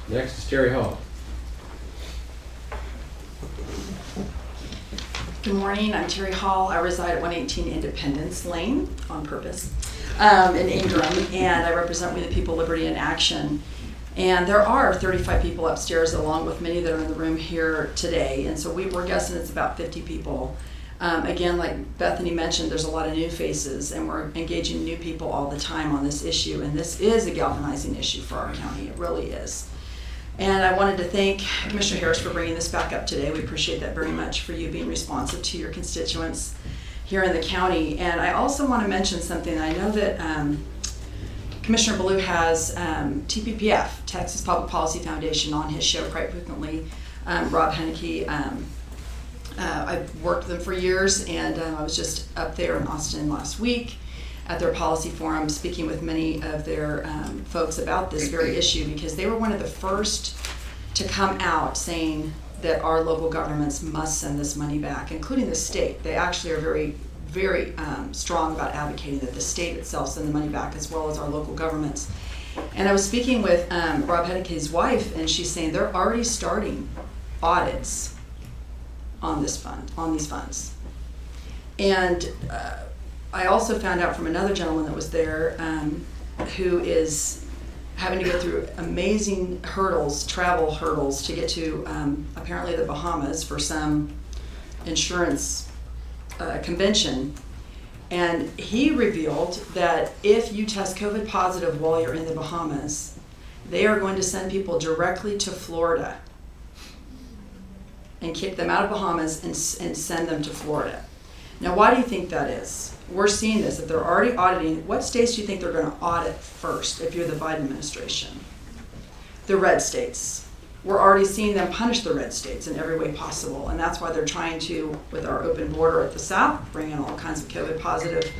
Next is Terry Hall. Good morning, I'm Terry Hall. I reside at 118 Independence Lane on purpose in Ingram, and I represent We the People, Liberty in Action. And there are 35 people upstairs along with many that are in the room here today, and so we're guessing it's about 50 people. Again, like Bethany mentioned, there's a lot of new faces, and we're engaging new people all the time on this issue, and this is a galvanizing issue for our county. It really is. And I wanted to thank Commissioner Harris for bringing this back up today. We appreciate that very much, for you being responsive to your constituents here in the county. And I also want to mention something. I know that Commissioner Ballou has TPPF, Texas Public Policy Foundation, on his show quite frequently. Rob Henneke, I've worked with them for years, and I was just up there in Austin last week at their policy forum, speaking with many of their folks about this very issue, because they were one of the first to come out saying that our local governments must send this money back, including the state. They actually are very, very strong about advocating that the state itself send the money back, as well as our local governments. And I was speaking with Rob Henneke's wife, and she's saying they're already starting audits on this fund, on these funds. And I also found out from another gentleman that was there, who is having to go through amazing hurdles, travel hurdles, to get to apparently the Bahamas for some insurance convention. And he revealed that if you test COVID positive while you're in the Bahamas, they are going to send people directly to Florida and kick them out of Bahamas and send them to Florida. Now, why do you think that is? We're seeing this, if they're already auditing, what states do you think they're going to audit first if you're the Biden administration? The red states. We're already seeing them punish the red states in every way possible, and that's why they're trying to, with our open border at the south, bring in all kinds of COVID positive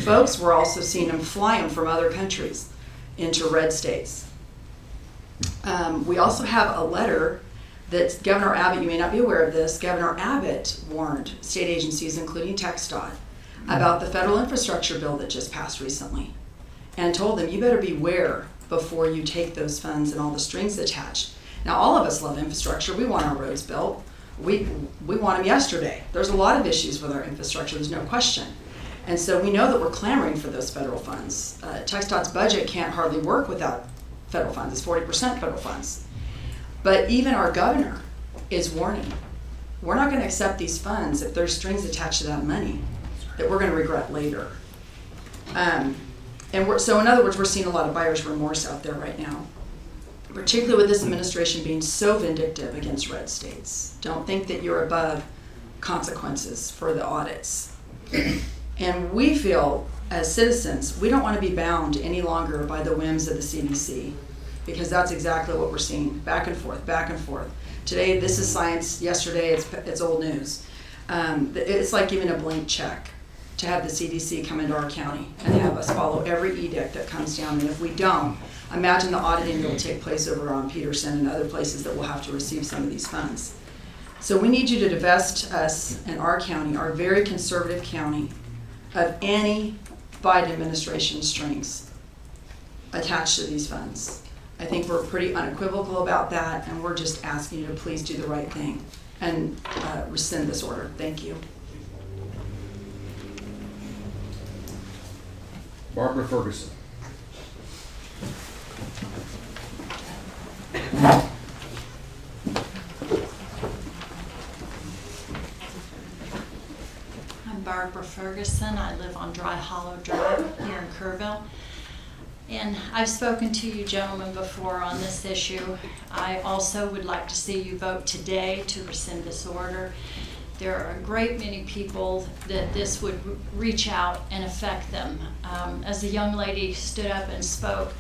folks. We're also seeing them fly them from other countries into red states. We also have a letter that Governor Abbott, you may not be aware of this, Governor Abbott warned state agencies, including TxDOT, about the federal infrastructure bill that just passed recently, and told them, you better beware before you take those funds and all the strings attached. Now, all of us love infrastructure. We want our roads built. We want them yesterday. There's a lot of issues with our infrastructure, there's no question. And so we know that we're clamoring for those federal funds. TxDOT's budget can't hardly work without federal funds. It's 40% federal funds. But even our governor is warning, we're not going to accept these funds if there's strings attached to that money that we're going to regret later. So in other words, we're seeing a lot of buyer's remorse out there right now, particularly with this administration being so vindictive against red states. Don't think that you're above consequences for the audits. And we feel, as citizens, we don't want to be bound any longer by the whims of the CDC, because that's exactly what we're seeing, back and forth, back and forth. Today, this is science. Yesterday, it's old news. It's like giving a blank check to have the CDC come into our county and have us follow every edict that comes down. And if we don't, imagine the auditing that will take place over on Peterson and other places that will have to receive some of these funds. So we need you to divest us and our county, our very conservative county, of any Biden administration strings attached to these funds. I think we're pretty unequivocal about that, and we're just asking you to please do the right thing and rescind this order. Thank you. Barbara Ferguson. I'm Barbara Ferguson. I live on Dry Hollow Drive here in Kerrville. And I've spoken to you gentlemen before on this issue. I also would like to see you vote today to rescind this order. There are a great many people that this would reach out and affect them. As the young lady stood up and spoke,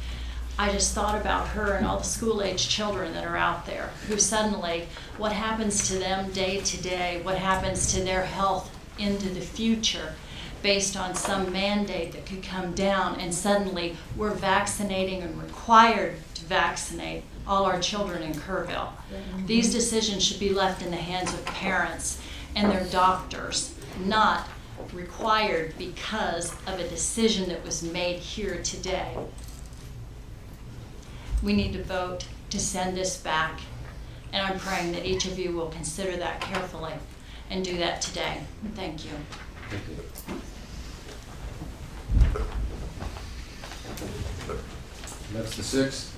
I just thought about her and all the school-age children that are out there who suddenly, what happens to them day to day, what happens to their health into the future based on some mandate that could come down, and suddenly we're vaccinating and required to vaccinate all our children in Kerrville. These decisions should be left in the hands of parents and their doctors, not required because of a decision that was made here today. We need to vote to send this back, and I'm praying that each of you will consider that carefully and do that today. Thank you. Thank you. That's the 6th.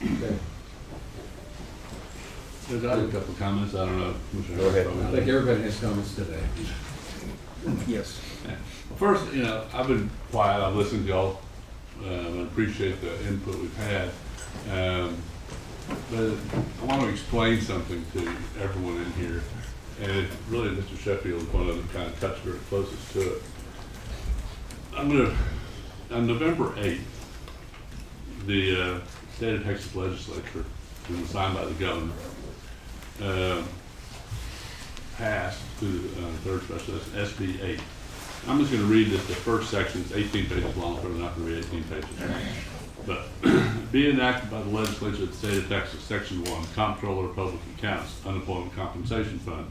Okay. Judge, I have a couple of comments. I don't know. Go ahead. I think everybody has comments today. Yes. Yeah. Well, first, I've been quiet. I've listened to y'all and appreciate the input we've had. but I want to explain something to everyone in here, and it really, Mr. Sheffield is one of them kind of touched very closest to it. On November 8th, the state of Texas legislature, which was signed by the governor, passed through the third special, that's SB 8. I'm just going to read this, the first section, it's 18 pages long, so I'm not going to read 18 pages. But be enacted by the legislature of the state of Texas, Section 1, Comptroller of Public Accounts, Unemployment Compensation Fund,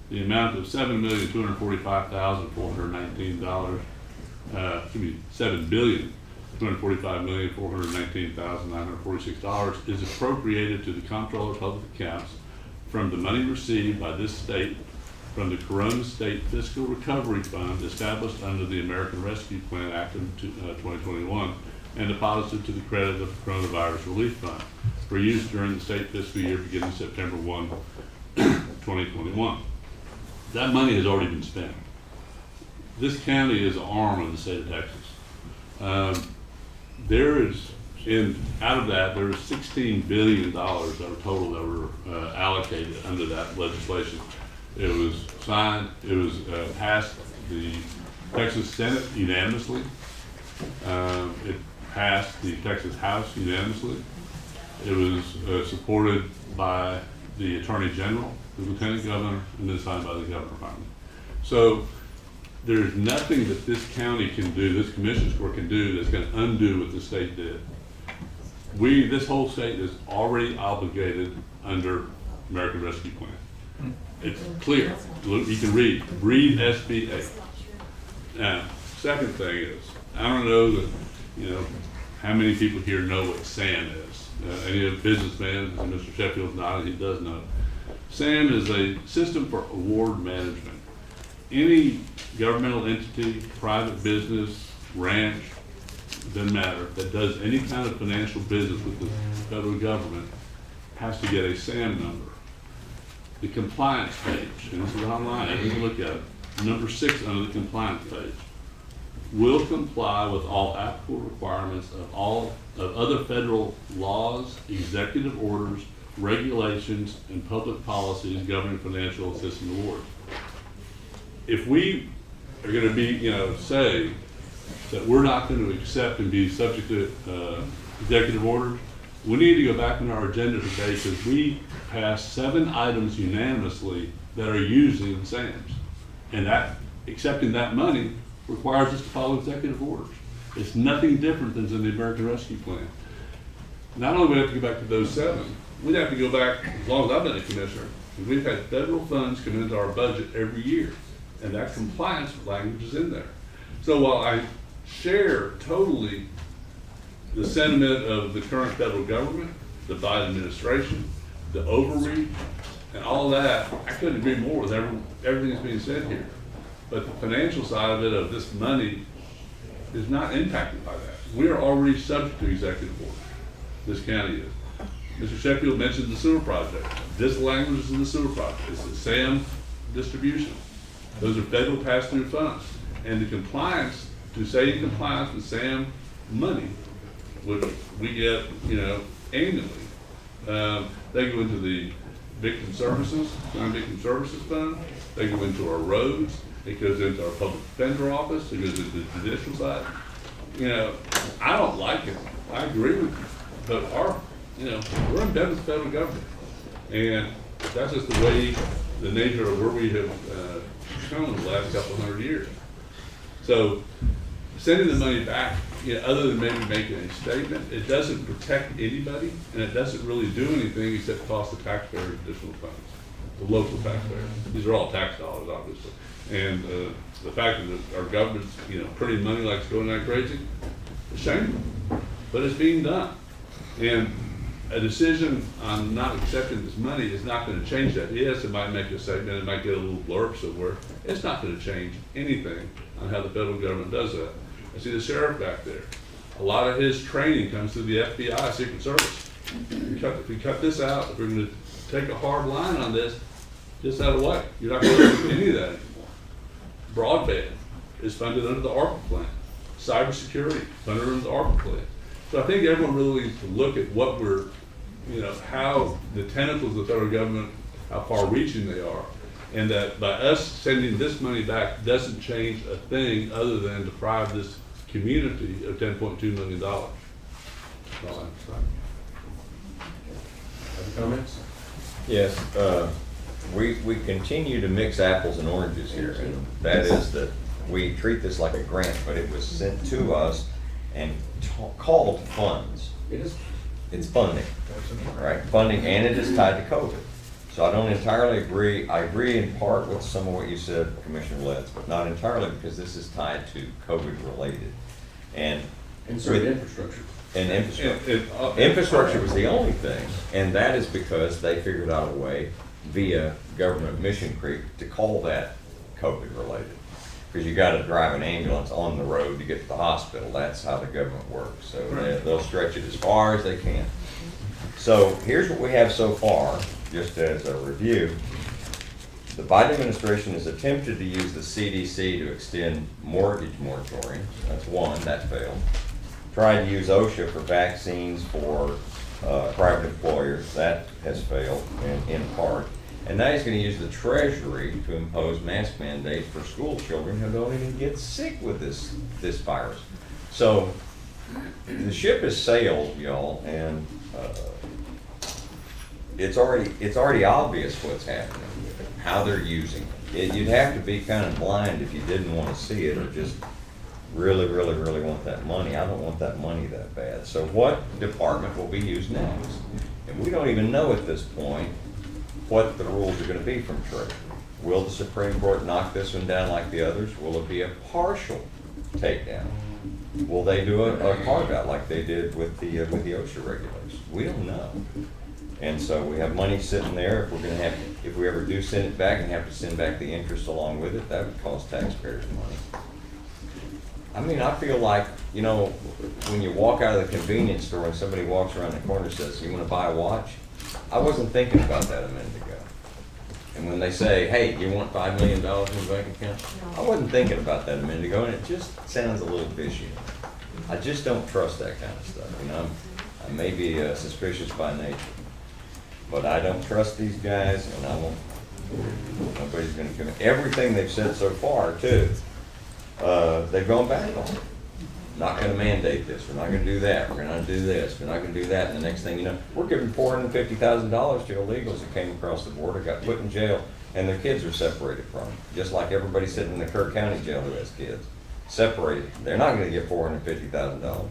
the amount of $7,245,419, $7,245,419,946 is appropriated to the Comptroller of Public Accounts from the money received by this state from the Corona State Fiscal Recovery Fund established under the American Rescue Plan Act of 2021 and deposited to the credit of the Coronavirus Relief Fund for use during the state fiscal year beginning September 1, 2021. That money has already been spent. This county is an arm of the state of Texas. Out of that, there is $16 billion that were total that were allocated under that legislation. It was signed, it was passed the Texas Senate unanimously. It passed the Texas House unanimously. It was supported by the Attorney General, the Lieutenant Governor, and then signed by the Governor finally. So there's nothing that this county can do, this Commission's Court can do that's going to undo what the state did. This whole state is already obligated under American Rescue Plan. It's clear. You can read SB 8. Now, second thing is, I don't know that, how many people here know what SAM is. Any of the businessmen, Mr. Sheffield's nodding, he does know. SAM is a system for award management. Any governmental entity, private business, ranch, doesn't matter, that does any kind of financial business with the federal government has to get a SAM number. The compliance page, and this is online, you can look at it, number 6 under the compliance page, will comply with all applicable requirements of other federal laws, executive orders, regulations, and public policies governing financial assistance awards. If we are going to be, say that we're not going to accept and be subject to executive orders, we need to go back on our agenda today because we passed 7 items unanimously that are using SAMs. And that accepting that money requires us to follow executive orders. It's nothing different than in the American Rescue Plan. Not only do we have to go back to those 7, we'd have to go back, as long as I've been a commissioner, because we've had federal funds come into our budget every year. And that compliance language is in there. So while I share totally the sentiment of the current federal government, the Biden administration, the overreach, and all that, I couldn't agree more with everything that's being said here. But the financial side of it, of this money, is not impacted by that. We are already subject to executive order. This county is. Mr. Sheffield mentioned the sewer project. This language is in the sewer project. It's the SAM distribution. Those are federal pass-through funds. And the compliance, to say in compliance with SAM money, which we get, annually, they go into the victim services, victim services fund. They go into our roads. It goes into our public defender office. It goes into the judicial side. I don't like it. I agree with you. But we're in bed with the federal government. And that's just the way, the nature of where we have come the last couple hundred years. So sending the money back, other than maybe making a statement, it doesn't protect anybody, and it doesn't really do anything except cost the taxpayers additional funds, the local taxpayers. These are all tax dollars, obviously. And the fact that our government's, printing money like it's going that crazy, it's shameful, but it's being done. And a decision on not accepting this money is not going to change that. Yes, it might make a statement, it might get a little blurb somewhere. It's not going to change anything on how the federal government does that. I see the sheriff back there. A lot of his training comes through the FBI, Secret Service. If we cut this out, if we're going to take a hard line on this, just out of the way. You're not going to do any of that anymore. Broadband is funded under the ARPA plan. Cybersecurity funded under the ARPA plan. So I think everyone really needs to look at what we're how the tentacles of the federal government, how far-reaching they are, and that by us sending this money back doesn't change a thing other than deprive this community of $10.2 million. That's all I'm saying. Other comments? Yes, we continue to mix apples and oranges here, and that is that we treat this like a grant, but it was sent to us and called funds. It is. It's funding, right? Funding, and it is tied to COVID. So I don't entirely agree. I agree in part with some of what you said, Commissioner Letts, but not entirely, because this is tied to COVID related. And infrastructure. And infrastructure. Infrastructure was the only thing, and that is because they figured out a way via government Mission Creek to call that COVID related. Because you got to drive an ambulance on the road to get to the hospital. That's how the government works. So they'll stretch it as far as they can. So here's what we have so far, just as a review. The Biden administration has attempted to use the CDC to extend mortgage moratoriums. That's one, that failed. Tried to use OSHA for vaccines for private employers. That has failed in part. And now he's going to use the Treasury to impose mask mandates for school children who don't even get sick with this virus. So the ship has sailed, y'all, and it's already obvious what's happening, how they're using it. You'd have to be kind of blind if you didn't want to see it, or just really, really, really want that money. I don't want that money that bad. So what department will be used next? And we don't even know at this point what the rules are going to be from Treasury. Will the Supreme Court knock this one down like the others? Will it be a partial takedown? Will they do a carve out like they did with the OSHA regulations? We don't know. And so we have money sitting there. If we ever do send it back and have to send back the interest along with it, that would cost taxpayers money. I mean, I feel like, when you walk out of the convenience store and somebody walks around the corner and says, "You want to buy a watch?" I wasn't thinking about that a minute ago. And when they say, "Hey, you want $5 million in your bank account?" I wasn't thinking about that a minute ago, and it just sounds a little fishy. I just don't trust that kind of stuff. I may be suspicious by nature, but I don't trust these guys, and nobody's going to come in. Everything they've said so far, too, they've gone back on it. Not going to mandate this. We're not going to do that. We're going to do this. We're not going to do that. And the next thing you know, we're giving $450,000 to illegals that came across the border, got put in jail, and their kids are separated from them. Just like everybody sitting in the Kerr County jail who has kids. Separated. They're not going to get $450,000.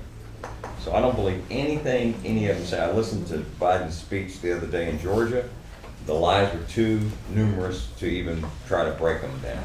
So I don't believe anything any of them say. I listened to Biden's speech the other day in Georgia. The lies were too numerous to even try to break them down.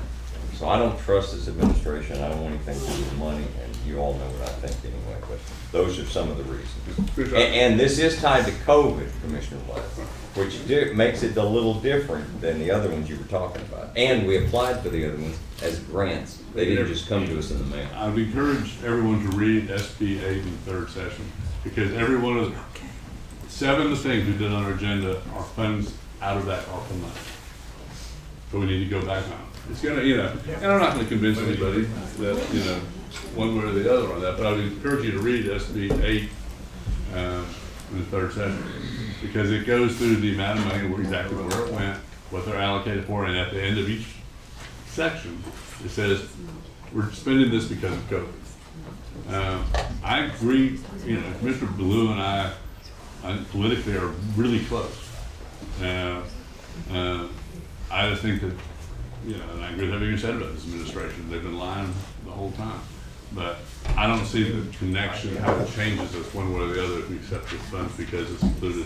So I don't trust this administration. I don't want anything to do with money, and you all know what I think anyway, but those are some of the reasons. And this is tied to COVID, Commissioner Letts, which makes it a little different than the other ones you were talking about. And we applied for the other ones as grants. They didn't just come to us in the mail. I've encouraged everyone to read SB 8 in third session, because every one of the 7 of the things we did on our agenda are funds out of that ARPA money. So we need to go back on it. It's gonna, and I'm not gonna convince anybody that, one way or the other on that, but I would encourage you to read SB 8 in the third session, because it goes through the amount of money, exactly where it went, what they're allocated for, and at the end of each section, it says, we're spending this because of COVID. I agree, Mr. Blue and I politically are really close. I just think that, and I agree with everything you said about this administration. They've been lying the whole time. But I don't see the connection, how it changes us one way or the other if we accept this funds, because it's included,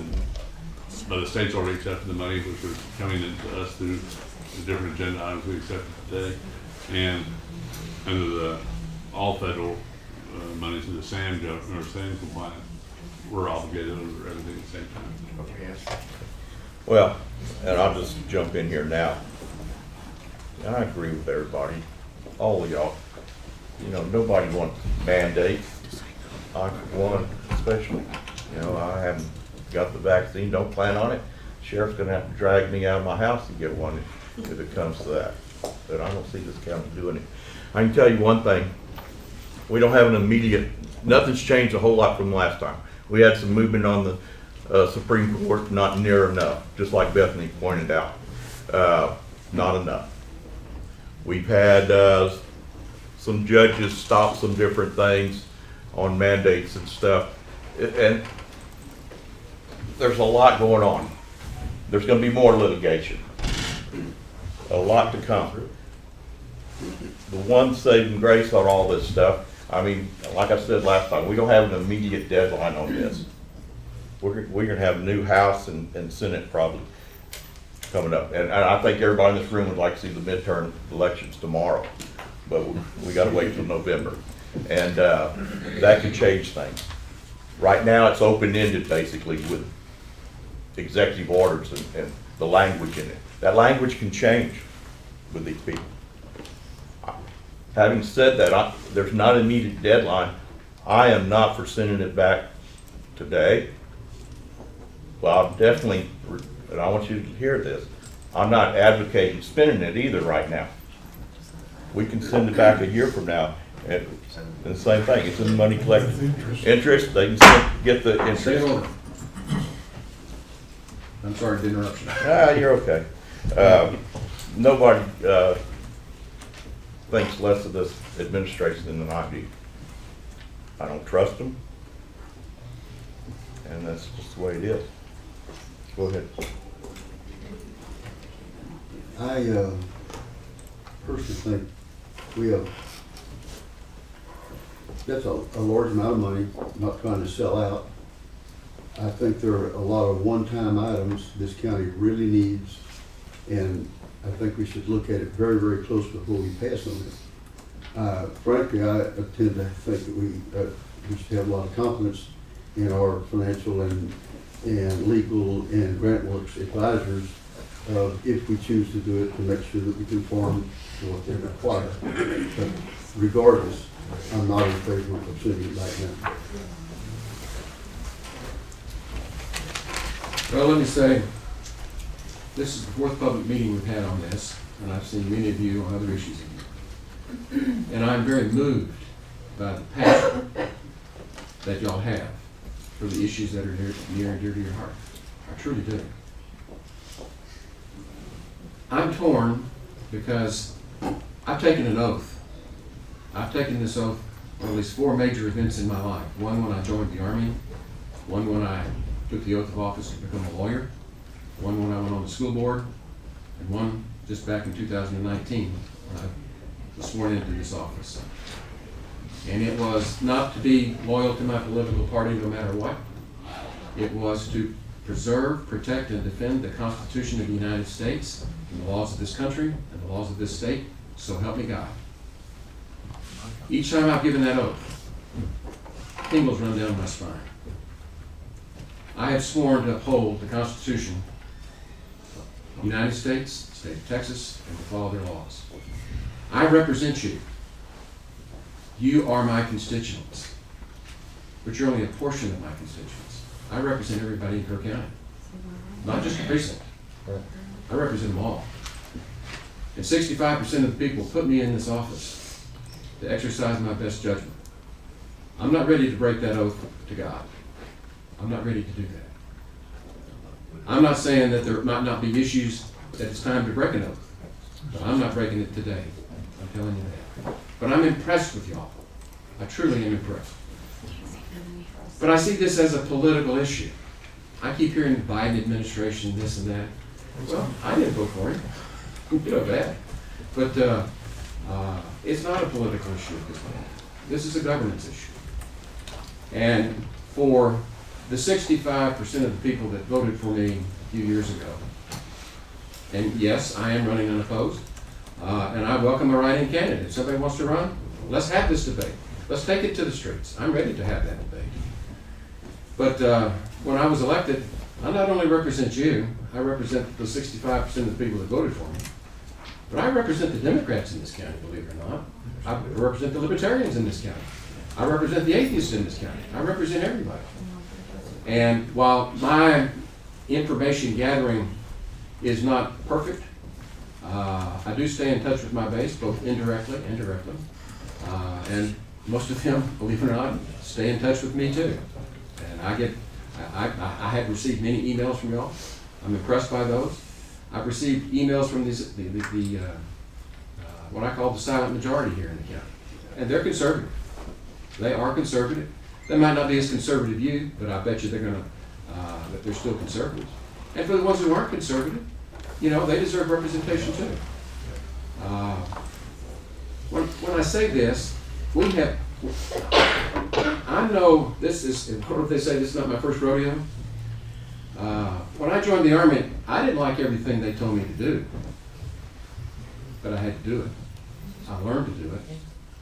but the state's already accepted the money, which are coming into us through the different agenda items we accepted today. And under the all federal money to the SAM government, or SAM compliance, we're obligated under everything at the same time. Well, and I'll just jump in here now. And I agree with everybody, all of y'all. Nobody wants mandates. I, for one, especially. I haven't got the vaccine, don't plan on it. Sheriff's gonna have to drag me out of my house to get one if it comes to that. But I don't see this county doing it. I can tell you one thing. We don't have an immediate, nothing's changed a whole lot from last time. We had some movement on the Supreme Court, not near enough, just like Bethany pointed out. Not enough. We've had some judges stop some different things on mandates and stuff. And there's a lot going on. There's going to be more litigation. A lot to come. The one saving grace on all this stuff, I mean, like I said last time, we don't have an immediate deadline on this. We're going to have a new House and Senate probably coming up. And I think everybody in this room would like to see the midterm elections tomorrow, but we got to wait till November. And that could change things. Right now, it's open-ended basically with executive orders and the language in it. That language can change with these people. Having said that, there's not an immediate deadline. I am not for sending it back today. Well, I'm definitely, and I want you to hear this, I'm not advocating spending it either right now. We can send it back a year from now, and the same thing, it's in the money collected interest, they can get the interest. I'm sorry to interrupt you. You're okay. Nobody thinks less of this administration than I do. I don't trust them, and that's just the way it is. Go ahead. I personally think we have, that's a large amount of money, I'm not trying to sell out. I think there are a lot of one-time items this county really needs, and I think we should look at it very, very close before we pass on it. Frankly, I tend to think that we should have a lot of confidence in our financial and legal and grant works advisors if we choose to do it, to make sure that we conform to what they require. But regardless, I'm not in favor of sending it back now. Well, let me say, this is the fourth public meeting we've had on this, and I've seen many of you on other issues. And I'm very moved by the passion that y'all have for the issues that are near and dear to your heart. I truly do. I'm torn because I've taken an oath. I've taken this oath on at least 4 major events in my life. One when I joined the Army, one when I took the oath of office to become a lawyer, one when I went on the school board, and one just back in 2019 when I was sworn into this office. And it was not to be loyal to my political party no matter what. It was to preserve, protect, and defend the Constitution of the United States and the laws of this country and the laws of this state, so help me God. Each time I've given that oath, tingles run down my spine. I have sworn to uphold the Constitution of the United States, the state of Texas, and to follow their laws. I represent you. You are my constituents, but you're only a portion of my constituents. I represent everybody in Kerr County, not just the precinct. I represent them all. And 65% of the people put me in this office to exercise my best judgment. I'm not ready to break that oath to God. I'm not ready to do that. I'm not saying that there might not be issues that it's time to break an oath, but I'm not breaking it today. I'm telling you that. But I'm impressed with y'all. I truly am impressed. But I see this as a political issue. I keep hearing the Biden administration, this and that. Well, I didn't vote for him. You know that. But it's not a political issue at this point. This is a governance issue. And for the 65% of the people that voted for me a few years ago, and yes, I am running unopposed, and I welcome a write-in candidate. If somebody wants to run, let's have this debate. Let's take it to the streets. I'm ready to have that debate. But when I was elected, I not only represent you, I represent the 65% of the people that voted for me, but I represent the Democrats in this county, believe it or not. I represent the Libertarians in this county. I represent the atheists in this county. I represent everybody. And while my information gathering is not perfect, I do stay in touch with my base, both indirectly and directly. And most of them, believe it or not, stay in touch with me too. And I have received many emails from y'all. I'm impressed by those. I've received emails from these, what I call the silent majority here in the county. And they're conservative. They are conservative. They might not be as conservative you, but I bet you that they're still conservatives. And for the ones who aren't conservative, you know, they deserve representation too. When I say this, we have, I know this is, what if they say this is not my first rodeo? When I joined the Army, I didn't like everything they told me to do, but I had to do it. I learned to do it.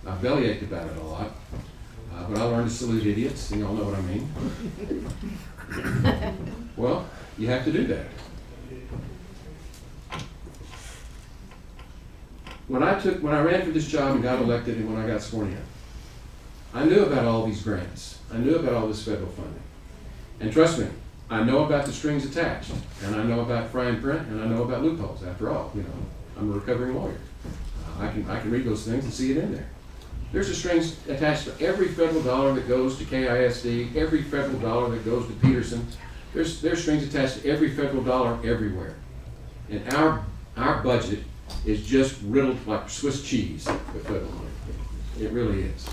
I bellyached about it a lot, but I learned to salute idiots, and y'all know what I mean. Well, you have to do that. When I ran for this job and got elected and when I got sworn in, I knew about all these grants. I knew about all this federal funding. And trust me, I know about the strings attached, and I know about fine print, and I know about loopholes. After all, you know, I'm a recovering lawyer. I can read those things and see it in there. There's a strings attached to every federal dollar that goes to KISD, every federal dollar that goes to Peterson. There's strings attached to every federal dollar everywhere. And our budget is just riddled like Swiss cheese with federal money. It really is.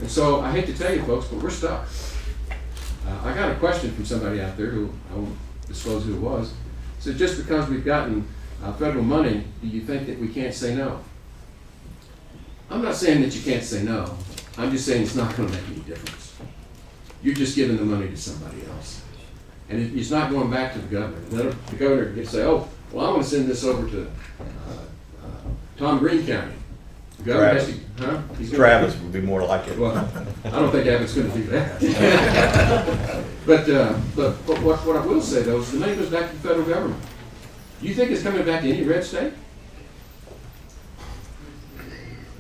And so I hate to tell you folks, but we're stuck. I got a question from somebody out there who I won't disclose who it was. So just because we've gotten federal money, do you think that we can't say no? I'm not saying that you can't say no. I'm just saying it's not going to make any difference. You're just giving the money to somebody else. And it's not going back to the governor. The governor can say, oh, well, I'm going to send this over to Tom Green County. The governor has to, huh? Travis would be more like it. Well, I don't think Abbott's going to do that. But what I will say, though, is the money goes back to the federal government. Do you think it's coming back to any red state?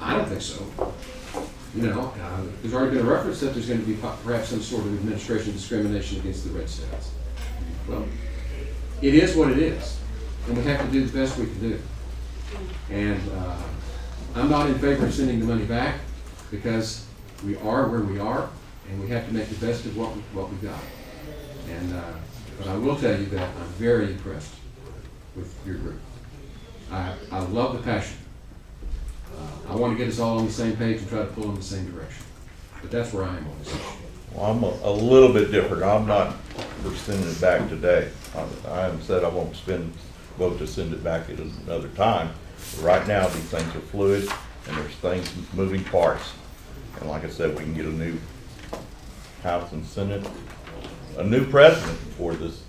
I don't think so. You know, there's already been a reference that there's going to be perhaps some sort of administration discrimination against the red states. Well, it is what it is, and we have to do the best we can do. And I'm not in favor of sending the money back because we are where we are, and we have to make the best of what we got. And but I will tell you that I'm very impressed with your group. I love the passion. I want to get us all on the same page and try to pull in the same direction. But that's where I am on this issue. Well, I'm a little bit different. I'm not for sending it back today. I haven't said I won't vote to send it back at another time. But right now, these things are fluid, and there's things, moving parts. And like I said, we can get a new House and Senate, a new president before this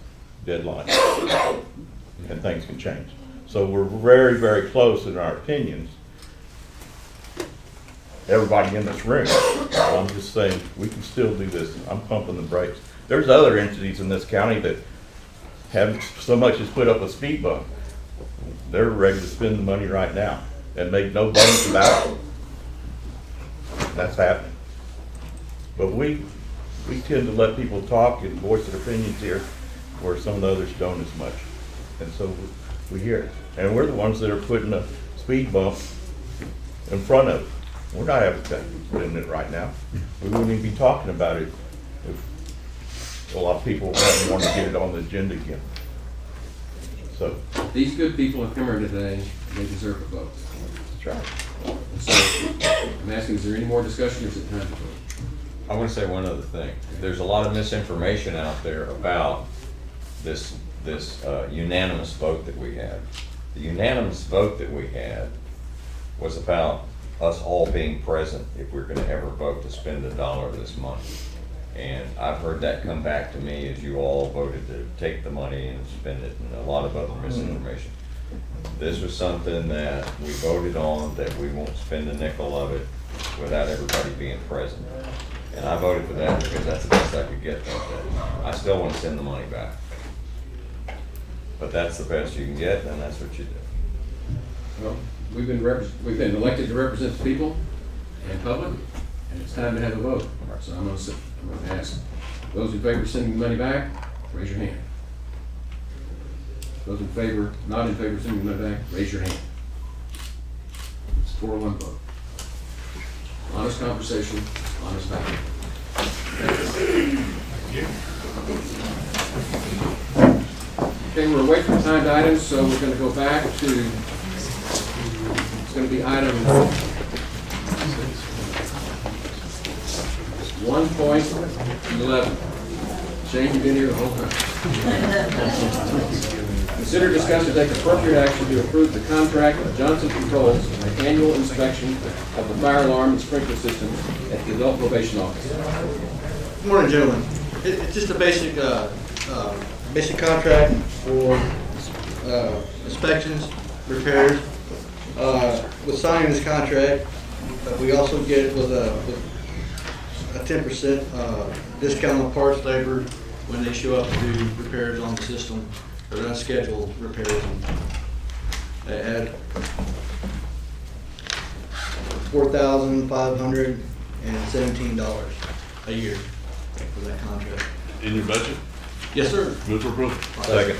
deadline, and things can change. So we're very, very close in our opinions. Everybody in this room. I'm just saying we can still do this. I'm pumping the brakes. There's other entities in this county that haven't so much as put up a speed bump. They're ready to spend the money right now and make no bones about it. That's happening. But we tend to let people talk and voice their opinions here where some of the others don't as much. And so we hear it. And we're the ones that are putting a speed bump in front of it. We're not advertising it right now. We wouldn't even be talking about it if a lot of people want to get it on the agenda again. So these good people have come here today, and they deserve a vote. That's right. And so I'm asking, is there any more discussion or is it time to vote? I want to say one other thing. There's a lot of misinformation out there about this unanimous vote that we had. The unanimous vote that we had was about us all being present if we're going to ever vote to spend $1 of this money. And I've heard that come back to me as you all voted to take the money and spend it, and a lot of other misinformation. This was something that we voted on, that we won't spend a nickel of it without everybody being present. And I voted for that because that's the best I could get that day. I still want to send the money back. But that's the best you can get, and that's what you do. Well, we've been elected to represent the people and public, and it's time to have a vote. So I'm going to ask those in favor of sending the money back, raise your hand. Those in favor, not in favor of sending the money back, raise your hand. It's a 4-1 vote. Honest conversation, honest value. Okay, we're away from timed items, so we're gonna go back to, it's gonna be item 1.11. Shane, you've been here the whole time. Consider, discuss, and take appropriate action to approve the contract of Johnson Controls for the annual inspection of the fire alarm and sprinkler systems at the adult probation office. Good morning, gentlemen. It's just a basic contract for inspections, repairs. With signing this contract, we also get it with a 10% discount on parts, labor when they show up to do repairs on the system, or unscheduled repairs. At $4,517 a year for that contract. In your budget? Yes, sir. Move for approval. Second.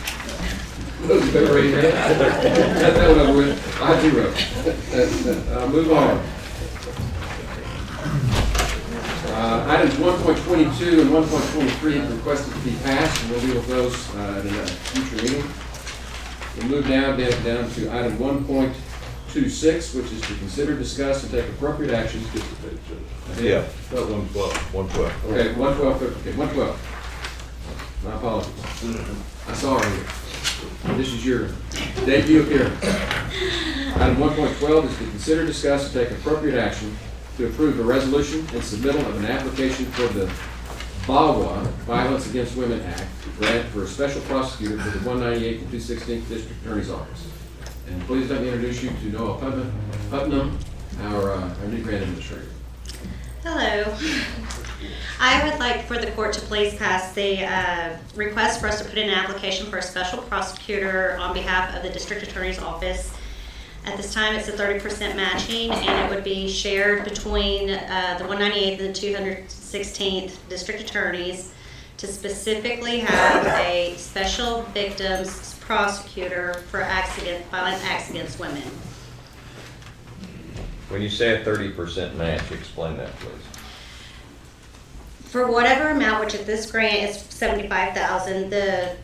Those in favor, raise your hand. That's that one over with. 5-0. Move on. Items 1.22 and 1.23 have requested to be passed, and we'll deal with those in a future meeting. We'll move now down to item 1.26, which is to consider, discuss, and take appropriate actions. Yeah, 112. 112. Okay, 112. Okay, 112. My apologies. I saw her here. This is your debut appearance. Item 1.12 is to consider, discuss, and take appropriate action to approve a resolution and submittal of an application for the BAWA, Violence Against Women Act, grant for a special prosecutor for the 198th and 216th District Attorney's Office. And please let me introduce you to Noah Putnam, our new grant administrator. Hello. I would like for the court to please pass the request for us to put in an application for a special prosecutor on behalf of the District Attorney's Office. At this time, it's a 30% matching, and it would be shared between the 198th and the 216th District Attorneys to specifically have a special victims prosecutor for violent acts against women. When you say a 30% match, explain that, please. For whatever amount, which at this grant is $75,000,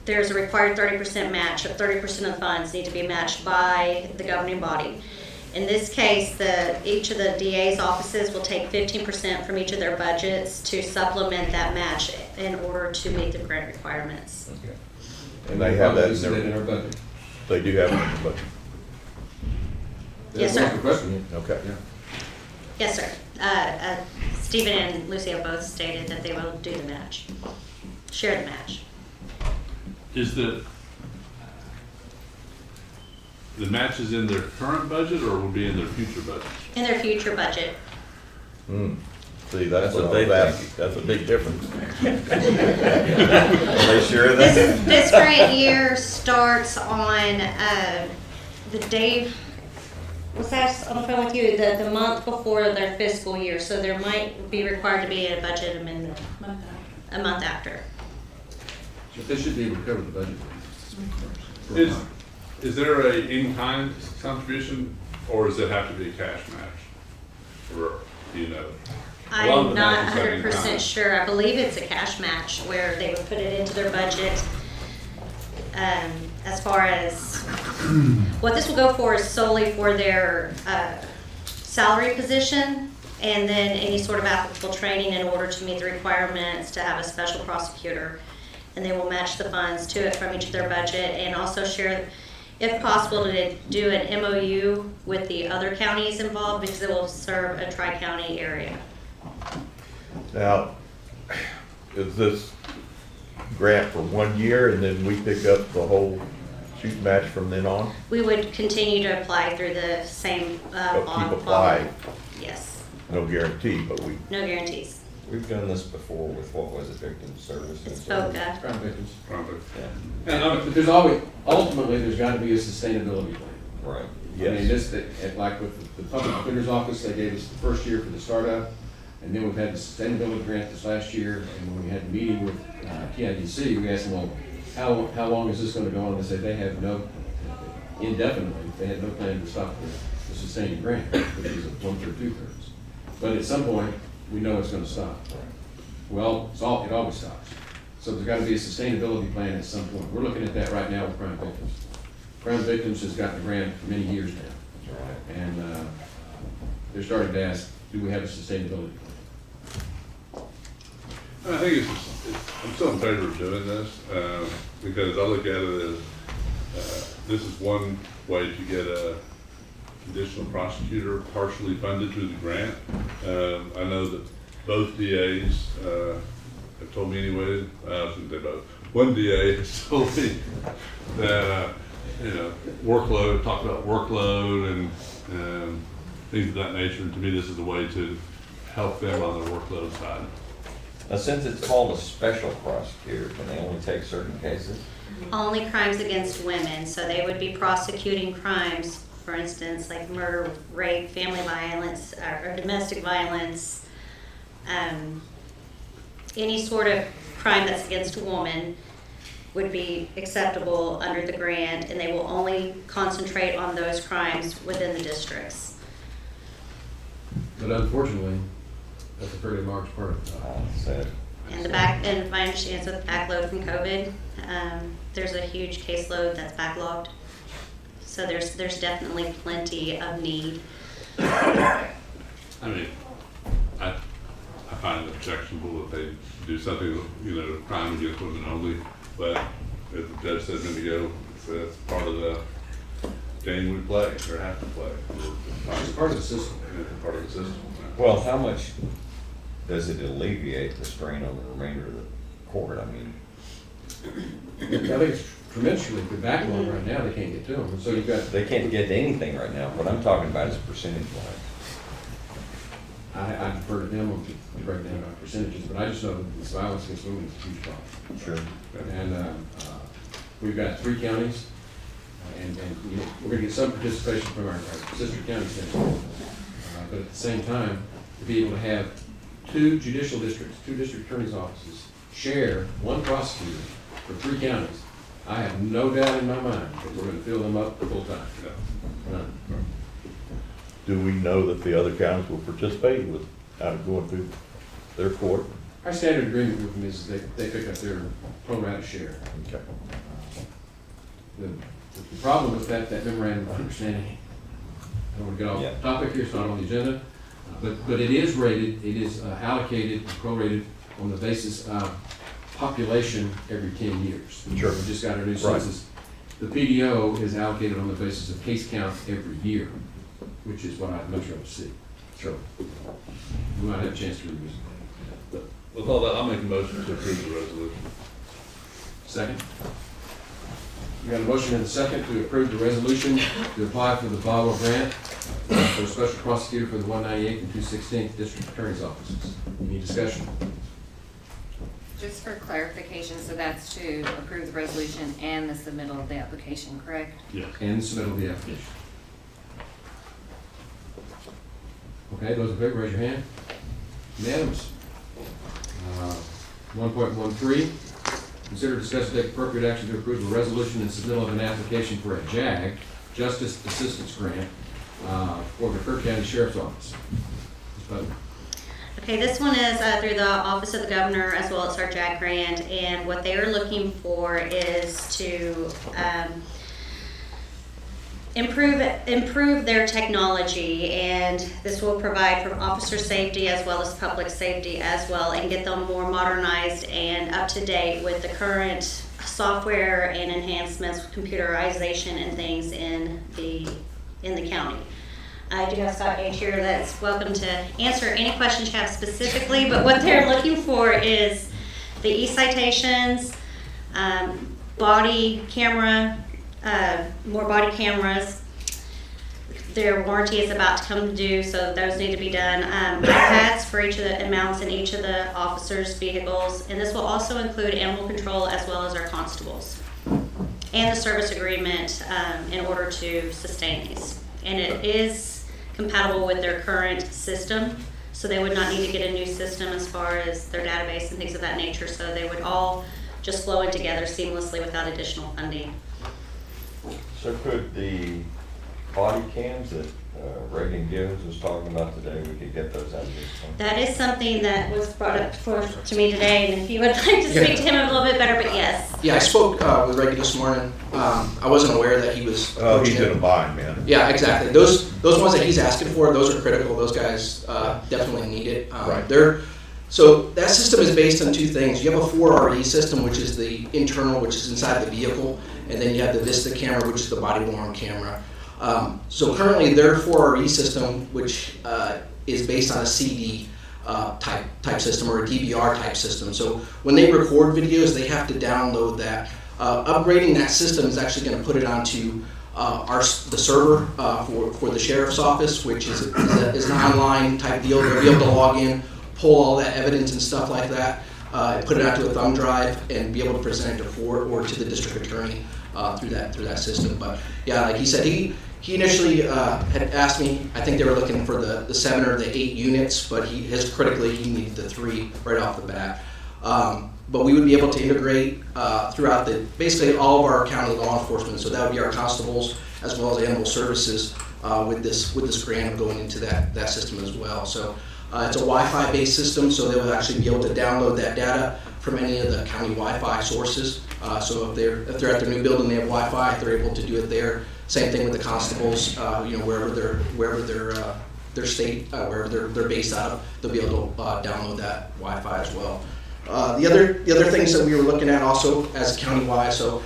there's a required 30% match. 30% of the funds need to be matched by the governing body. In this case, each of the DA's offices will take 15% from each of their budgets to supplement that match in order to meet the grant requirements. Okay. And they have that in our budget. They do have it in their budget. Yes, sir. Okay. Yeah. Yes, sir. Stephen and Lucy have both stated that they will do the match, share the match. Is the match is in their current budget or will be in their future budget? In their future budget. See, that's what they that's a big difference. Are they sure of that? This grant year starts on the day, what's that on the phone with you? The month before their fiscal year, so there might be required to be a budget amendment a month after. But they should be able to cover the budget. Is there a in-kind contribution, or does it have to be a cash match? Or do you know? I'm not 100% sure. I believe it's a cash match where they would put it into their budget. As far as what this will go for is solely for their salary position, and then any sort of applicable training in order to meet the requirements to have a special prosecutor. And they will match the funds to it from each of their budget, and also share, if possible, to do an MOU with the other counties involved, because it will serve a tri-county area. Now, is this grant for 1 year and then we pick up the whole shoot match from then on? We would continue to apply through the same Keep applying? Yes. No guarantee, but we... No guarantees. We've done this before with, what was it, victim services? FOCA. Crime victims. Yeah. But there's always, ultimately, there's got to be a sustainability plan. Right. I mean, like with the Public Defender's Office, they gave us the first year for the startup, and then we've had the sustainability grant this last year, and when we had the meeting with Kchc, we asked them, well, how long is this going to go on? They said they have indefinitely, they had no plan to stop the sustaining grant, which is 1/3, 2/3. But at some point, we know it's going to stop. Well, it always stops. So there's got to be a sustainability plan at some point. We're looking at that right now with crime victims. Crime victims has gotten the grant for many years now. And they're starting to ask, do we have a sustainability plan? I think I'm still in favor of doing this, because I look at it as, this is one way to get a conditional prosecutor partially funded through the grant. I know that both DAs have told me anyway, I shouldn't say both, one DA has told me that, workload, talked about workload and things of that nature. And to me, this is a way to help them on their workload side. Now, since it's called a special prosecutor, can they only take certain cases? Only crimes against women, so they would be prosecuting crimes, for instance, like murder, rape, family violence, or domestic violence, any sort of crime that's against a woman would be acceptable under the grant, and they will only concentrate on those crimes within the districts. But unfortunately, that's a pretty large part of it. And my understanding is with the backload from COVID, there's a huge caseload that's backlogged. So there's definitely plenty of need. I mean, I find it objectionable that they do something, crime against women only, but as the judge said a minute ago, that's part of the game we play, or have to play. It's part of the system. It's part of the system. Well, how much does it alleviate the strain on the remainder of the court? I mean, I think it's tremendously, the backlog right now, they can't get to them. And so you've got. they can't get to anything right now. What I'm talking about is percentage-wise. I defer to them to break down our percentages, but I just know that this violence against women is a huge problem. Sure. And we've got 3 counties, and we're going to get some participation from our sister counties now. But at the same time, to be able to have 2 judicial districts, 2 district attorney's offices, share 1 prosecutor for 3 counties, I have no doubt in my mind that we're going to fill them up full time. Do we know that the other counties will participate without going through their court? Our standard agreement with them is they pick up their pro rata share. Okay. The problem with that memorandum of understanding, I don't want to get off topic here, it's not on the agenda, but it is rated, it is allocated, prorated on the basis of population every 10 years. Sure. We just got our new census. The PDO is allocated on the basis of case count every year, which is what I'd much rather see. Sure. We might have a chance to review it. With all that, I'll make a motion to approve the resolution. Second. We got a motion and a second to approve the resolution to apply for the VAWA grant for a special prosecutor for the 198th and 216th District Attorney's offices. Any discussion? Just for clarification, so that's to approve the resolution and the submittal of the application, correct? Yes. And the submittal of the application. Okay, those in favor, raise your hand. Unanimous. 1.13, consider, discuss, and take appropriate action to approve a resolution and submittal of an application for a JAG, Justice Assistance Grant, for the Kerr County Sheriff's Office. Ms. Butler. Okay, this one is through the Office of the Governor as well as our JAG grant, and what they are looking for is to improve their technology, and this will provide for officer safety as well as public safety as well, and get them more modernized and up to date with the current software and enhancements, computerization and things in the county. I do have Scott Gage here that's welcome to answer any questions you have specifically, but what they're looking for is the e-citations, body camera, more body cameras. Their warranty is about to come due, so those need to be done. iPads for each of the amounts in each of the officers' vehicles, and this will also include animal control as well as our constables, and the service agreement in order to sustain these. And it is compatible with their current system, so they would not need to get a new system as far as their database and things of that nature, so they would all just flow in together seamlessly without additional funding. So could the body cams that Reagan Gibbons was talking about today, we could get those out of this one. That is something that was brought up to me today, and if you would like to speak to him a little bit better, but yes. Yeah, I spoke with Reagan this morning. I wasn't aware that he was. Oh, he's in a bind, man. Yeah, exactly. Those ones that he's asking for, those are critical. Those guys definitely need it. Right. So that system is based on two things. You have a 4RE system, which is the internal, which is inside the vehicle, and then you have the Vista camera, which is the body-worn camera. So currently their 4RE system, which is based on a CD type system or a DVR type system. So when they record videos, they have to download that. Upgrading that system is actually going to put it onto the server for the sheriff's office, which is an online type deal. They'll be able to log in, pull all that evidence and stuff like that, put it onto a thumb drive, and be able to present it to court or to the district attorney through that system. But yeah, like he said, he initially had asked me. I think they were looking for the 7 or the 8 units, but he needed the 3 right off the bat. But we would be able to integrate throughout basically all of our county law enforcement. So that would be our constables as well as animal services with this grant going into that system as well. So it's a Wi-Fi based system, so they will actually be able to download that data from any of the county Wi-Fi sources. So if they're at their new building, they have Wi-Fi, they're able to do it there. Same thing with the constables, wherever their state, wherever they're based out of, they'll be able to download that Wi-Fi as well. The other things that we were looking at also as county-wide. So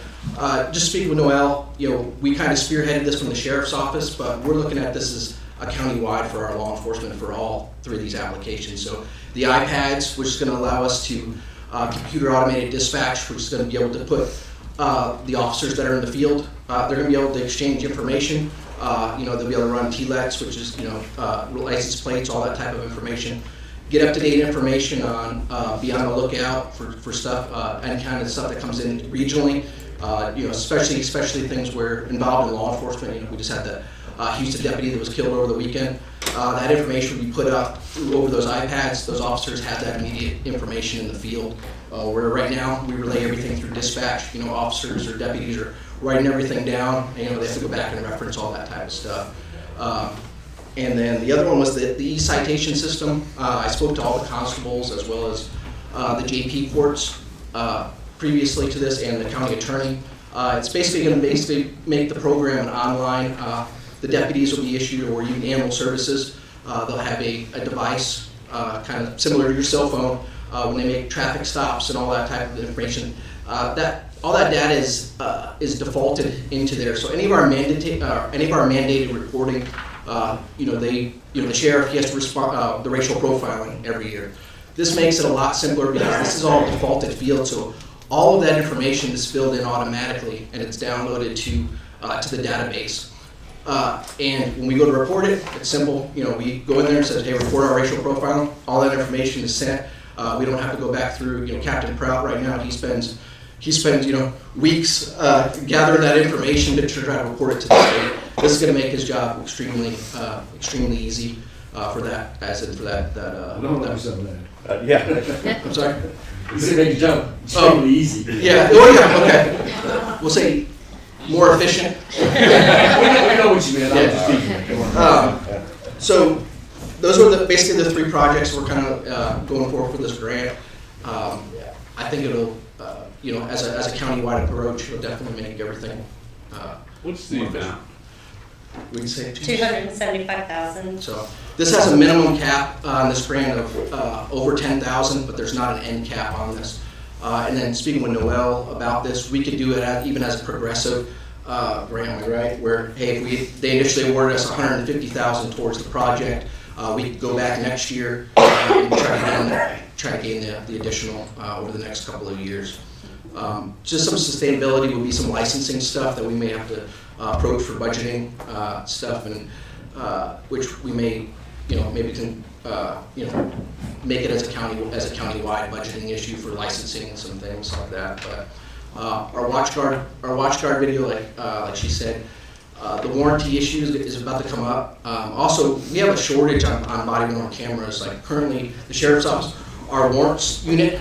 just speaking with Noel, we kind of spearheaded this from the sheriff's office, but we're looking at this as a county-wide for our law enforcement for all 3 of these applications. So the iPads, which is going to allow us to computer automated dispatch, which is going to be able to put the officers that are in the field, they're going to be able to exchange information. They'll be able to run TLETs, which is license plates, all that type of information. Get up-to-date information on, be on the lookout for stuff, any kind of stuff that comes in regionally. Especially things where involved in law enforcement. We just had the Houston deputy that was killed over the weekend. That information would be put up over those iPads. Those officers have that immediate information in the field. Where right now we relay everything through dispatch. Officers or deputies are writing everything down. They have to go back and reference all that type of stuff. And then the other one was the e-citation system. I spoke to all the constables as well as the JP courts previously to this and the county attorney. It's basically going to make the program online. The deputies will be issued, or even animal services, they'll have a device kind of similar to your cell phone when they make traffic stops and all that type of information. All that data is defaulted into there. So any of our mandated reporting, the sheriff, he has to respond the racial profiling every year. This makes it a lot simpler because this is all defaulted field. So all of that information is filled in automatically and it's downloaded to the database. And when we go to report it, it's simple. We go in there and say, hey, report our racial profiling. All that information is sent. We don't have to go back through. Captain Prout right now, he spends weeks gathering that information to try to report it to the state. This is going to make his job extremely easy for that. As in for that. Yeah. I'm sorry. It's going to make his job extremely easy. Yeah. Oh yeah. Okay. We'll say more efficient. we know what you mean. Yeah. So those were basically the 3 projects we're kind of going for this grant. I think it'll, as a county-wide approach, it'll definitely make everything. What's the amount? We can say $275,000. So this has a minimum cap on this grant of over $10,000, but there's not an end cap on this. And then speaking with Noel about this, we could do it even as a progressive grant, right? Where they initially awarded us $150,000 towards the project, we could go back next year and try to gain the additional over the next couple of years. Just some sustainability would be some licensing stuff that we may have to approach for budgeting stuff, and which we may, maybe can, make it as a county-wide budgeting issue for licensing and some things like that. But our WatchGuard video, like she said, the warranty issue is about to come up. Also, we have a shortage on body-worn cameras. Like currently, the sheriff's office, our warrants unit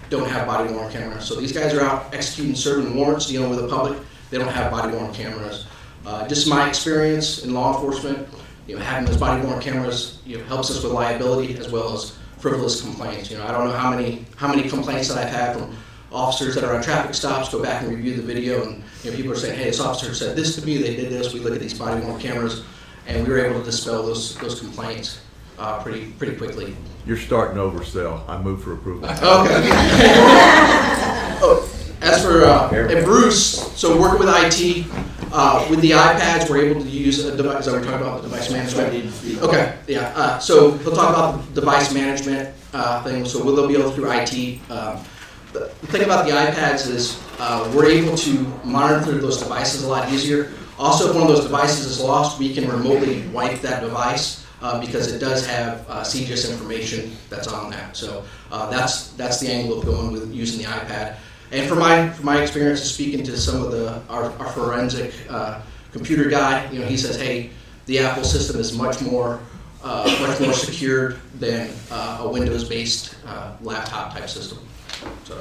don't have body-worn cameras. So these guys are out executing certain warrants, dealing with the public. They don't have body-worn cameras. Just my experience in law enforcement, having those body worn cameras, helps us with liability as well as frivolous complaints. I don't know how many complaints that I've had from officers that are on traffic stops, go back and review the video, and people are saying, hey, this officer said this to me, they did this, we look at these body worn cameras, and we were able to dispel those complaints pretty quickly. You're starting to oversell. I move for approval. Okay. As for and Bruce, so working with IT, with the iPads, we're able to use a device. Is that what we're talking about, the device management? Okay, yeah. So we'll talk about the device management thing. So they'll be able through IT. The thing about the iPads is we're able to monitor those devices a lot easier. Also, if one of those devices is lost, we can remotely wipe that device because it does have CGIS information that's on that. So that's the angle of going with using the iPad. And from my experience of speaking to some of our forensic computer guy, he says, hey, the Apple system is much more secured than a Windows-based laptop type system. So.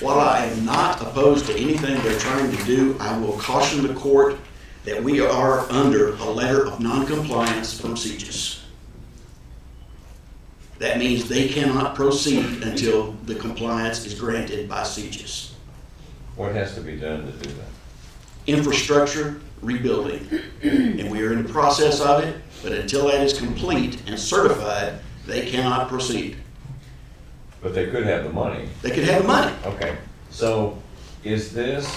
While I am not opposed to anything they're trying to do, I will caution the court that we are under a letter of noncompliance from CGIS. That means they cannot proceed until the compliance is granted by CGIS. What has to be done to do that? Infrastructure rebuilding, and we are in the process of it, but until that is complete and certified, they cannot proceed. But they could have the money. They could have the money. Okay, so is this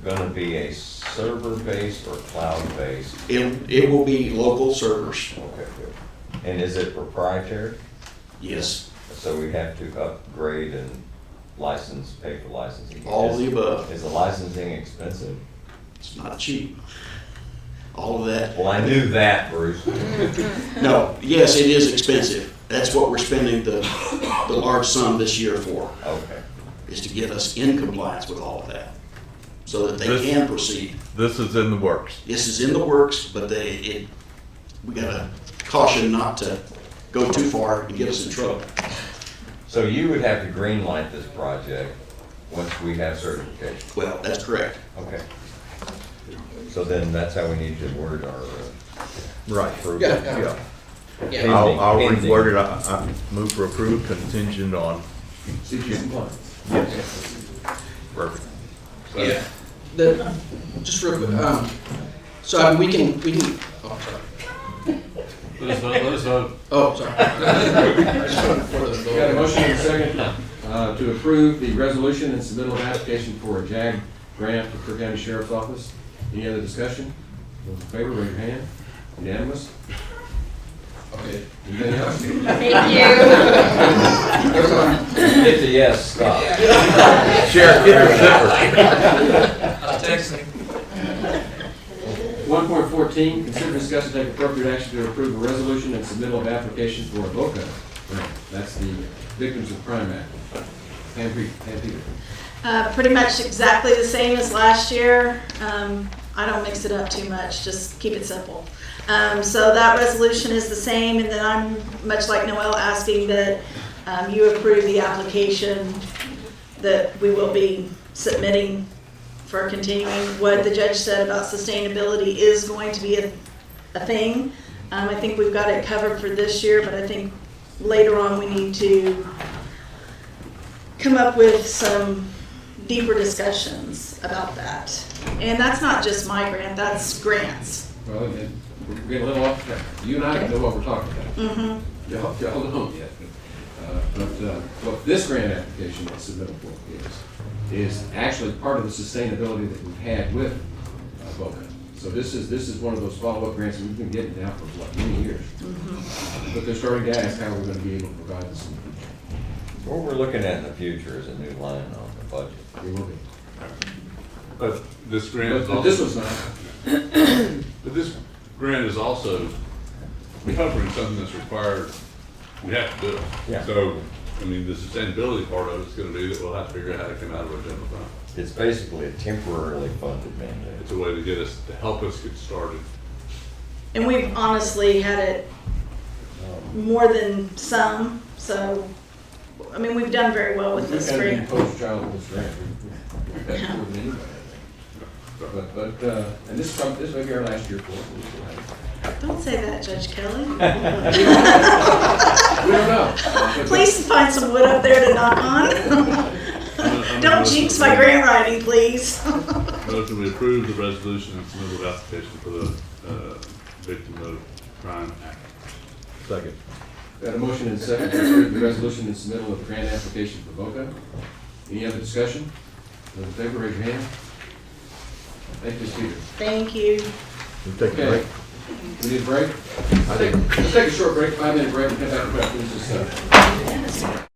gonna be a server-based or cloud-based? It will be local servers. Okay, good. And is it proprietary? Yes. So we have to upgrade and pay for licensing? All of the above. Is the licensing expensive? It's not cheap. All of that. Well, I knew that, Bruce. No, yes, it is expensive. That's what we're spending the large sum this year for. Okay. Is to get us in compliance with all of that, so that they can proceed. This is in the works. This is in the works, but we gotta caution not to go too far and get us in trouble. So you would have to green light this project once we have certification? Well, that's correct. Okay. So then that's how we need to word our right. approval. Yeah. Yeah. I'll reword it. I move for approve contingent on CGIS compliance. Yes. Perfect. Yeah. Just real quick. So we can. Oh, sorry. Let us vote. Oh, sorry. We got a motion and a second to approve the resolution and submittal of application for a JAG grant to Kerr County Sheriff's Office. Any other discussion? Those in favor, raise your hand. Unanimous? Okay. Anything else? Thank you. Get the yes, stop. Sheriff, get your zipper. Texting. 1.14, consider, discuss, and take appropriate action to approve a resolution and submittal of application for a VOCA grant. That's the Victims of Crime Act. Pam Peter. Pretty much exactly the same as last year. I don't mix it up too much, just keep it simple. So that resolution is the same, and then I'm, much like Noel, asking that you approve the application that we will be submitting for continuing. What the judge said about sustainability is going to be a thing. I think we've got it covered for this year, but I think later on we need to come up with some deeper discussions about that. And that's not just my grant, that's grants. Well, we're getting a little off track. You and I know what we're talking about. Mm-hmm. Y'all don't yet. But what this grant application that's submitted for is actually part of the sustainability that we've had with VOCA. So this is one of those follow-up grants that we've been getting now for many years. Mm-hmm. But they're starting to ask how we're going to be able to provide this in the future. What we're looking at in the future is a new line on the budget. It will be. But this grant is But also. this was not. But this grant is also covering something that's required, we have to do it. Yeah. So, I mean, the sustainability part of it's gonna be that we'll have to figure out how to come out of our general fund. It's basically a temporarily funded mandate. It's a way to get us, to help us get started. And we've honestly had it more than some, so, I mean, we've done very well with this grant. Post-child grant. That's more than anybody, I think. But, and this may be our last year for it, we'll still have it. Don't say that, Judge Kelly. We don't know. Please find some wood up there to knock on. Don't jinx my grant writing, please. Motion, we approve the resolution and submit the application for the Victim of Crime Act. Second. Got a motion and a second to approve the resolution and submittal of the grant application for VOCA. Any other discussion? Those in favor, raise your hand. Thank you, Steve. Thank you. We take a Okay. break. We need a break? Let's take a short break, 5-minute break, and come back and finish this up.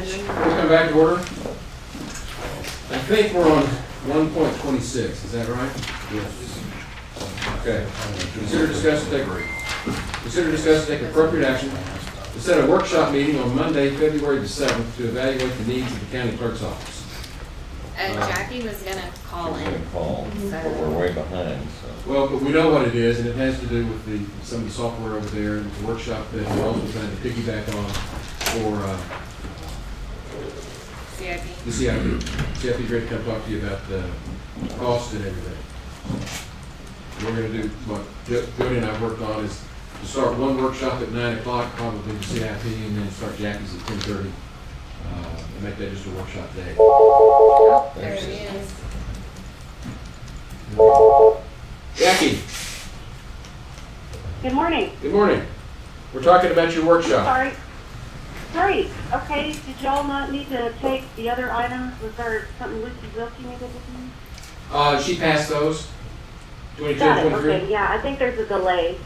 We'll come back to order. I think we're on 1.26, is that right? Yes. Okay. Consider discuss and take appropriate action to set a workshop meeting on Monday, February the 7th to evaluate the needs of the county clerk's office. Jackie was gonna call in. But we're way behind, so. Well, but we know what it is, and it has to do with some of the software over there, and it's a workshop that we're also trying to piggyback on for CIP. the CIP. CIP's ready to come talk to you about the cost and everything. We're gonna do what Jody and I worked on is to start one workshop at 9 o'clock, probably the CIP, and then start Jackie's at 10:30. And make that just a workshop day. Oh, there he is. Jackie, Good morning. good morning. We're talking about your workshop. Sorry. Great. Okay. Did y'all not need to take the other items? Was there something Lucy needed to do? She passed those. 22 Got and it. 23. Okay. Yeah. I think there's a delay.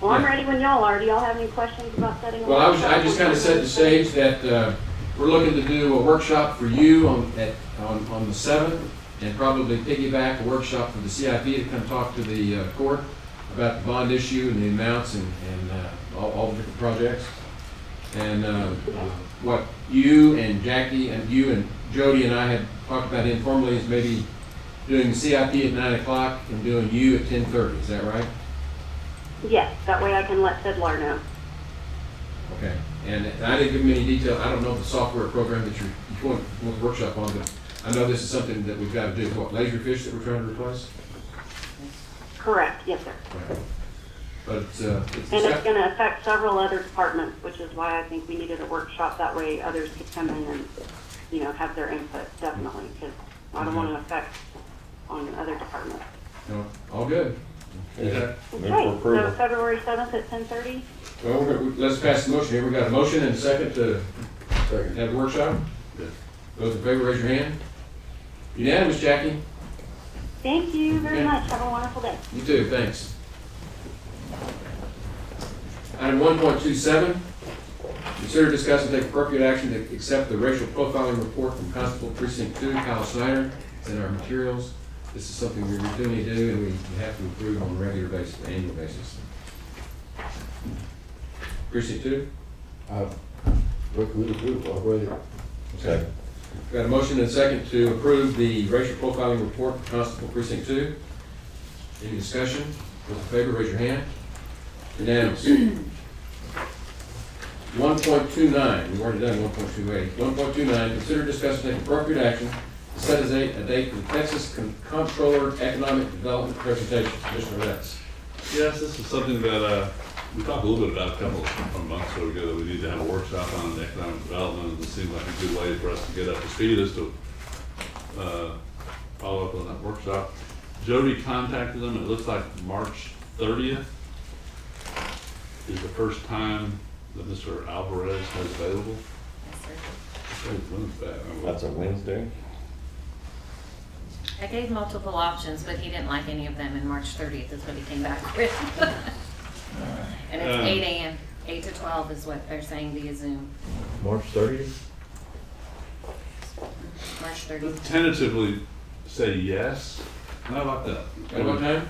Well, I'm Yeah. ready when y'all are. Do y'all have any questions about setting a Well, I workshop? just kind of set the stage that we're looking to do a workshop for you on the 7th, and probably piggyback a workshop for the CIP to come talk to the court about the bond issue and the amounts and all the different projects. And what you and Jackie and you and Jody and I had talked about informally is maybe doing the CIP at 9 o'clock and doing you at 10:30. Is that right? Yes. That way I can let Fiddler know. Okay. And I didn't give them any detail. I don't know the software program that you're going to workshop on, but I know this is something that we've got to do. What, Laserfish that we're trying to replace? Correct. Yes, sir. Right. But it's And it's going to affect several other departments, which is why I think we needed a workshop. That way others could come in and, have their input, definitely, because I don't want to affect on other departments. no, all good. Okay, so February 7th at 10:30? Well, let's pass the motion here. We got a motion and a second to have a workshop. Those in favor, raise your hand. Unanimous, Jackie. Thank you very Okay. much. Have a wonderful day. You too, thanks. Item 1.27, consider, discuss, and take appropriate action to accept the racial profiling report from Constable Precinct 2, Kyle Snyder. It's in our materials. This is something we routinely do, and we have to approve on a regular basis, annual basis. Precinct 2? Recommend approval already. Okay. Got a motion and a second to approve the racial profiling report for Constable Precinct 2. Any discussion? Those in favor, raise your hand. Unanimous. 1.29, we've already done 1.28. 1.29, consider, discuss, and take appropriate action to set a date for the Texas Comptroller Economic Development presentation. Commissioner Retz. Yes, this is something that we talked a little bit about a couple of months ago that we need to have a workshop on economic development, and it seems like a good way for us to get up to speed is to follow up on that workshop. Jody contacted them. It looks like March 30th is the first time that Mr. Alvarez has available. When's that? That's a Wednesday? I gave multiple options, but he didn't like any of them, and March 30th is what he came back with. And it's 8 a.m., 8 to 12 is what they're saying via Zoom. March 30th? March 30th. Tentatively say yes. And I like that. At what time?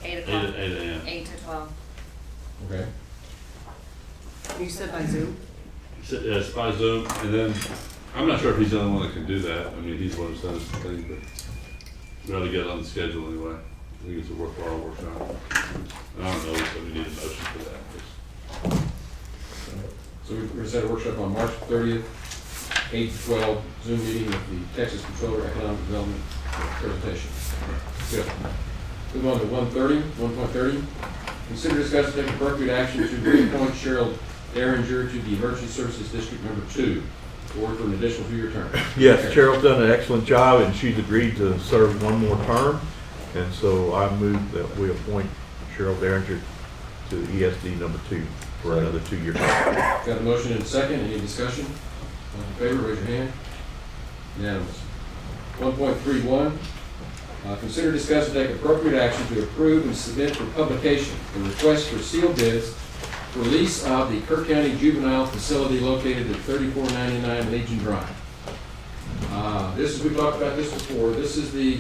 8 o'clock. 8 a.m. 8 to 12. Okay. You said by Zoom? It's by Zoom, and then, I'm not sure if he's the only one that can do that. I mean, he's the one who sent us the thing, but we ought to get it on the schedule anyway. I think it's a worthwhile workshop. And I don't know if we need a motion for that. So we're going to set a workshop on March 30th, 8 to 12, Zoom meeting with the Texas Comptroller Economic Development presentation. Good. Move on to 1.30. Consider, discuss, and take appropriate action to reappoint Cheryl Derringer to the Emergency Services District Number 2 to work for an additional 2-year term. Yes, Cheryl's done an excellent job, and she's agreed to serve one more term. And so I move that we appoint Cheryl Derringer to ESD number 2 for another 2-year term. Got a motion and a second. Any discussion? All in favor, raise your hand. Unanimous. 1.31. Consider, discuss, and take appropriate action to approve and submit for publication the request for sealed bids for lease of the Kerr County Juvenile Facility located at 3499 Legion Drive. This is, we talked about this before, this is the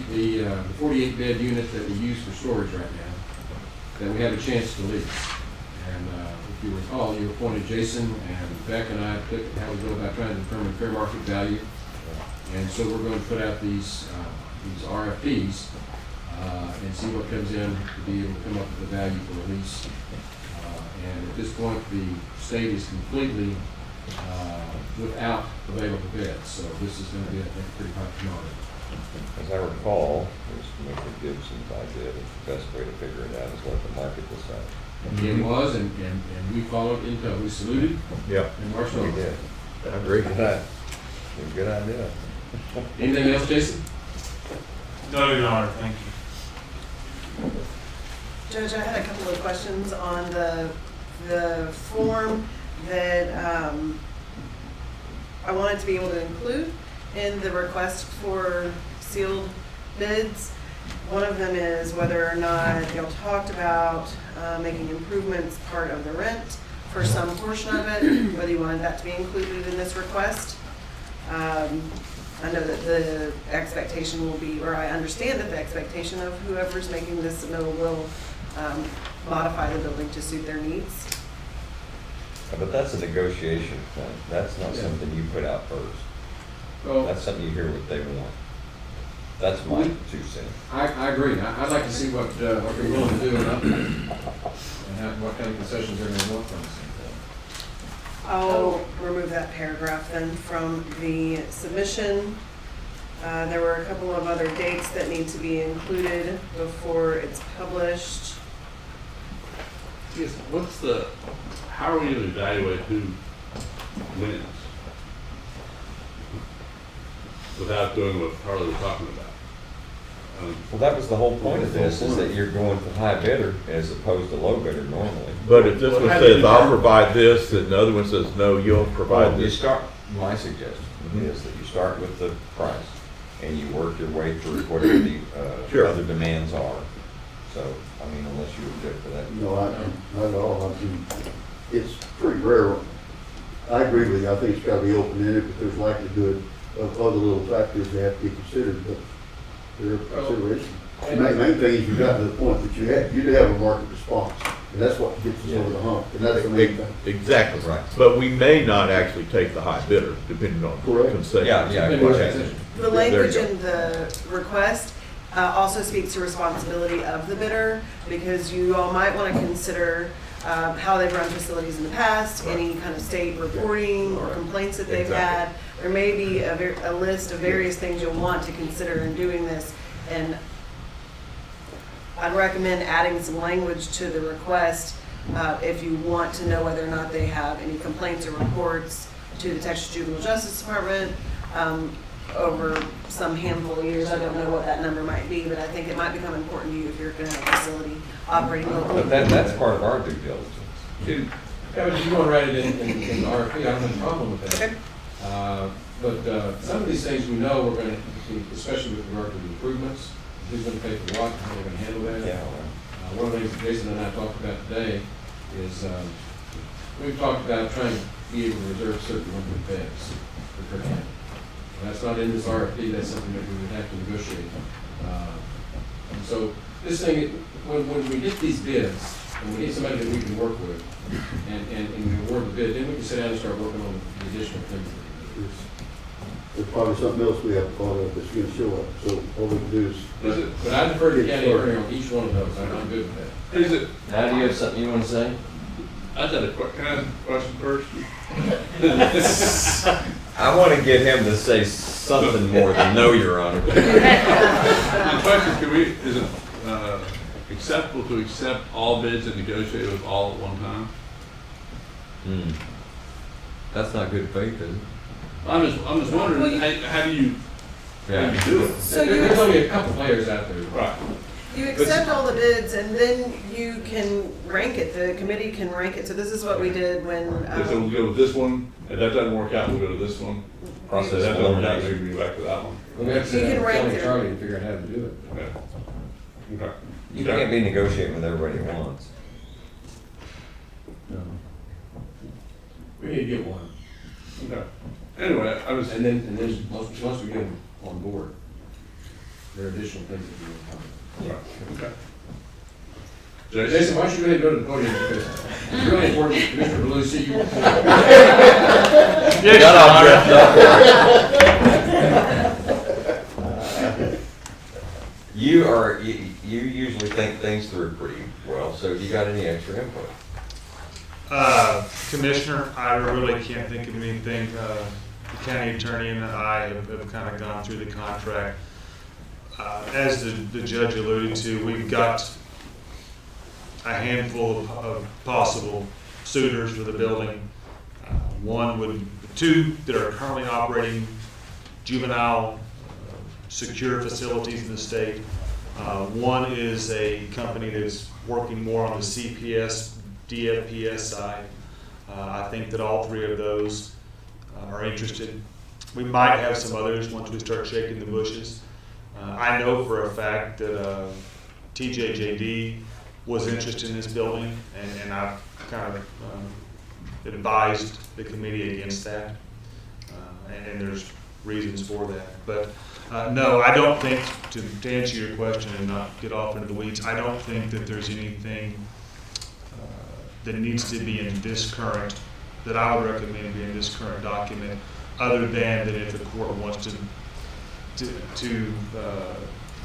48-bed unit that we use for storage right now, that we have a chance to lease. And if you recall, you appointed Jason and Beck and I took how we go about trying to determine fair market value. And so we're going to put out these RFPs and see what comes in to be able to come up with a value for a lease. And at this point, the state is completely without available beds. So this is going to be, I think, a pretty hot commodity. As I recall, it was Commissioner Gibson's idea that the best way to figure it out is let the market decide. It was, and we followed into it. We saluted. Yeah. And marched on. We did. I agree. Good idea. Anything else, Jason? No, Your Honor, thank you. Judge, I had a couple of questions on the form that I wanted to be able to include in the request for sealed bids. One of them is whether or not y'all talked about making improvements part of the rent for some portion of it, whether you wanted that to be included in this request. I know that the expectation will be, or I understand that the expectation of whoever's making this submittal will modify the building to suit their needs. But that's a negotiation thing. That's not something you put out first. Well, that's something you hear what they want. That's my 2 cents. I agree. I'd like to see what they're willing to do and what kind of concessions they're going to want from us. I'll remove that paragraph then from the submission. There were a couple of other dates that need to be included before it's published. Yes, how are we going to evaluate who wins without doing what Harley was talking about? Well, that was the whole point of this, is that you're going for high bidder as opposed to low bidder normally. But if this one says, I'll provide this, and the other one says, no, you'll provide this. My suggestion is that you start with the price, and you work your way through whatever the other demands are. So, I mean, unless you object to that. No, not at all. I mean, it's pretty rare. I agree with you. I think it's got to be open-ended, but there's likelihood of other little factors that have to be considered, but there are considerations. The main thing is you got to the point that you do have a market response, and that's what gets us over the hump, and that's the main thing. Exactly right. But we may not actually take the high bidder, depending on concessions. The language in the request also speaks to responsibility of the bidder, because you all might want to consider how they've run facilities in the past, any kind of state reporting or complaints that they've had. There may be a list of various things you'll want to consider in doing this, and I'd recommend adding some language to the request if you want to know whether or not they have any complaints or reports to the Texas Juvenile Justice Department over some handful of years. I don't know what that number might be, but I think it might become important to you if you're going to have a facility operating locally. But that's part of our due diligence. Yeah, but you want to write it in the RFP, I don't have a problem with that. Okay. But some of these things we know we're going to, especially with regard to the improvements, who's going to pay for what, how we're going to handle that. Yeah. One of the things that Jason and I talked about today is we've talked about trying to be able to reserve certain number of beds for Kerr County. That's not in this RFP, that's something that we would have to negotiate. And so this thing, when we get these bids, and we need somebody that we can work with, and we award the bid, then we can sit down and start working on the additional things. There's probably something else we have to follow up that's going to show up, so all we can do is. But I defer to the county attorney on each one of those, I'm good with that. Is it? Now, do you have something you want to say? Can I ask a question first? I want to get him to say something more than no, Your Honor. The question, is it acceptable to accept all bids and negotiate with all at one time? That's not good faith, is it? I'm just wondering, how do you do it? So There's only a couple players out there. Right. You accept all the bids, and then you can rank it. The committee can rank it. So this is what we did when. So we'll go with this one, and that doesn't work out, we'll go to this one. Process If that doesn't work out, elimination. maybe we'll be back to that one. We have to sit You down can with rank Kelly and it. Charlie and figure out how to do it. Okay. Okay. You can't be negotiating with everybody at once. We need to get one. Okay. Anyway, I was. And then once we get them on board, there are additional things that we will cover. Okay. Jason, why don't you go ahead and go to the podium, because it's really important that Commissioner Blue see you. You usually think things through pretty well, so you got any extra input? Commissioner, I really can't think of anything. The county attorney and I have kind of gone through the contract. As the judge alluded to, we've got a handful of possible suitors for the building. Two that are currently operating juvenile secure facilities in the state. One is a company that's working more on the CPS, DFPS side. I think that all three of those are interested. We might have some others once we start shaking the bushes. I know for a fact that TJJD was interested in this building, and I've kind of advised the committee against that, and there's reasons for that. But no, I don't think, to answer your question and not get off into the weeds, I don't think that there's anything that needs to be in this current, that I would recommend be in this current document, other than that if the court wants to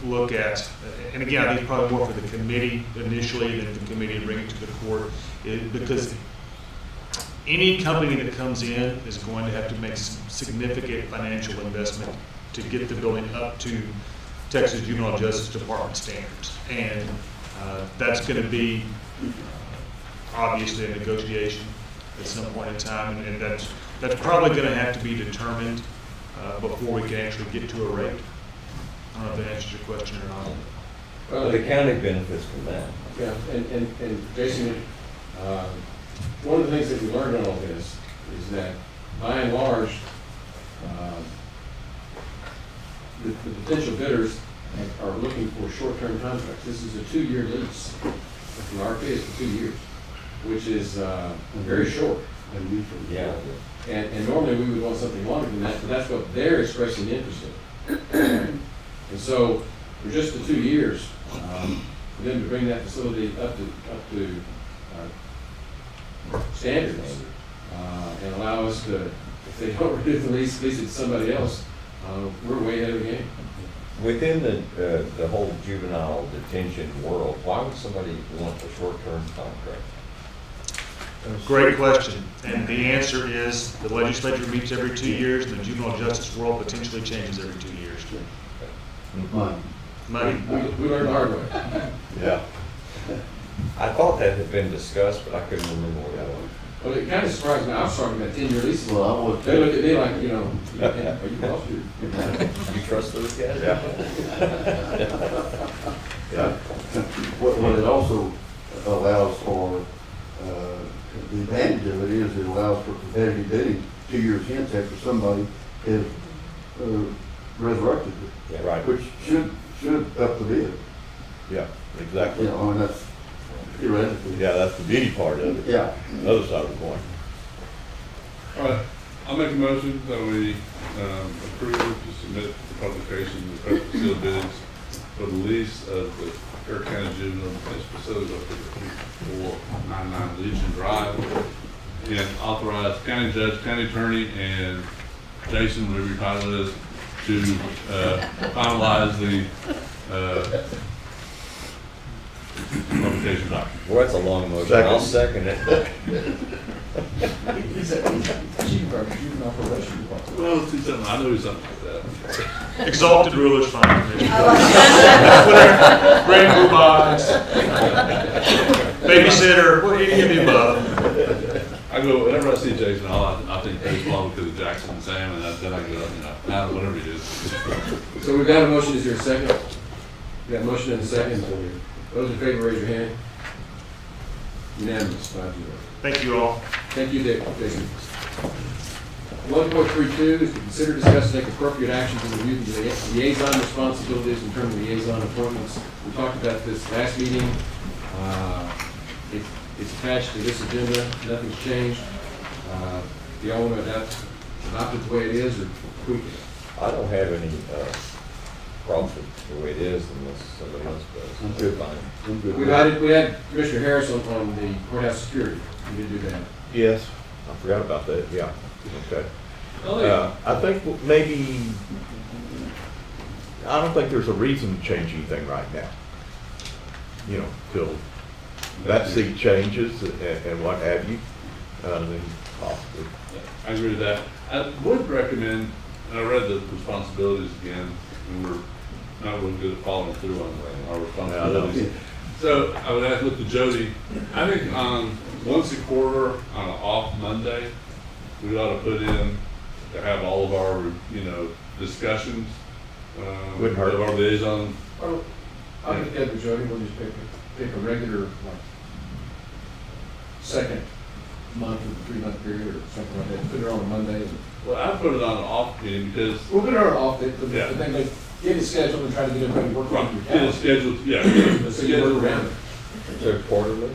look at, and again, I think probably more for the committee initially than the committee to bring it to the court, because any company that comes in is going to have to make some significant financial investment to get the building up to Texas Juvenile Justice Department standards. And that's going to be obviously a negotiation at some point in time, and that's probably going to have to be determined before we can actually get to a rate. I don't know if that answers your question or not. Well, the county benefits from that. Yeah, and Jason, one of the things that we learned on all this is that, by and large, the potential bidders are looking for short-term contracts. This is a 2-year lease. The RFP is for 2 years, which is very short. Yeah. And normally we would want something longer than that, but that's what they're expressing interest in. And so, for just the 2 years, for them to bring that facility up to standards, and allow us to, if they don't renew the lease it to somebody else, we're way ahead of the game. Within the whole juvenile detention world, why would somebody want a short-term contract? Great question. And the answer is the legislature meets every 2 years, and the juvenile justice world potentially changes every 2 years. Money. We learned the hard way. Yeah. I thought that had been discussed, but I couldn't remember what that was. Well, it kind of surprised me. I was talking about 10-year leases. Well, I was. They look at me like, are you lost? You trust those guys? Yeah. What it also allows for, the advantage of it is it allows for competitive bidding 2 years hence after somebody has resurrected it. Yeah, right. Which should up the bid. Yeah, exactly. You know, and that's theoretically. Yeah, that's the beauty part of it. Yeah. The other side of the coin. All right, I'll make a motion that we approve to submit for publication the sealed bids for the lease of the Kerr County Juvenile Detention Facility located at 2499 Legion Drive, and authorize county judge, county attorney, and Jason, whatever your title is, to finalize the publication document. Well, that's a long motion. I'll second it. Well, let's do something. I know something like that. Exalted ruler's fine. Grand Poobahs, babysitter, any of the above. I go, whenever I see Jason, I think baseball because of Jackson and Sam, and then I go, whatever he is. So we've got a motion. Is there a second? We got a motion and a second. Those in favor, raise your hand. Unanimous, 5-0. Thank you all. Thank you, Jason. 1.32 is to consider, discuss, and take appropriate action to review the liaison responsibilities and term liaison appointments. We talked about this last meeting. It's attached to this agenda. Nothing's changed. Do y'all want to adopt it the way it is or tweak it? I don't have any problems with the way it is unless somebody else does. I'm good. Fine. I'm good. We had Commissioner Harris on the courthouse security. We did do that. Yes, I forgot about that, yeah, okay. Oh, I think maybe, I don't think there's a reason to change anything right now. You know, till that seat changes and what have you, then possibly. I agree with that. I would recommend, and I read the responsibilities again, and we're not really good at following through on our responsibilities. So I would look to Jody. I think on once a quarter on an off Monday, we ought to put in to have all of our, discussions. Wouldn't hurt. Of our liaison. Well, I'll get together with Jody, we'll just pick a regular, second month of the 3-month period or something like that, put it on a Monday. Well, I put it on an off meeting because. We'll put it on an off, the Yeah. thing, like, get it scheduled and try to get everybody working on your Get it calendar. scheduled, yeah. So you work around it. So quarterly?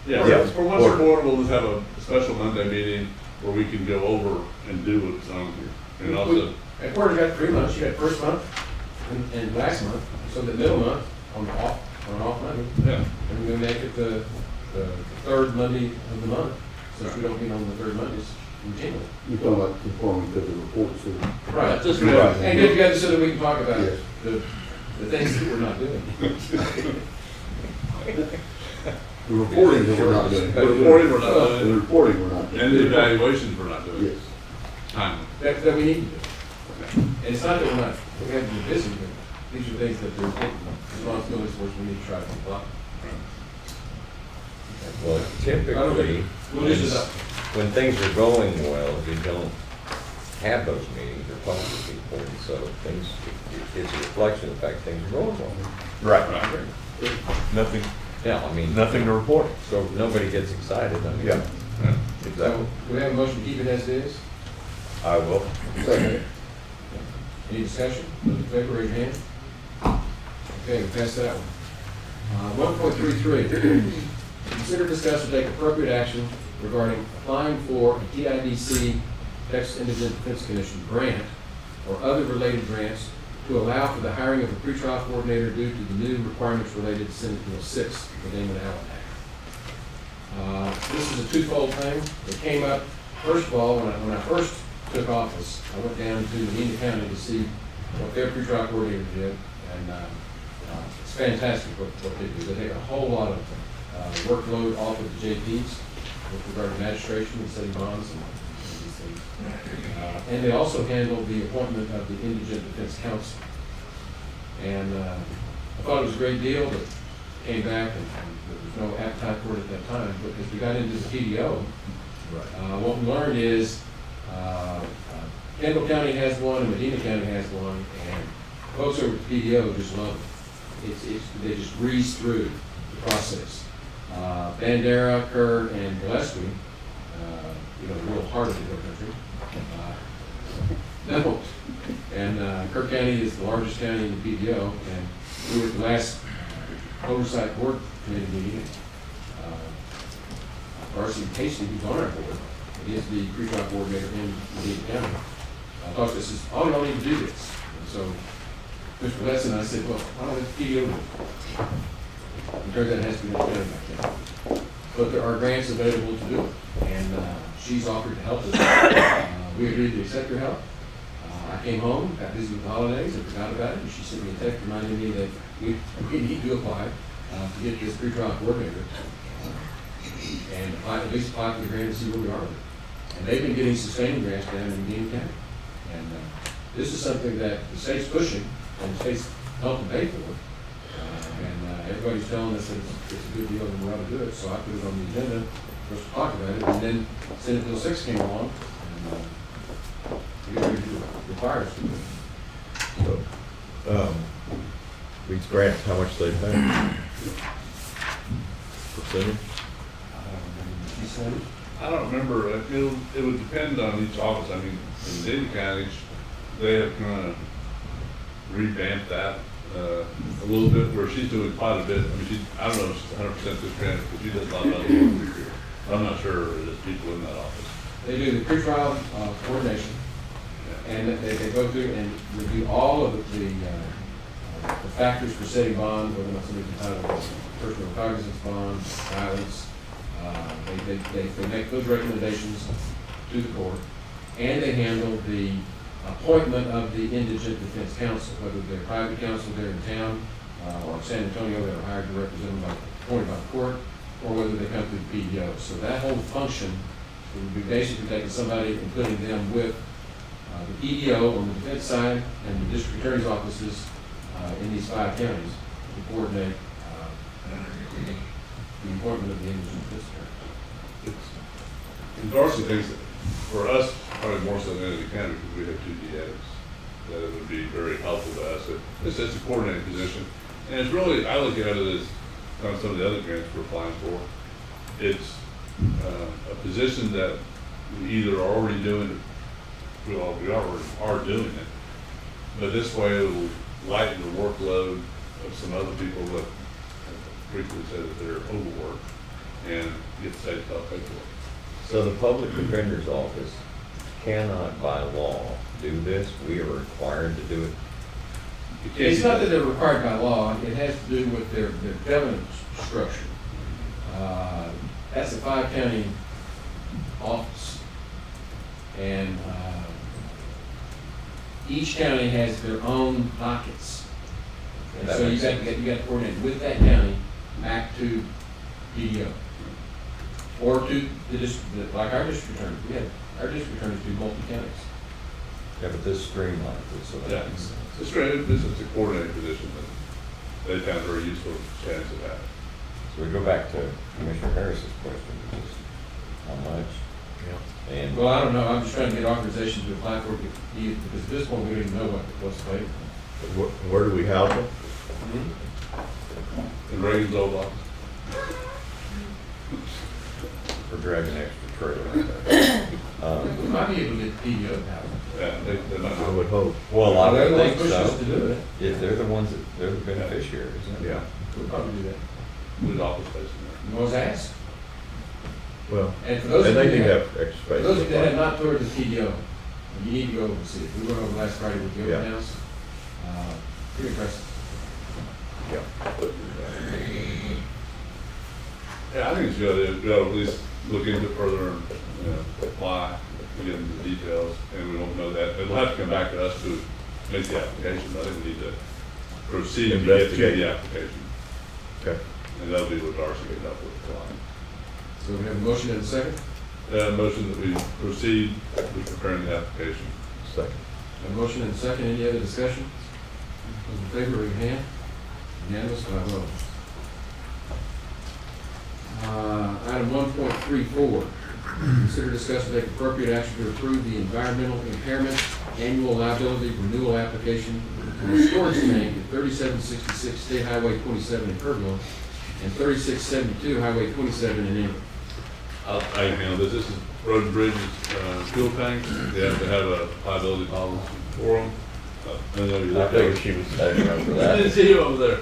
Yeah, Yeah. for once a quarter, we'll just have a special Monday meeting where we can go over and do what's on here. And also, At quarter, you got 3 months, you got first month and last month, so the middle month on an off Monday. yeah, And we make it the third Monday of the month, since we don't meet on the third Mondays routinely. You're talking about conforming to the reports. Right, just right. right. And get together so that we can talk about Yes. the things that we're not doing. The reporting that we're not doing. The reporting we're not doing. The reporting we're not doing. and the evaluations we're not doing. Yes. Timely. That we need to do. And it's not that we have to be busy, but these are things that they're taking responsibilities for, us we need to try to comply. Well, typically, We'll just do that. when things are going well, you don't have those meetings or talk to people, and so things, it's a reflection of the fact things are going well. Right. Right. Nothing, Yeah, I mean. nothing to report. So nobody gets excited, I mean. Yeah, So, exactly. do we have a motion to keep it as it is? I will. Second. Any discussion? Those in favor, raise your hand. Okay, we passed that one. 1.33, consider, discuss, and take appropriate action regarding applying for a TIDC, Texas Indigent Defense Commission grant or other related grants to allow for the hiring of a pretrial coordinator due to the new requirements related to Senate Bill 6, the Damon Allen Act. This is a twofold thing. It came up, first of all, when I first took office, I went down to Medina County to see what their pretrial coordinator did, and it's fantastic what they do. They take a whole lot of workload off of the JPs with regard to magistration and city bonds and these things. And they also handle the appointment of the Indigent Defense Council. And I thought it was a great deal, but came back and there was no appetite for it at that time. But as we got into the PDO, what we learned is Kendall County has one and Medina County has one, and folks over at the PDO just love it. They just breeze through the process. Bandera, Kerr, and Gillespie, the real heart of the hill country, no. And Kerr County is the largest county in the PDO, and we were at the last oversight board committee meeting. Darcy Casey, who's on our board, he is the pretrial coordinator in Medina County. Talked to us, says, oh, y'all need to do this. And so Mr. Wesson and I said, well, why don't we PDO do it? It turns out it has to be done back then. But there are grants available to do it, and she's offered to help us. We agreed to accept her help. I came home, got busy with the holidays, and forgot about it, and she sent me a text reminding me that we need to apply to get this pretrial coordinator, and at least apply for the grant and see where we are with it. And they've been getting sustaining grants down in Medina County. And this is something that the state's pushing, and the state's helping pay for it. And everybody's telling us that it's a good deal and we ought to do it, so I put it on the agenda for us to talk about it. And then Senate Bill 6 came along, and we required us to do it. So, these grants, how much they pay? Percentage? I don't remember, it would depend on each office. I mean, in Dayton County, they have kind of revamped that a little bit, where she's doing quite a bit. I mean, I don't know if she's 100% this grant, but she does a lot of other work. I'm not sure there's people in that office. They do the pre-trial coordination, and they go through and review all of the factors for setting bond, whether or not somebody's entitled to personal cognizance bond, violence. They make those recommendations to the court, and they handle the appointment of the indigent defense counsel, whether they're private counsel there in town, or San Antonio, they're hired to represent them appointed by the court, or whether they come through the PDO. So that whole function would be basically taking somebody and putting them with the PDO on the defense side and the district attorney's offices in these 5 counties to coordinate the appointment of the indigent defense attorney. And Darcy thinks that for us, probably more so than any county, because we have 2 DAs, that it would be very helpful to us. It's a coordinating position. And it's really, I look at it as kind of some of the other grants we're applying for. It's a position that we either are already doing, we already are doing it, but this way it will lighten the workload of some other people that frequently say that they're overworked and get the state help pay for it. So the public defender's office cannot by law do this? We are required to do it? It's not that they're required by law, it has to do with their governance structure. That's a 5-county office, and each county has their own dockets. And so you got to coordinate with that county back to PDO. Or to the district, like our district attorney. We have our district attorneys do multi-counties. Yeah, but this streamlines it, so that makes sense. It's a coordinating position that they found very useful chance of that. So we go back to Commissioner Harris's question, which is how much? Yeah. And Well, I don't know, I'm just trying to get authorization to apply for it, because at this point, we don't even know what's available. Where do we house them? In Reagan's old office. We're dragging extra trailer. We might be able to get the PDO house. Yeah, they might I would hope. Well, I They're would the think ones pushing us to do so. it. If they're the ones they're the beneficiaries, isn't it? Yeah. We'll probably do that. With office space in You always ask. Well, And for those and of they you do that, have extra for space. those of you that have not toured the PDO, you need to go over and see it. We went over last Friday with the open Yeah. house. Pretty impressive. Yeah. Yeah, I think it's good. We ought to at least look into it further and, apply, get into the details, and we won't know that. It'll have to come back to us to make the application. I think we need to proceed to get to the application. Okay. And that'll be what Darcy can help with. So we have a motion and a second. Motion that we proceed with preparing the application. Second. A motion and a second. Any other discussion? Those in favor, raise your hand. Unanimous, 5-0. Item 1.34, consider discuss and take appropriate action to approve the environmental impairment annual liability renewal application for a storage tank at 3766 State Highway 27 in Kerrville and 3672 Highway 27 in Ingram. I handle this. This is road and bridges, fuel tanks. They have to have a liability policy for them. I know you're I figured she was standing up for I that. didn't see you over there.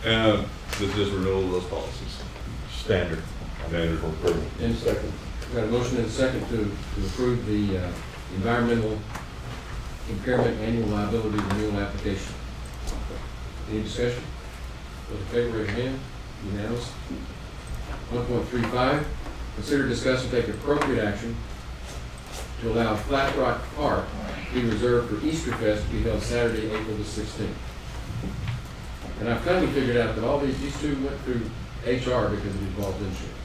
And this is renewal of those policies. Standard. Standard. And second. Got a motion and a second to approve the environmental impairment annual liability renewal application. Any discussion? Those in favor, raise your hand. Unanimous. 1.35, consider, discuss, and take appropriate action to allow Flat Rock Park to be reserved for Easter Fest to be held Saturday, April the 16th. And I've kind of figured out that all these two went through HR because it involved insurance.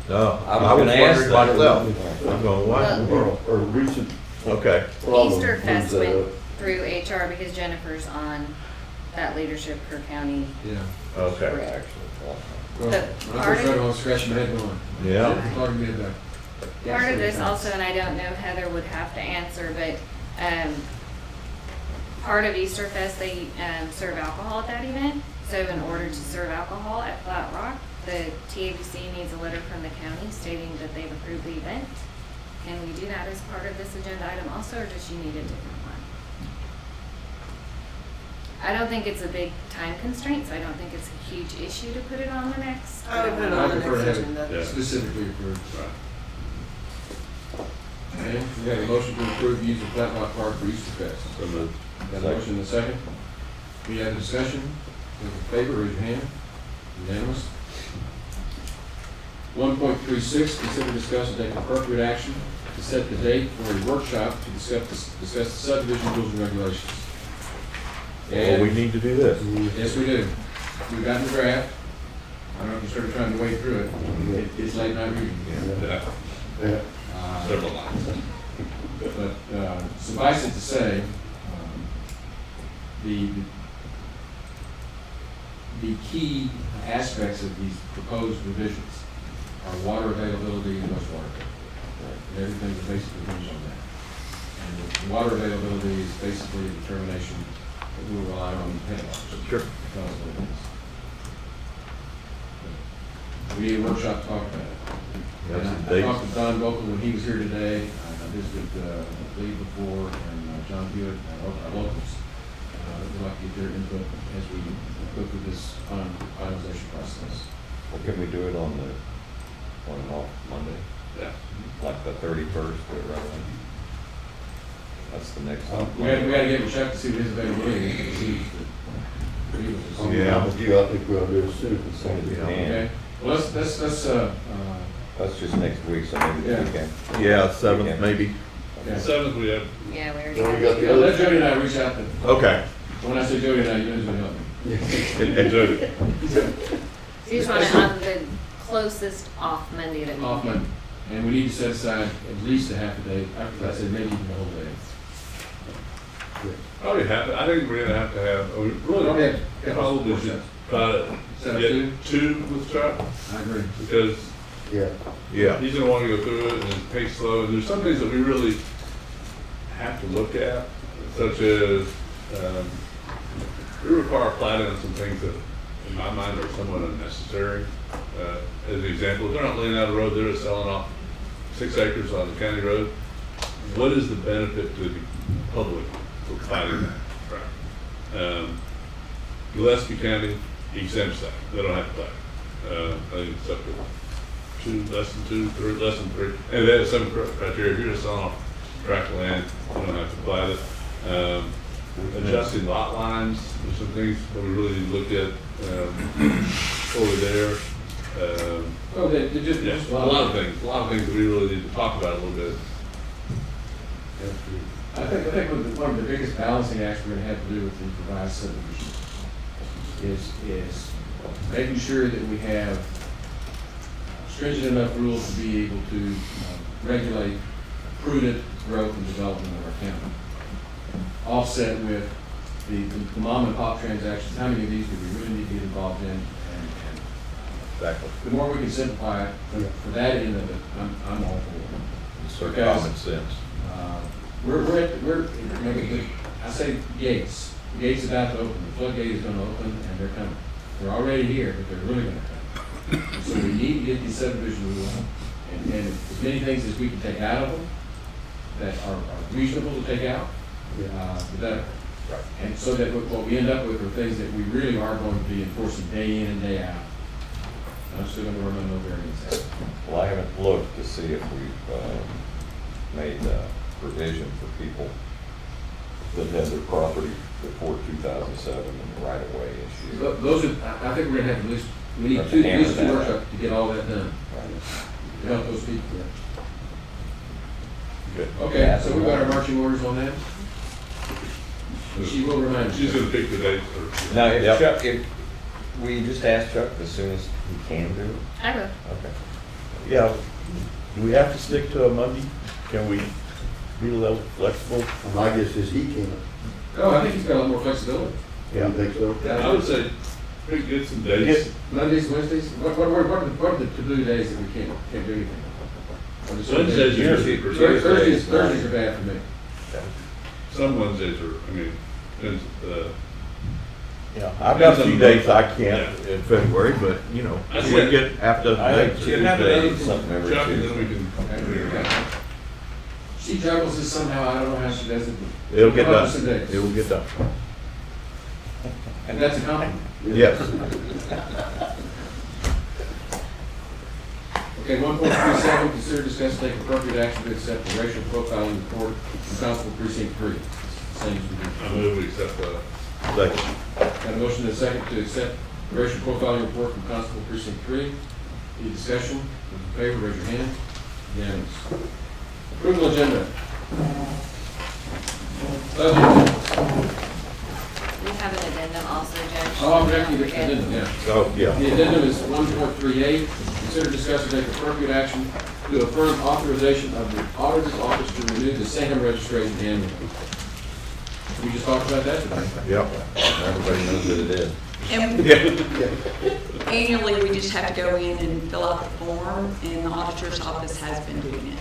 No, I was gonna ask wondering that. myself. I'm going, what? Or recent Okay. problem Easter Fest was, went through HR because Jennifer's on that leadership for county. Yeah. Okay. Well, But when I part first read of- it, I was scratching my head going. Yeah. Jennifer talking to me about. Part of this also, and I don't know, Heather would have to answer, but part of Easter Fest, they serve alcohol at that event. So in order to serve alcohol at Flat Rock, the TABC needs a letter from the county stating that they've approved the event. Can we do that as part of this agenda item also, or does she need a different one? I don't think it's a big time constraint, so I don't think it's a huge issue to put it on the next. I would put it I on the prefer to next have agenda. it specifically approved. Right. Okay, we have a motion to approve the use of Flat Rock Park for Easter Fest. So moved. Got a motion and a second. Any other discussion? Those in favor, raise your hand. Unanimous. 1.36, consider, discuss, and take appropriate action to set the date for a workshop to discuss the subdivision rules and regulations. Well, we need to do this. Yes, we do. We've got the draft. I don't know if you started trying to wade through it. It's late night reading. Yeah. Several lines. But suffice it to say, the key aspects of these proposed revisions are water availability and wastewater availability. And everything is basically hinged on that. And the water availability is basically a determination that we'll rely on headwaters. Sure. We need a workshop to talk about it. Yes, And I indeed. talked to Don Vokel when he was here today. I visited Lee before and John Hewitt, our locals. We'd like to get their input as we go through this finalization process. Well, can we do it on and off Monday? Yeah. Like the 31st, or right? That's the next one. We got to give him a check to see what his availability is. Yeah. I think we ought to do it soon. As soon as we can. Okay. Well, let's That's just next week, so maybe Yeah. the weekend. Yeah, 7th maybe. yeah. 7th, we have, Yeah, we already Well, we got got it. the Yeah, let Jody and I reach out to. Okay. When I say Jody and I, you know who's gonna help me. And Jody. So you just want it on the closest off Monday that we Off can. Monday. And we need to set aside at least a half a day. After that, I said maybe even the whole day. probably have, I think we're gonna have to have, we really Okay. probably should try to Set up get two? 2 with Chuck, I agree. because Yeah. Yeah. he's gonna wanna go through it and pace slow, and there's some things that we really have to look at, such as, we require plating on some things that, in my mind, are somewhat unnecessary. As an example, if they're not laying out a road, they're just selling off 6 acres on the county road. What is the benefit to the public for plating that? Gillespie County exempts that, they don't have to plat. I think it's up to 2, less than 2, 3, less than 3. And they have some criteria, if you're just selling off tract of land, you don't have to plat it. Adjusting lot lines, there's some things that we really need to look at over there. Oh, they just. Yeah, a lot of things that we really need to talk about a little bit. I think one of the biggest balancing acts we're gonna have to do with the revised subdivision is making sure that we have stringent enough rules to be able to regulate prudent growth and development of our county. Offset with the mom and pop transactions, how many of these do we really need to get involved in? And Exactly. the more we can simplify it, for that end of it, I'm all for it. Sort of Because, common sense. I say gates. The gate's about to open. The floodgate is gonna open and they're coming. They're already here, but they're really gonna come. And so we need to get these subdivision rules and as many things as we can take out of them that are reasonable to take out, the better. Right. And so that what we end up with are things that we really are going to be enforcing day in and day out. I'm still gonna run no variance. Well, I haven't looked to see if we've made provision for people that had their property before 2007 and the right-of-way issue. Those are, I think we're gonna have at least, we need at least two workshops to get all that done. To help those people. Good. Okay, so we've got our marching orders on that. She will remind us. She's gonna pick the date for. Now, if Chuck, if we just ask Chuck as soon as he can do it? I will. Okay. Yeah. Do we have to stick to a Monday? Can we be a little flexible? My guess is he can't. Oh, I think he's got a lot more flexibility. Yeah. You think so? I would say, we get some dates. Mondays, Wednesdays, what are the to-do days that we can't do anything? Or the certain Wednesdays days? are usually for Thursdays are bad for me. Some Wednesdays are, depends, Yeah, I've got a few dates I can't in February, but, you know, That's we it. get half dozen dates. we can have it done Something from every Chuck, and then we Tuesday. can. She juggles this somehow, I don't know how she does it. but It'll get come up with some done. dates. It will get done. And that's a compliment. Yes. Okay, 1.37, consider, discuss, take appropriate action to accept the racial profiling report from Constable Precinct 3. Same as we did. I move we accept that. Second. Got a motion and a second to accept the racial profiling report from Constable Precinct 3. Any discussion? Those in favor, raise your hand. Unanimous. Approval agenda. We have an addendum also, Judge. Oh, I'm checking the addendum, yeah. Oh, yeah. The addendum is 1.38. Consider, discuss, and take appropriate action to affirm authorization of the auditor's office to renew the SAM registration annually. We just talked about that today. Yep. Everybody knows what it is. And Yeah. annually, we just have to go in and fill out the form, and the auditor's office has been doing it.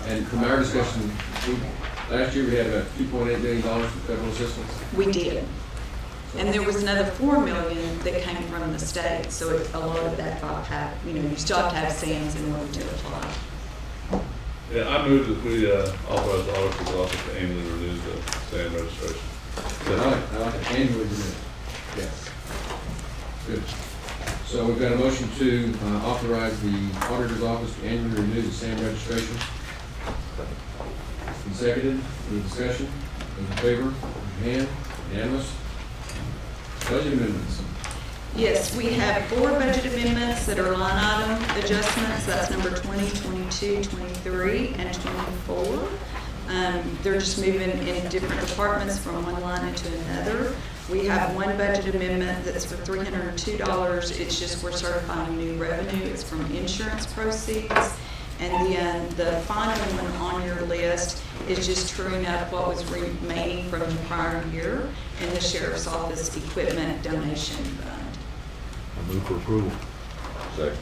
And from our discussion, last year we had about $2.8 million for federal assistance. We did. And there was another $4 million that came from the state, so a lot of that got have, you still have to have SAMs in order to apply. Yeah, I move that we authorize the auditor's office to annually renew the SAM registration. I like it annually renewed. Yes. Good. So we've got a motion to authorize the auditor's office to annually renew the SAM registration. Been seconded. Any discussion? Those in favor, raise your hand. Unanimous. Budget amendments. Yes, we have 4 budget amendments that are line item adjustments. That's number 20, 22, 23, and 24. They're just moving in different departments from one line into another. We have one budget amendment that's for $302. It's just we're certifying new revenue. It's from insurance proceeds. And then the final one on your list is just truing up what was remaining from the prior year in the Sheriff's Office Equipment Donation Fund. I move for approval. Second.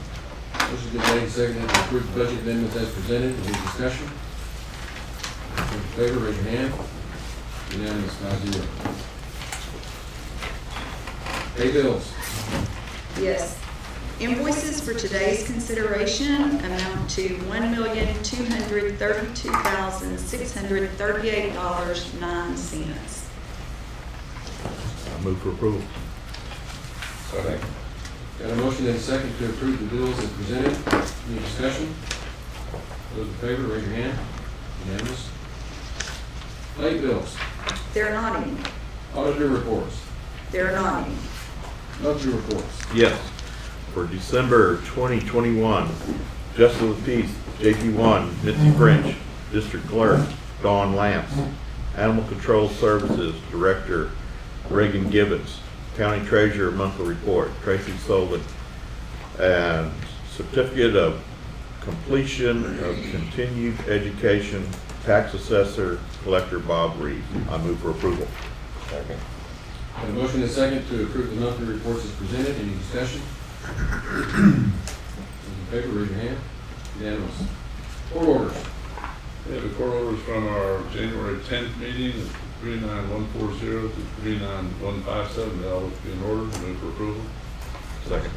Motion been made and seconded to approve the budget amendments as presented. Any discussion? Those in favor, raise your hand. Unanimous, 5-0. Pay bills. Yes. Invoices for today's consideration amount to $1,232,638.09. I move for approval. Second. Got a motion and a second to approve the bills as presented. Any discussion? Those in favor, raise your hand. Unanimous. Late bills. They're not any. Auditor reports. They're not any. Monthly reports. Yes. For December 2021, Justice of the Peace, JP1, Mitzi French, District Clerk, Dawn Lance, Animal Control Services Director, Reagan Gibbons, County Treasurer Monthly Report, Tracy Sullivan, and Certificate of Completion of Continued Education, Tax Assessor, Collector Bob Reed. I move for approval. Second. Got a motion and a second to approve the monthly reports as presented. Any discussion? Those in favor, raise your hand. Unanimous. Court orders. We have the court orders from our January 10th meeting, 39140 to 39157. They all be in order. Move for approval. Second.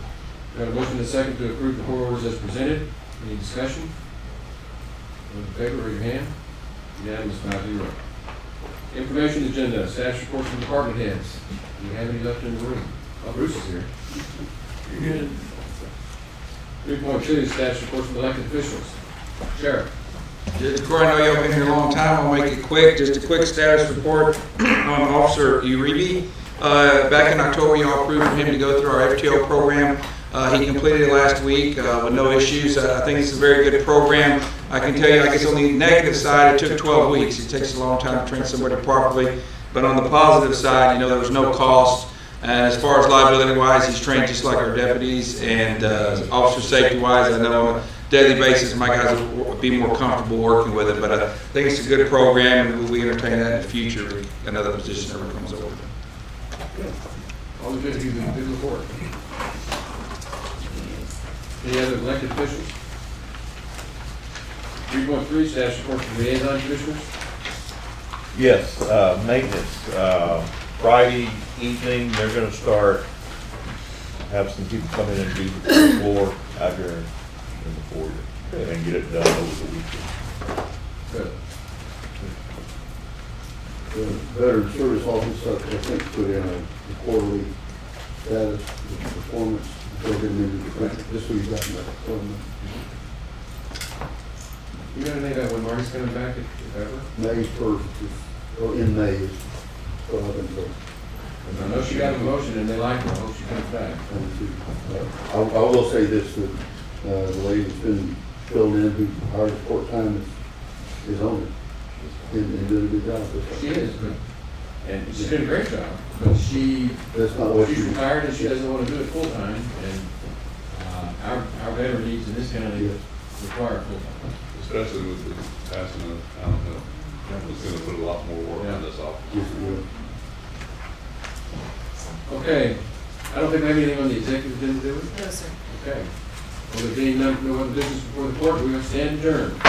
Got a motion and a second to approve the court orders as presented. Any discussion? Those in favor, raise your hand. Unanimous, 5-0. Information agenda, status reports from department heads. Do you have any left in the room? Oh, Bruce is here. You're good. 3.2, status reports from elected officials. Sheriff. Judge Corey, I know y'all been here a long time. I'll make it quick. Just a quick status report on Officer Uribe. Back in October, y'all approved for him to go through our FTO program. He completed it last week with no issues. I think it's a very good program. I can tell you, I guess on the negative side, it took 12 weeks. It takes a long time to train somebody properly. But on the positive side, there was no cost. And as far as liability-wise, he's trained just like our deputies. And officer safety-wise, I know on a daily basis, my guys will be more comfortable working with it. But I think it's a good program, and we entertain that in the future if another position ever comes over. All the good to do the report. Any other elected officials? 3.3, status report from liaison commissioners. Yes, maintenance. Friday evening, they're going to start, have some people come in and do the floor out here in the foyer and get it done over the weekend. Good. The Veteran Service Office, I think, put in a quarterly status of performance. So then this week, got that. You got anything about when Marty's coming back, if ever? May 1st, or in May, is what I've been told. I know she got a motion and they like her, I hope she comes back. I will say this, that the lady that's been filled in, who hired court time, is on it, and did a good job. She is, and she's doing a great job, but she's retired and she doesn't want to do it full-time, and our veteran needs in this county require full-time. Especially with the passing of, I don't know, it's gonna put a lot more work on this office. Okay, I don't think we have anything on the executive agenda, do we? No, sir. Okay. Well, there being no other business before the court, we will stand adjourned.